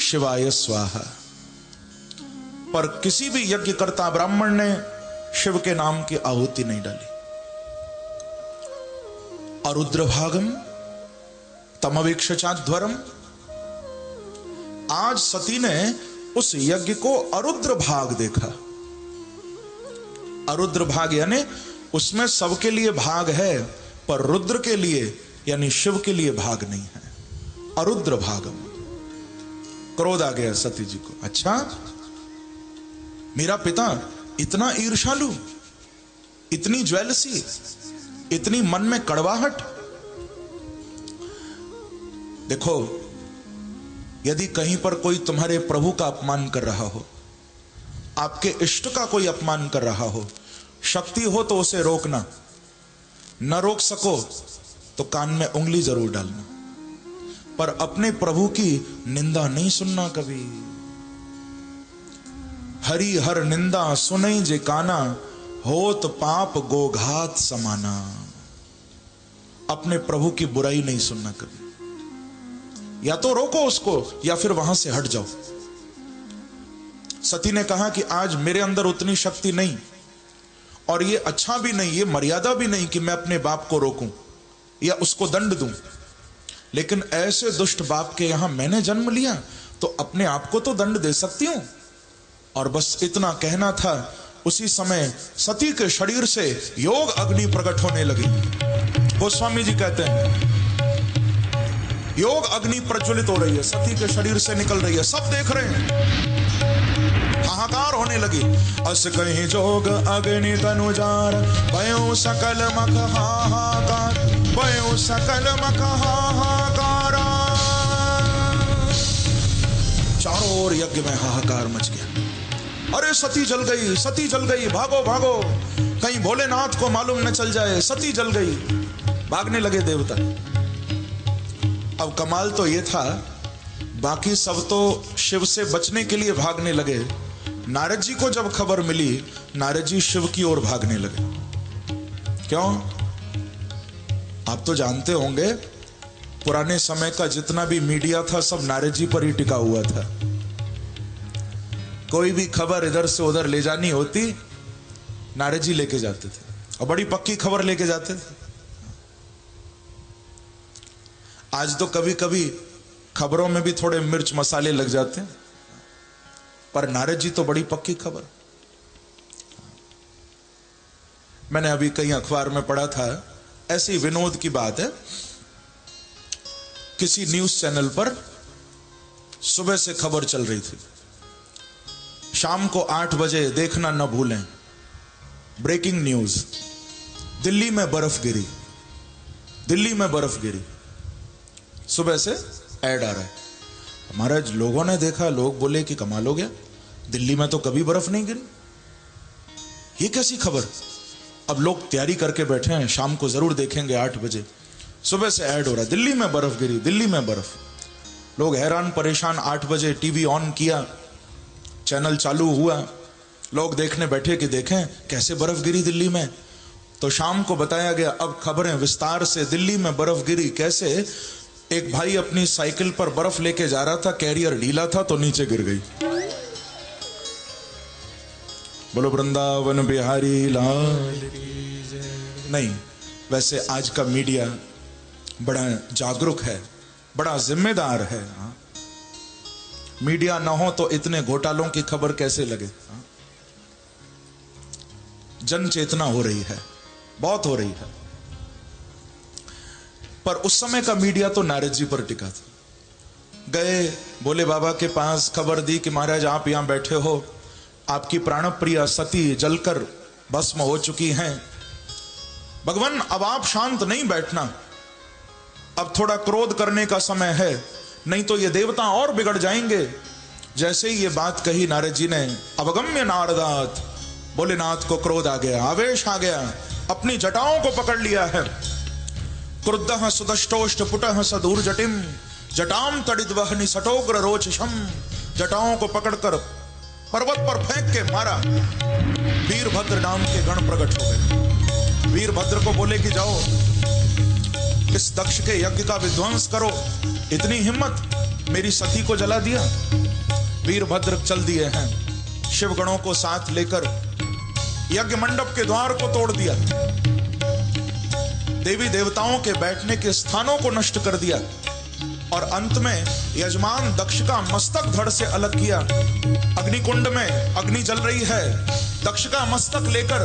शिवाय स्वाहा, पर किसी भी यज्ञकर्ता ब्राह्मण ने शिव के नाम की आहुति नहीं डाली। अरुद्रभागम तमवीक्षचाध्वरम, आज सती ने उस यज्ञ को अरुद्र भाग देखा। अरुद्र भाग यानी उसमें सबके लिए भाग है, पर रुद्र के लिए यानी शिव के लिए भाग नहीं है। अरुद्र भागम। क्रोध आ गया सती जी को। अच्छा, मेरा पिता इतना ईर्ष्यालु, इतनी ज्वेलसी, इतनी मन में कड़वाहट। देखो, यदि कहीं पर कोई तुम्हारे प्रभु का अपमान कर रहा हो, आपके इष्ट का कोई अपमान कर रहा हो, शक्ति हो तो उसे रोकना, न रोक सको तो कान में उंगली जरूर डालना, पर अपने प्रभु की निंदा नहीं सुनना कभी। हरि हर निंदा सुनई जे काना, होत पाप गोघात समाना। अपने प्रभु की बुराई नहीं सुनना कभी। या तो रोको उसको या फिर वहां से हट जाओ। सती ने कहा कि आज मेरे अंदर उतनी शक्ति नहीं, और ये अच्छा भी नहीं, ये मर्यादा भी नहीं कि मैं अपने बाप को रोकूं या उसको दंड दूं। लेकिन ऐसे दुष्ट बाप के यहां मैंने जन्म लिया तो अपने आप को तो दंड दे सकती हूं। और बस इतना कहना था, उसी समय सती के शरीर से योग अग्नि प्रकट होने लगी। गोस्वामी जी कहते हैं योग अग्नि प्रज्वलित हो रही है, सती के शरीर से निकल रही है, सब देख रहे हैं। हाहाकार होने लगी। अस कहीं जोग अग्नि तनुजार, भयो सकल मख हाहाकार, भयो सकल मख हाहाकार। चारों ओर यज्ञ में हाहाकार मच गया। अरे सती जल गई, सती जल गई, भागो भागो, कहीं भोलेनाथ को मालूम न चल जाए, सती जल गई। भागने लगे देवता। अब कमाल तो ये था, बाकी सब तो शिव से बचने के लिए भागने लगे। नारद जी को जब खबर मिली, नारद जी शिव की ओर भागने लगे। क्यों? आप तो जानते होंगे, पुराने समय का जितना भी मीडिया था सब नारद जी पर ही टिका हुआ था। कोई भी खबर इधर से उधर ले जानी होती, नारद जी लेके जाते थे, और बड़ी पक्की खबर लेके जाते थे। आज तो कभी कभी खबरों में भी थोड़े मिर्च मसाले लग जाते हैं, पर नारद जी तो बड़ी पक्की खबर। मैंने अभी कहीं अखबार में पढ़ा था, ऐसी विनोद की बात है, किसी न्यूज चैनल पर सुबह से खबर चल रही थी, शाम को 8 बजे देखना न भूलें, ब्रेकिंग न्यूज, दिल्ली में बर्फ गिरी, दिल्ली में बर्फ गिरी। सुबह से ऐड आ रहा है। हमारे लोगों ने देखा, लोग बोले कि कमाल हो गया, दिल्ली में तो कभी बर्फ नहीं गिरी, ये कैसी खबर। अब लोग तैयारी करके बैठे हैं, शाम को जरूर देखेंगे 8 बजे। सुबह से ऐड हो रहा है, दिल्ली में बर्फ गिरी, दिल्ली में बर्फ। लोग हैरान परेशान, 8 बजे टीवी ऑन किया, चैनल चालू हुआ, लोग देखने बैठे कि देखें कैसे बर्फ गिरी दिल्ली में। तो शाम को बताया गया, अब खबरें विस्तार से, दिल्ली में बर्फ गिरी कैसे। एक भाई अपनी साइकिल पर बर्फ लेके जा रहा था, कैरियर ढीला था तो नीचे गिर गई। बोलो वृंदावन बिहारी लाल। नहीं, वैसे आज का मीडिया बड़ा जागरूक है, बड़ा जिम्मेदार है। मीडिया ना हो तो इतने घोटालों की खबर कैसे लगे। जन चेतना हो रही है, बहुत हो रही है। पर उस समय का मीडिया तो नारद जी पर टिका था। गए भोले बाबा के पास, खबर दी कि महाराज आप यहां बैठे हो, आपकी प्राणप्रिया सती जलकर भस्म हो चुकी हैं। भगवान अब आप शांत नहीं बैठना, अब थोड़ा क्रोध करने का समय है, नहीं तो ये देवता और बिगड़ जाएंगे। जैसे ही ये बात कही नारद जी ने, अवगम्य नारदात, भोलेनाथ को क्रोध आ गया, आवेश आ गया। अपनी जटाओं को पकड़ लिया है। क्रुद्धः सुदष्टोष्ट पुटः सदूर्जटिम जटाम तड़िद्वहनि सटोग्र रोचशम। जटाओं को पकड़कर पर्वत पर फेंक के मारा। वीरभद्र नाम के गण प्रकट हो गए। वीरभद्र को बोले कि जाओ इस दक्ष के यज्ञ का विध्वंस करो। इतनी हिम्मत, मेरी सती को जला दिया। वीरभद्र चल दिए हैं, शिवगणों को साथ लेकर यज्ञ मंडप के द्वार को तोड़ दिया, देवी देवताओं के बैठने के स्थानों को नष्ट कर दिया और अंत में यजमान दक्ष का मस्तक धड़ से अलग किया। अग्निकुंड में अग्नि जल रही है, दक्ष का मस्तक लेकर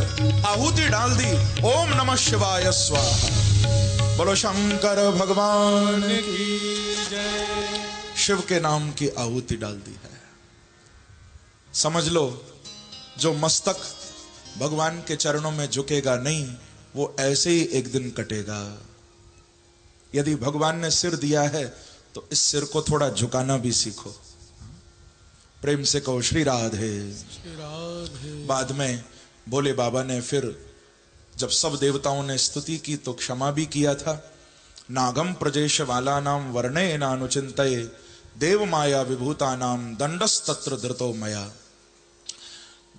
आहुति डाल दी। ओम नमः शिवाय स्वाहा। बोलो शंकर भगवान की जय। शिव के नाम की आहुति डाल दी है। समझ लो, जो मस्तक भगवान के चरणों में झुकेगा नहीं, वो ऐसे ही एक दिन कटेगा। यदि भगवान ने सिर दिया है तो इस सिर को थोड़ा झुकाना भी सीखो। प्रेम से कहो श्री राधे। श्री राधे। बाद में भोले बाबा ने फिर जब सब देवताओं ने स्तुति की तो क्षमा भी किया था। नागम प्रजेश वाला नाम वर्णे नानुचिंतये देव माया विभूता नाम दंडस तत्र धृतो मया।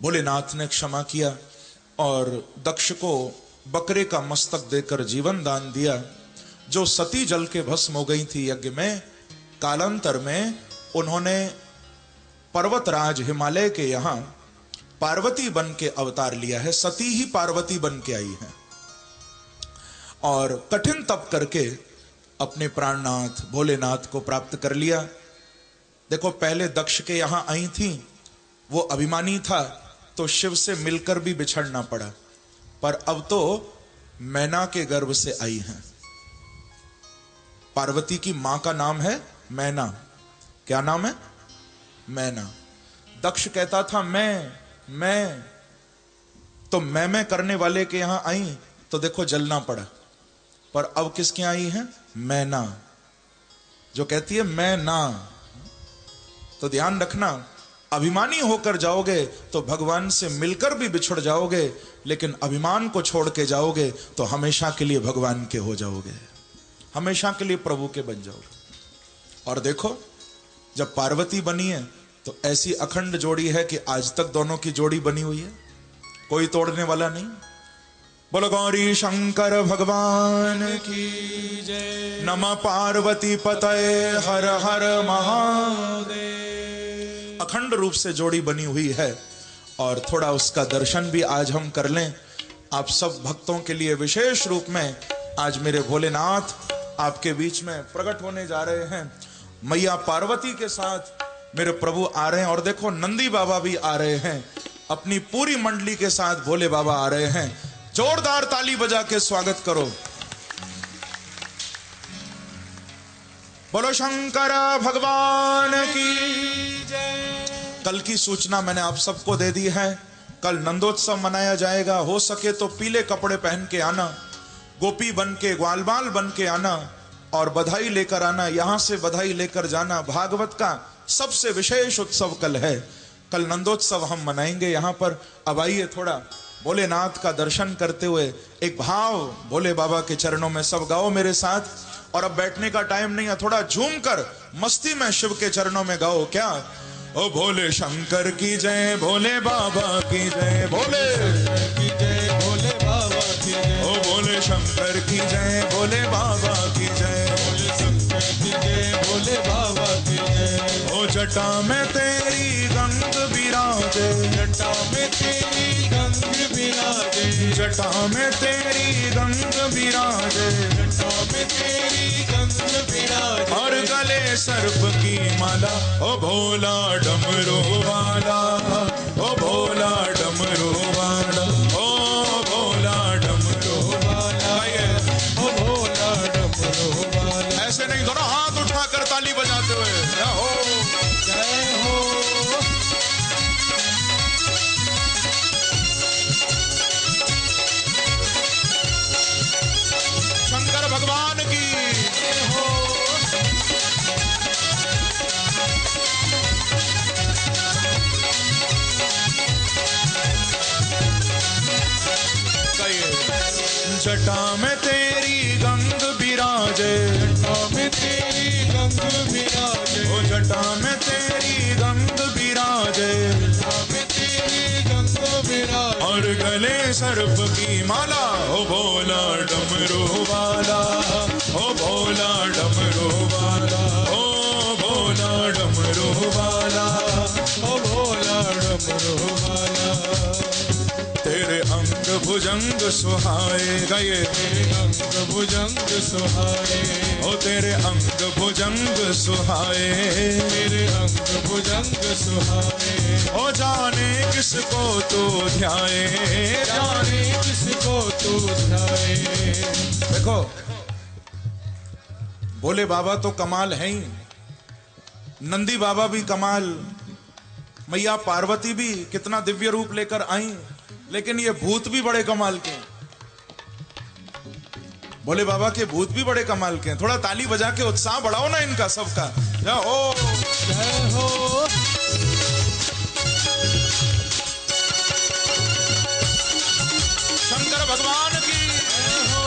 भोलेनाथ ने क्षमा किया और दक्ष को बकरे का मस्तक देकर जीवन दान दिया। जो सती जल के भस्म हो गई थी यज्ञ में, कालांतर में उन्होंने पर्वतराज हिमालय के यहां पार्वती बन के अवतार लिया है। सती ही पार्वती बन के आई है और कठिन तप करके अपने प्राणनाथ भोलेनाथ को प्राप्त कर लिया। देखो, पहले दक्ष के यहां आई थी, वो अभिमानी था तो शिव से मिलकर भी बिछड़ना पड़ा, पर अब तो मैना के गर्भ से आई हैं। पार्वती की मां का नाम है मैना। क्या नाम है? मैना। दक्ष कहता था मैं तो मैं करने वाले के यहां आई तो देखो जलना पड़ा, पर अब किसके आई है? मैना, जो कहती है मैं ना। तो ध्यान रखना, अभिमानी होकर जाओगे तो भगवान से मिलकर भी बिछड़ जाओगे, लेकिन अभिमान को छोड़ के जाओगे तो हमेशा के लिए भगवान के हो जाओगे, हमेशा के लिए प्रभु के बन जाओगे। और देखो, जब पार्वती बनी है तो ऐसी अखंड जोड़ी है कि आज तक दोनों की जोड़ी बनी हुई है, कोई तोड़ने वाला नहीं। बोलो गौरी शंकर भगवान की जय। नमः पार्वती पतये हर हर महादेव। अखंड रूप से जोड़ी बनी हुई है और थोड़ा उसका दर्शन भी आज हम कर लें। आप सब भक्तों के लिए विशेष रूप में आज मेरे भोलेनाथ आपके बीच में प्रकट होने जा रहे हैं। मैया पार्वती के साथ मेरे प्रभु आ रहे हैं और देखो नंदी बाबा भी आ रहे हैं, अपनी पूरी मंडली के साथ भोले बाबा आ रहे हैं। जोरदार ताली बजा के स्वागत करो। बोलो शंकर भगवान की जय। कल की सूचना मैंने आप सबको दे दी है। कल नंदोत्सव मनाया जाएगा। हो सके तो पीले कपड़े पहन के आना, गोपी बन के, ग्वालबाल बन के आना और बधाई लेकर आना। यहां से बधाई लेकर जाना। भागवत का सबसे विशेष उत्सव कल है। कल नंदोत्सव हम मनाएंगे यहां पर। अब आइए थोड़ा भोलेनाथ का दर्शन करते हुए एक भाव भोले बाबा के चरणों में सब गाओ मेरे साथ। और अब बैठने का टाइम नहीं है, थोड़ा झूम कर मस्ती में शिव के चरणों में गाओ। क्या? ओ भोले शंकर की जय, भोले बाबा की जय, भोले शंकर की जय, भोले बाबा की जय। ओ भोले शंकर की जय, भोले बाबा की जय, भोले शंकर की जय, भोले बाबा की जय। ओ जटा में तेरी गंग विराजे, जटा में तेरी गंग विराजे, जटा में तेरी गंग विराजे, जटा में तेरी गंग विराजे। और गले सर्प की माला, ओ भोला डमरू वाला, ओ भोला डमरू वाला, ओ भोला डमरू वाला, ओ भोला डमरू वाला। ऐसे नहीं, दोनों हाथ उठाकर ताली बजाते हुए जय हो, जय हो। शंकर भगवान की जय हो। जटा में तेरी गंग बिराजे, जटा में तेरी गंग बिराजे, ओ जटा में तेरी गंग बिराजे, जटा में तेरी गंग बिराजे, और गले सर्प की माला, ओ भोला डमरू वाला, ओ भोला डमरू वाला, ओ भोला डमरू वाला, ओ भोला डमरू वाला। तेरे अंग भुजंग सुहाए गए, तेरे अंग भुजंग सुहाए, ओ तेरे अंग भुजंग सुहाए, तेरे अंग भुजंग सुहाए। ओ जाने किसको तू ध्याए, जाने किसको तू ध्याए। देखो भोले बाबा तो कमाल है ही, नंदी बाबा भी कमाल, मैया पार्वती भी कितना दिव्य रूप लेकर आई, लेकिन ये भूत भी बड़े कमाल के हैं। भोले बाबा के भूत भी बड़े कमाल के हैं। थोड़ा ताली बजा के उत्साह बढ़ाओ ना इनका सबका। जय हो जय हो। शंकर भगवान की जय हो।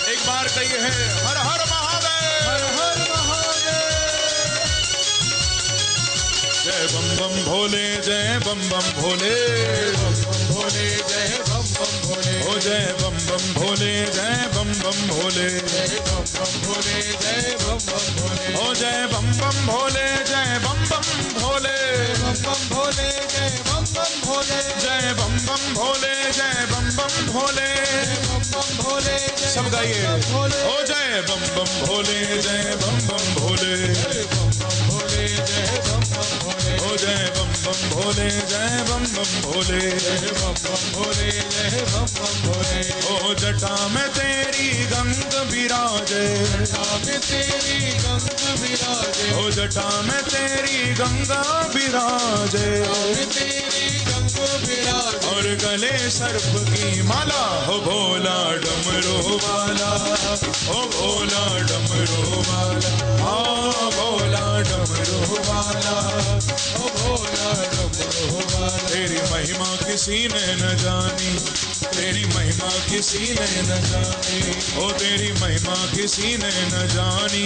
एक बार कहिए है हर हर महादेव, हर हर महादेव। जय बम बम भोले, जय बम बम भोले, बम बम भोले, जय बम बम भोले। ओ जय बम बम भोले, जय बम बम भोले, जय बम बम भोले, जय बम बम भोले। ओ जय बम बम भोले, जय बम बम भोले, बम बम भोले, जय बम बम भोले। जय बम बम भोले, जय बम बम भोले, बम बम भोले, जय सब गाइए। बम बम भोले। ओ जय बम बम भोले, जय बम बम भोले, जय बम बम भोले, जय बम बम भोले। ओ जय बम बम भोले, जय बम बम भोले, जय बम बम भोले, जय बम बम भोले। ओ जटा में तेरी गंग बिराजे, जटा में तेरी गंग बिराजे, ओ जटा में तेरी गंगा बिराजे, में तेरी गंग बिराजे। और गले सर्प की माला, हो भोला डमरू वाला, ओ भोला डमरू वाला, आ भोला डमरू वाला, ओ भोला डमरू वाला। तेरी महिमा किसी ने न जानी, तेरी महिमा किसी ने न जानी, ओ तेरी महिमा किसी ने न जानी,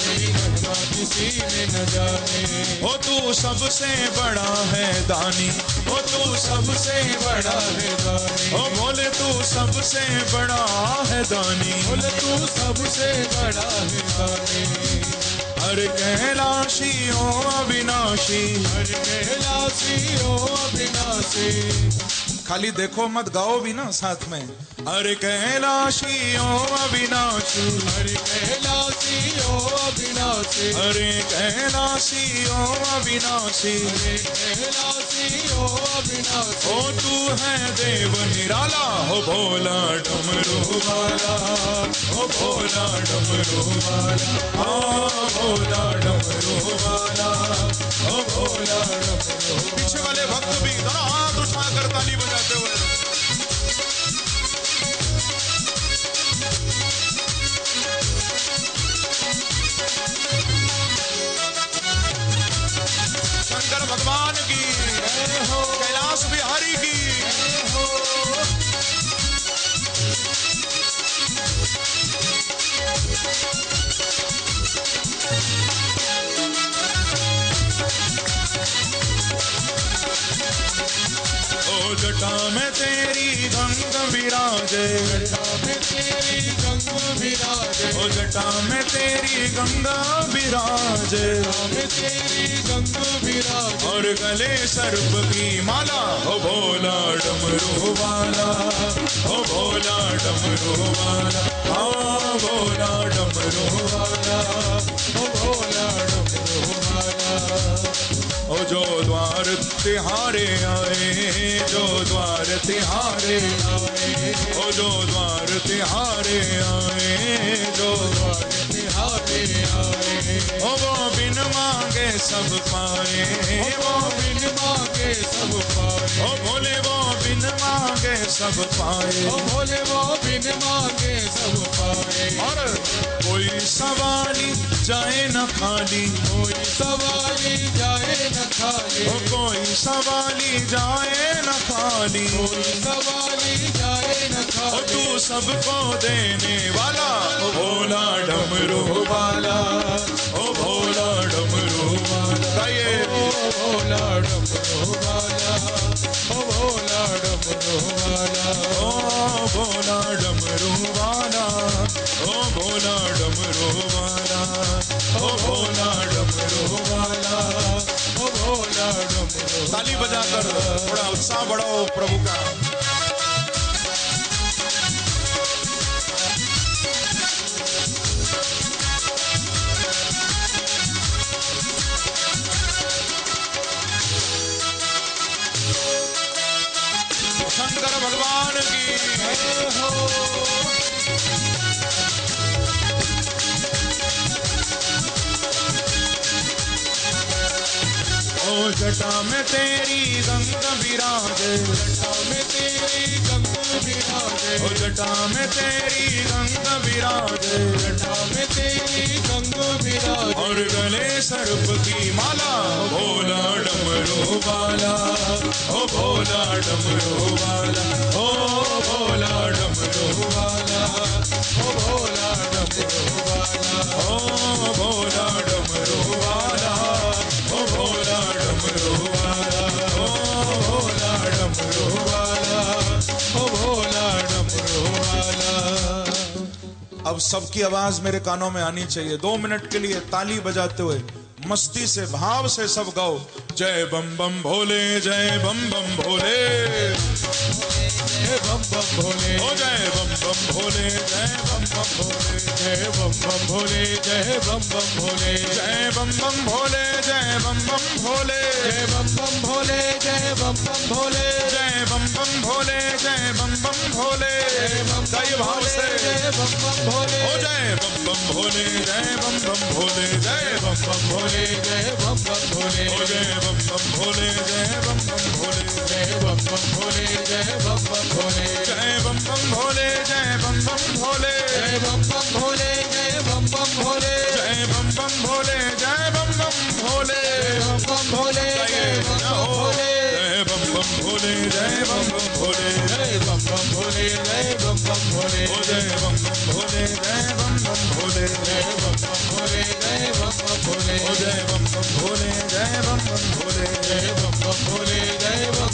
तेरी महिमा किसी ने न जाने। ओ तू सबसे बड़ा है दानी, ओ तू सबसे बड़ा है दानी, ओ बोले तू सबसे बड़ा है दानी, बोले तू सबसे बड़ा है दानी। हर कैलाशी ओ अविनाशी, हर कैलाशी ओ अविनाशी। खाली देखो मत गाओ भी ना साथ में। हर कैलाशी ओ अविनाशी, हर कैलाशी ओ अविनाशी। हरे कैलाशी ओ अविनाशी, हरे कैलाशी ओ अविनाशी। ओ तू है देव निराला, हो भोला डमरू वाला, ओ भोला डमरू वाला, आ भोला डमरू वाला, ओ भोला डमरू। पीछे वाले भक्त भी दोनों हाथ उठाकर ताली बजाते हुए शंकर भगवान की, कैलाश बिहारी की। ओ जटा में तेरी गंग बिराजे, जटा में तेरी गंग बिराजे, ओ जटा में तेरी गंगा बिराजे, जटा में तेरी गंग बिराजे। और गले सर्प की माला, ओ भोला डमरू वाला, ओ भोला डमरू वाला, आ भोला डमरू वाला, ओ भोला डमरू वाला। ओ जो द्वार तिहारे आए, जो द्वार तिहारे आए, ओ जो द्वार तिहारे आए, जो द्वार तिहारे आए। ओ वो बिन मांगे सब पाए, वो बिन मांगे सब पाए। ओ भोले वो बिन मांगे सब पाए, ओ भोले वो बिन मांगे सब पाए। और जाए न खाली, कोई सवाली जाए न खाली, ओ कोई सवाली जाए न खाली, कोई सवाली जाए न ओ खाली। तू सबको देने वाला, ओ भोला डमरू वाला, ओ भोला डमरू वाला। गाइए ओ भोला डमरू वाला, ओ भोला डमरू वाला, ओ भोला डमरू वाला, ओ भोला डमरू वाला, ओ भोला डमरू वाला, ओ भोला डमरू। ताली बजाकर थोड़ा उत्साह बढ़ाओ प्रभु का। शंकर भगवान की हो ओ जटा में तेरी गंग विराजे, जटा में तेरी गंग विराजे, ओ जटा में तेरी गंग विराजे, जटा में तेरी गंग विराजे, और गले सर्प की माला, ओ भोला डमरू वाला, ओ भोला डमरू वाला, ओ भोला डमरू वाला, ओ भोला डमरू वाला, ओ भोला डमरू वाला, ओ भोला डमरू वाला, ओ भोला डमरू वाला, ओ भोला डमरू वाला। अब सबकी आवाज मेरे कानों में आनी चाहिए। 2 मिनट के लिए ताली बजाते हुए मस्ती से भाव से सब गाओ, जय बम बम भोले, जय बम बम भोले, जय बम बम भोले, ओ जय बम बम भोले, जय बम बम भोले, जय बम बम भोले, जय बम बम भोले, जय बम बम भोले, जय बम बम भोले, जय बम बम भोले, जय बम बम भोले, जय बम बम भोले, जय बम बम भोले। गाइए भाव से, जय बम बम भोले, ओ जय बम बम भोले, जय बम बम भोले, जय बम बम भोले, जय बम बम भोले, ओ जय बम बम भोले, जय बम बम भोले, जय बम बम भोले, जय बम बम भोले, जय बम बम भोले, जय बम बम भोले, जय बम बम भोले, जय बम बम भोले, जय बम बम भोले, जय बम बम भोले, बम बम भोले, जय बम बम भोले, जय बम बम भोले, जय बम बम भोले, जय बम बम भोले, जय बम बम भोले, ओ जय बम बम भोले, जय बम बम भोले, जय बम बम भोले, जय बम बम भोले, ओ जय बम बम भोले, जय बम बम भोले, जय बम बम भोले, जय बम बम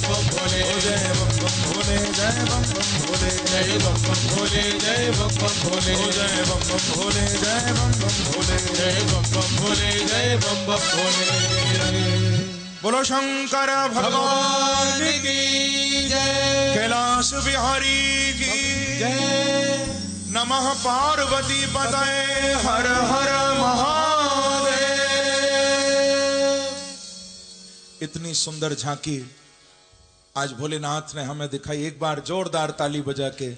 भोले, ओ जय बम बम भोले, जय बम बम भोले, जय बम बम भोले, जय बम बम भोले, ओ जय बम बम भोले, जय बम बम भोले, जय बम बम भोले, जय बम बम भोले। बोलो शंकर भगवान भगवान की जय, कैलाश बिहारी की जय, नमः पार्वती पतये हर हर महादेव। इतनी सुंदर झांकी आज भोलेनाथ ने हमें दिखाई। एक बार जोरदार ताली बजा के